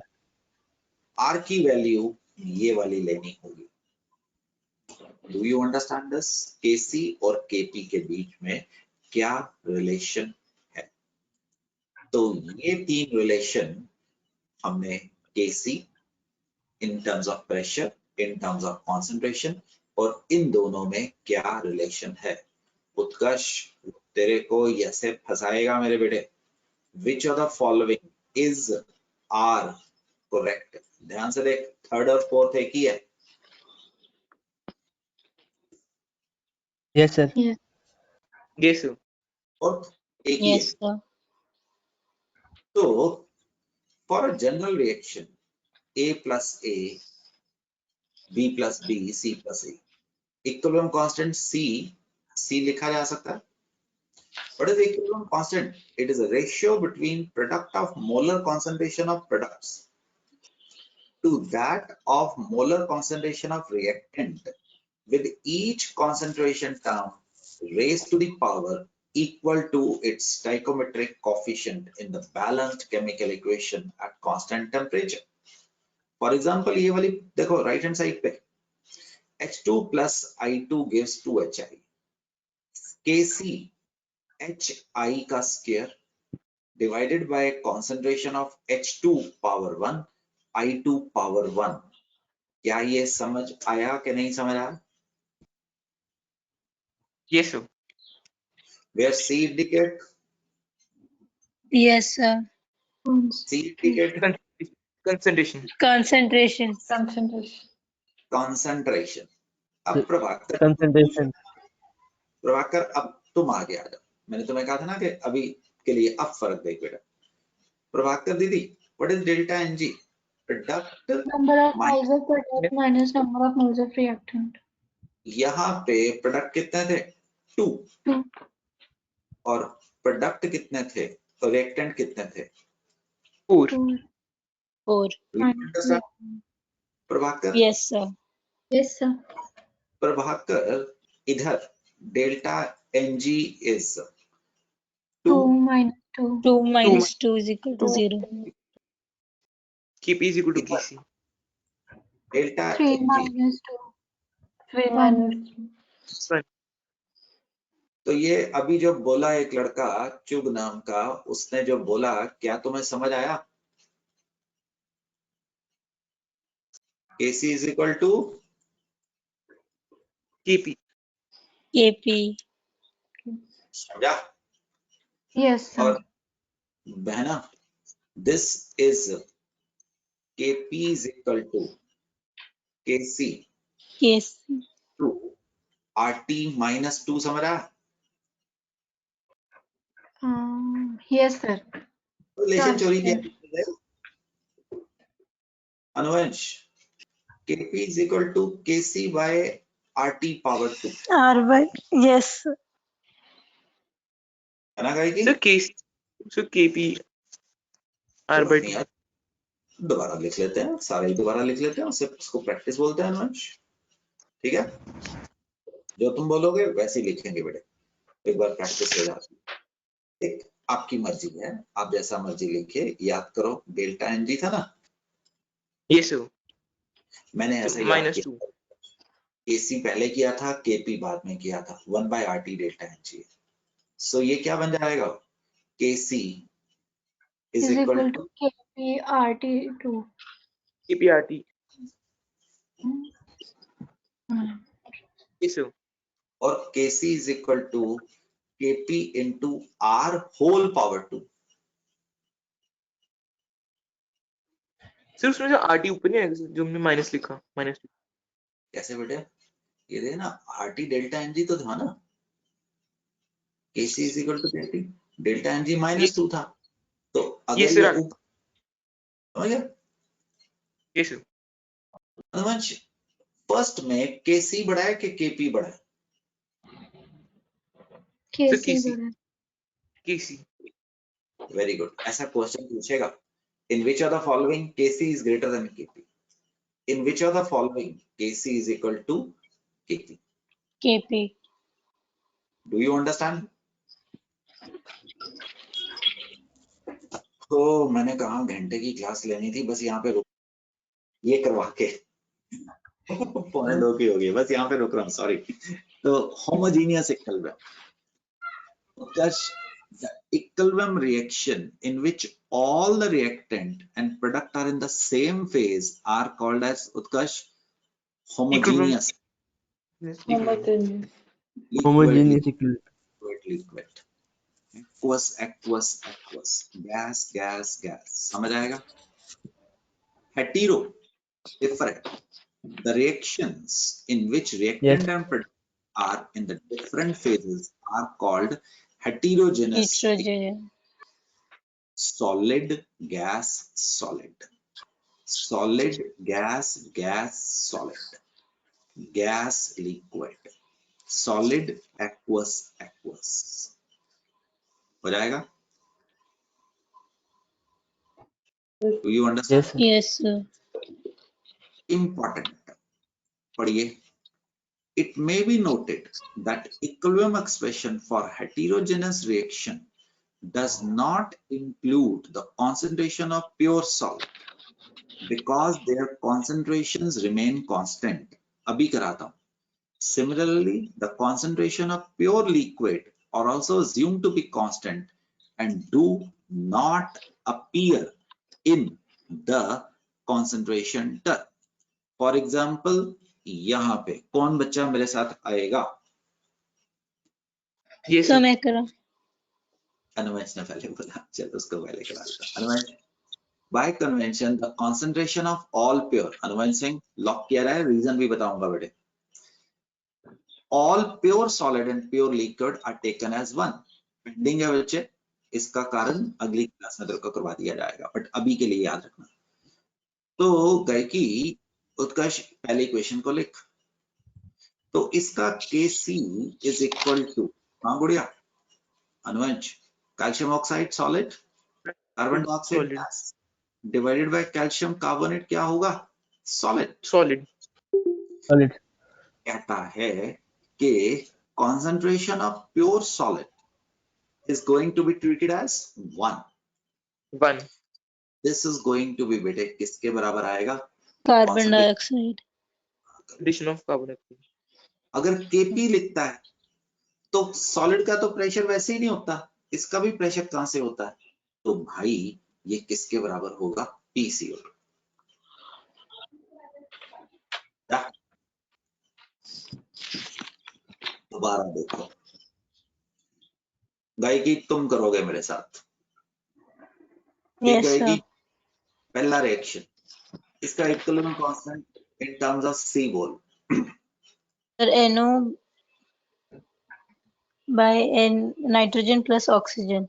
R की value ये वाली लेनी होगी। Do you understand this? Kc और Kp के बीच में क्या रिलेशन है? तो ये तीन रिलेशन हमने Kc in terms of pressure, in terms of concentration, और इन दोनों में क्या रिलेशन है? उत्कर्ष तेरे को ऐसे फंसाएगा मेरे बेटे। Which of the following is are correct? ध्यान से देख, थर्ड और फोर्थ एक ही है। Yes, sir. Yes sir. Fourth एक ही है। Yes sir. तो for a general reaction A plus A, B plus B, C plus A, equilibrium constant C लिखा जा सकता है। What is the equilibrium constant? It is a ratio between product of molar concentration of products to that of molar concentration of reactant, with each concentration term raised to the power equal to its stoichiometric coefficient in the balanced chemical equation at constant temperature. For example ये वाली देखो right hand side पे H2 plus I2 gives 2HI. Kc HI का square divided by concentration of H2 power 1 I2 power 1. क्या ये समझ आया कि नहीं समझ आया? Yes, sir. Where C indicate? Yes, sir. C indicate Concentration. Concentration. Concentration. concentration. अब प्रभाकर Concentration. प्रभाकर अब तुम आगे आ जाओ. मैंने तुम्हें कहा था ना कि अभी के लिए अब फर्क देख बेटा. प्रभाकर दीदी, what is delta Ng? Product Number of minus, moles of product minus number of moles of reactant. यहाँ पे प्रोडक्ट कितने थे? 2. 2. और प्रोडक्ट कितने थे? तो रिएक्टेंट कितने थे? 4. 4. 4. Understand? Prabhakar, Yes, sir. Yes, sir. Prabhakar इधर delta Ng is 2 2. minus 2. 2 minus 2 is equal to 0. Kp is equal to इधर Kc. Delta 3 Ng. minus 2. 3 minus 2. तो ये अभी जो बोला एक लड़का चुग नाम का, उसने जो बोला क्या तुम्हें समझ आया? Kc is equal to Kp. Kp. समझा? Yes, sir. और बहना, this is Kp is equal to Kc Kc. to RT minus 2. समझ रहा? Yes, sir. रिलेशन चोरी Yes, किया अनुवंश. Kp is equal to Kc by RT power 2. R by. Yes. है ना गाई की? So Kc. So Kp R by 2. दोबारा लिख लेते हैं, सारे दोबारा लिख लेते हैं, उसको प्रैक्टिस बोलते हैं अनुवंश. ठीक है, जो तुम बोलोगे वैसे ही लिखेंगे बेटे, एक बार प्रैक्टिस हो जाती है. एक आपकी मर्जी है, आप जैसा मर्जी लिखिए. याद करो डेल्टा Ng था ना, Yes, sir. मैंने ऐसा याद Minus किया. 2. Kc पहले किया था, Kp बाद में किया था. 1 by RT डेल्टा Ng. सो ये क्या बन जाएगा? Kc is is equal equal to to Kp RT2. Kp RT. Yes, sir. और Kc is equal to Kp into R whole power 2. Sir उसमें जो RT ऊपर नहीं आएगा जो हमने माइनस लिखा -2. कैसे बेटे? ये देखना ना, RT डेल्टा Ng तो था ना. Kc is equal to Kp. Delta Ng minus 2 था. तो अगर Yes, ये sir. ऊपर, समझ गया? Yes, sir. अनुवंश, फर्स्ट में Kc बड़ा है कि Kp बड़ा है? Kc Kc. बड़ा. Kc. Very good. ऐसा क्वेश्चन पूछेगा, in which of the following Kc is greater than Kp? In which of the following Kc is equal to Kp? Kp. Do you understand? तो मैंने कहा घंटे की क्लास लेनी थी, बस यहाँ पे रुक, ये करवा के 1:45 की हो गई, बस यहाँ पे रुक रहा हूँ, सॉरी. तो homogeneous equilibrium. The equilibrium reaction in which all the reactant and product are in the same phase are called as Utkarsh homogeneous. Homogeneous. Homogeneous equilibrium. Liquid. Aqueous, aqueous, aqueous. Gas, gas, gas. समझ आएगा? Hetero, different. The reactions in which reactant and product are in the different phases are called heterogeneous. Heterogeneous. Solid, gas, solid. Solid, gas, gas, solid. Gas, liquid. Solid, aqueous, aqueous. हो जाएगा? Do you understand? Yes, sir. Yes, sir. Important. पढ़िए. It may be noted that equilibrium expression for heterogeneous reaction does not include the concentration of pure solid. because their concentrations remain constant. अभी कराता हूँ. Similarly, the concentration of pure liquid are also assumed to be constant and do not appear in the concentration term. For example, यहाँ पे कौन बच्चा मेरे साथ आएगा? ये सर सर मैं करा. अनुमेश ने पहले बोला, चलो उसको पहले करा देता. Anumesh, by convention the concentration of all pure, Anumesh Singh lock किया रहा है, रीजन भी बताऊंगा बेटे. All pure solid and pure liquid are taken as one. Pending है बच्चे, इसका कारण अगली क्लास में तेरे को करवा दिया जाएगा, बट अभी के लिए याद रखना. तो गायकी उत्कर्ष पहले इक्वेशन को लिख. तो इसका Kc इज इक्वल टू, हाँ Gudiya Anuj, calcium oxide solid, carbon dioxide solid gas divided by calcium carbonate क्या होगा? सॉलिड. Solid solid. कहता है कि concentration of pure solid is going to be treated as 1. 1 This is going to be बेटे किसके बराबर आएगा? Carbon Concentration. Dioxide. Addition of carbon dioxide. अगर Kp लिखता है तो सॉलिड का तो प्रेशर वैसे ही नहीं होता, इसका भी प्रेशर कहां से होता है? तो भाई ये किसके बराबर होगा? PCO. दोबारा देखो गायकी, तुम करोगे मेरे साथ. यस गायकी सर. पहला रिएक्शन, इसका equilibrium constant in terms of C बोल. Sir NO by N nitrogen plus oxygen.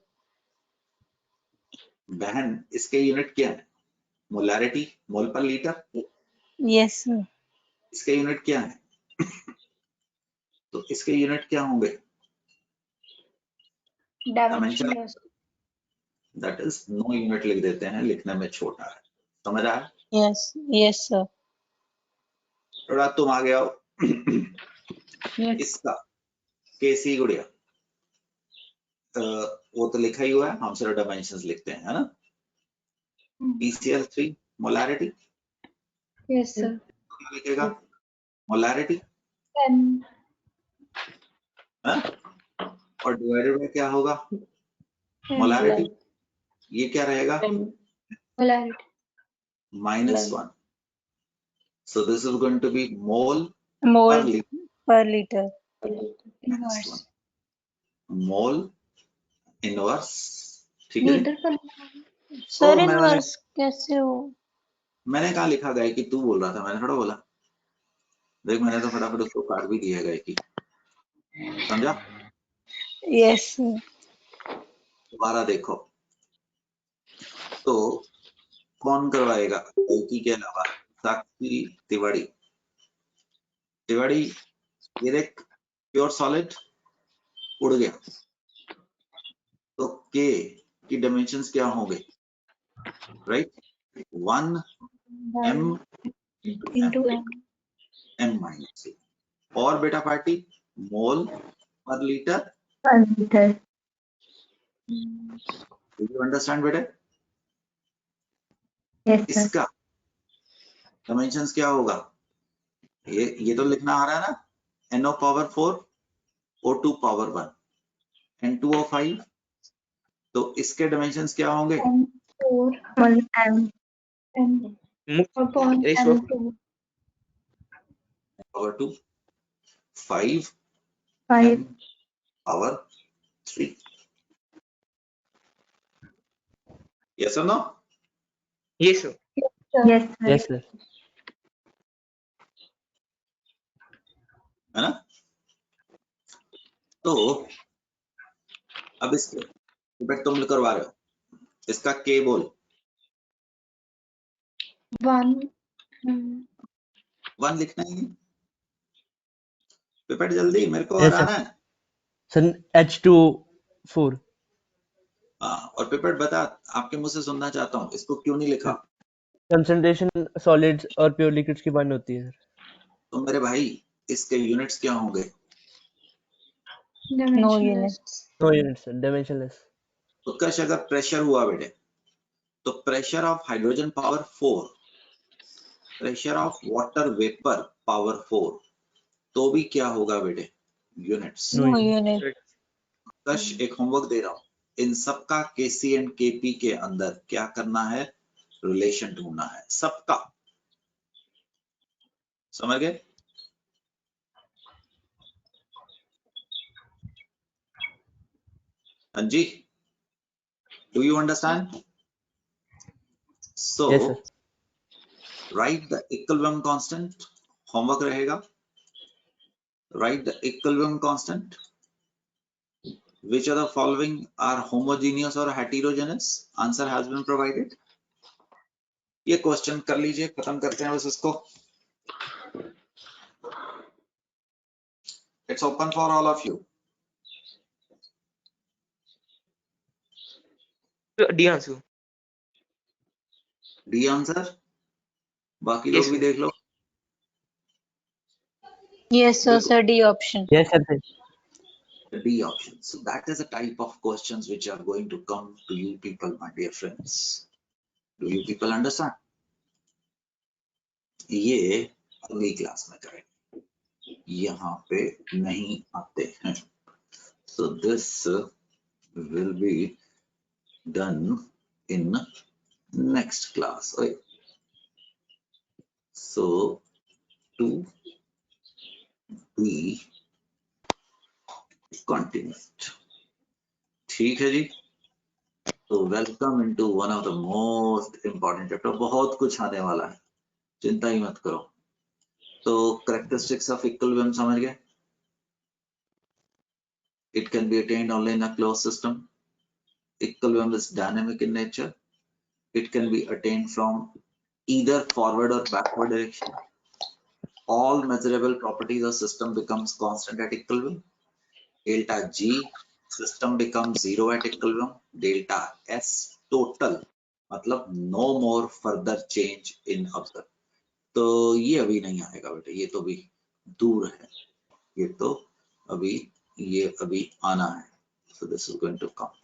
बहन इसके यूनिट क्या है? Molarity, mole per litre. Yes sir. इसके यूनिट क्या है? तो इसके यूनिट क्या होंगे? Dimensionless. That is no unit लिख देते हैं, लिखने में छोटा है. समझ आया? Yes yes sir. थोड़ा तुम आ गया हो. Yes. इसका Kc गुड़िया वो तो लिखा ही हुआ है, हम सिर्फ डायमेंशंस लिखते हैं, है ना? PCl3 molarity Yes, sir. क्या लिखेगा? Molarity M. और डिवाइडेड बाय क्या होगा? M. मोलैरिटी. ये क्या रहेगा? Molarity. -1. So this is going to be mole mole per liter. पर लीटर. Inverse. Mole inverse. ठीक है? Liter per. सर मैंने- इनवर्स कैसे हो? मैंने कहा लिखा गया कि तू बोल रहा था, मैंने थोड़ा बोला. देख मैंने तो फटाफट उसको काट भी दिया गया कि, समझा? Yes sir. दोबारा देखो तो कौन करवाएगा लड़की के अलावा? साक्षी तिवारी. तिवारी ये देख प्योर सॉलिड उड़ गया, तो K की डायमेंशंस क्या होंगे? Right, 1 M Into M. M-3. और बेटा party mole per litre. Per liter. Do you understand बेटा? Yes, sir. इसका डायमेंशंस क्या होगा? ये तो लिखना आ रहा है ना, NO power 4 O2 power 1 N2O5. तो इसके डायमेंशंस क्या होंगे? M4 M. M. Upon Ratio of M2. Power 2 5 5. M power 3. Yes or no? ये sir Yes, sir. Yes, sir. है ना? तो अब इसके बेटा तुम करवा रहे हो, इसका K बोल. 1. 1 लिखना ही नहीं. पिपेट जल्दी, मेरे को Yes, हराना है. Sir, H2O4. हाँ, और पिपेट बता, आपके मुंह से सुनना चाहता हूँ, इसको क्यों नहीं लिखा? कंसंट्रेशन सॉलिड्स और प्योर लिक्विड्स की वन होती है सर. तो मेरे भाई इसके यूनिट्स क्या होंगे? No Dimensionless. Units. No units sir, dimensionless. Utkarsh अगर प्रेशर हुआ बेटे, तो pressure of hydrogen power 4 pressure of water vapour power 4 तो भी क्या होगा बेटे? यूनिट्स। No unit. कश एक होमवर्क दे रहा हूं, इन सबका केसी एंड केपी के अंदर क्या करना है? रिलेशन ढूंढना है सबका, समझ गए? हाँ जी, do you understand? So Yes, sir. write the equilibrium constant, homework रहेगा. Write the equilibrium constant. Which of the following are homogeneous or heterogeneous? Answer has been provided. ये क्वेश्चन कर लीजिए, खत्म करते हैं बस इसको. It's open for all of you. D answer. D answer. बाकी Yes, लोग भी sir. देख लो. Yes sir, sir D option. Yes, sir. The D option. So that is a type of questions which are going to come to you people, my dear friends. Do you people understand? ये अगली class में करेंगे, यहाँ पे नहीं आते हैं. So this will be done in next class. Okay. So to be continued. ठीक है जी. तो welcome into one of the most important chapter. बहुत कुछ आने वाला है, चिंता ही मत करो. तो कैरेक्टरिस्टिक्स ऑफ इक्विलिब्रियम समझ गए? It can be attained only in a closed system. Equilibrium is dynamic in nature. It can be attained from either forward or backward direction. All measurable properties of system becomes constant at equilibrium. Delta G system becomes zero at equilibrium. Delta S total मतलब no more further change in observe. तो ये अभी नहीं आएगा बेटे, ये तो भी दूर है, ये तो अभी आना है. So this is going to come.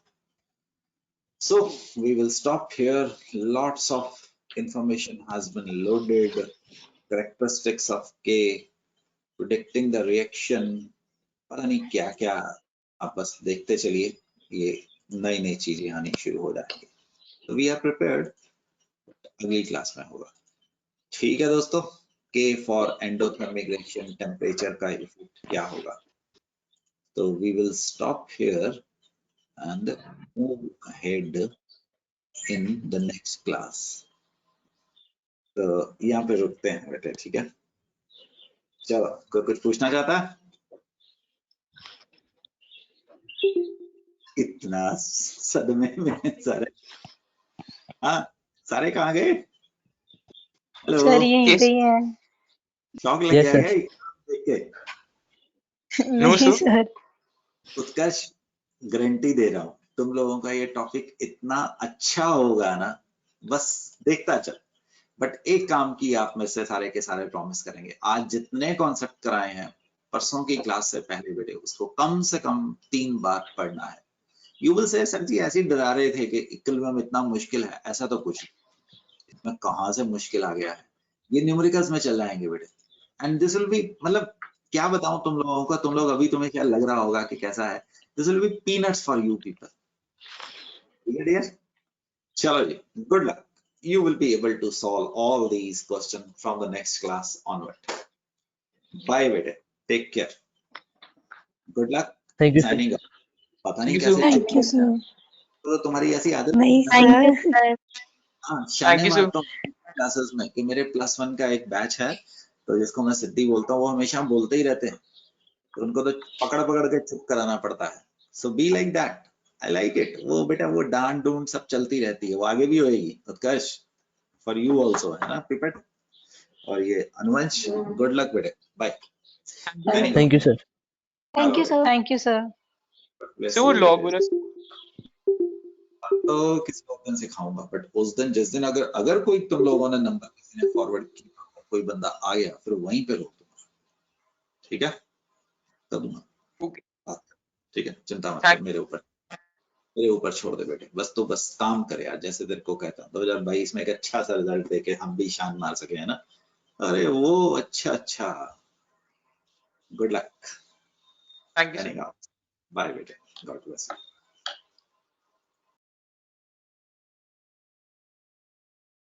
So we will stop here. Lots of information has been loaded. Characteristics of K, predicting the reaction, पता नहीं क्या क्या, आप बस देखते चलिए, ये नई नई चीजें आनी शुरू हो जाएंगी. तो वी आर प्रिपेयर्ड, अगली क्लास में होगा. ठीक है दोस्तों. K फॉर एंडोथर्मिक रिएक्शन, टेम्परेचर का इफेक्ट क्या होगा. तो we will stop here and move ahead in the next class. तो यहाँ पे रुकते हैं बेटे, ठीक है? चलो, कोई कुछ पूछना चाहता है? इतना सदमे में सारे. हाँ, सारे कहाँ गए? हेलो, सर यहीं पे ही है। शौक लग Yes, गया sir. क्या देख के? नहीं sir. सर। उत्कर्ष, गारंटी दे रहा हूँ तुम लोगों का ये टॉपिक इतना अच्छा होगा ना, बस देखता चल. बट एक काम की आप में से सारे के सारे प्रॉमिस करेंगे, आज जितने कॉन्सेप्ट कराए हैं परसों की क्लास से पहले वीडियो, उसको कम से कम 3 बार पढ़ना है. यू विल से सर जी ऐसे ही डरा रहे थे कि इक्विलिब्रियम इतना मुश्किल है. ऐसा तो कुछ नहीं, इसमें कहाँ से मुश्किल आ गया है. ये न्यूमेरिकल्स में चल जाएंगे बेटे. एंड दिस विल बी, मतलब क्या बताऊं तुम लोगों को, तुम लोग अभी तुम्हें क्या लग रहा होगा कि कैसा है. This will be peanuts for you people. ठीक है डियर? चलो जी, good luck. You will be able to solve all these questions from the next class onward. Bye बेटे, take care. Good luck. Thank you, sir. Signing off. पता नहीं Thank you, कैसे sir. Thank you sir. तो तुम्हारी ऐसी आदत नहीं है. सर। हाँ, शाने Thank you, sir. मारता हूँ क्लासेस में कि मेरे +1 का एक बैच है, तो जिसको मैं सिद्धि बोलता हूँ, वो हमेशा बोलते ही रहते हैं, तो उनको तो पकड़ पकड़ के चुप कराना पड़ता है. So be like that. I like it. वो बेटा वो डांट डूंट सब चलती रहती है, वो आगे भी होएगी. उत्कर्ष, for you also, है ना prepared? और ये अनुवंश, गुड लक बेटे. Bye. Thank you, sir. Thank you, sir. Thank you sir. So वो log वाला तो किसी और दिन सिखाऊंगा, बट उस दिन जिस दिन अगर कोई तुम लोगों ने नंबर किसी ने फॉरवर्ड किया, कोई बंदा आ गया, फिर वहीं पे रोक दूंगा. ठीक है? कर दूंगा. Okay. ठीक है, चिंता मत कर, मेरे ऊपर छोड़ दे बेटे. बस तो बस काम करे यार, जैसे तेरे को कहता हूँ 2022 में एक अच्छा सा रिजल्ट देके हम भी शान मार सके, है ना? अरे वो अच्छा good luck thank you sir. Bye बेटे, गॉड ब्लेस यू।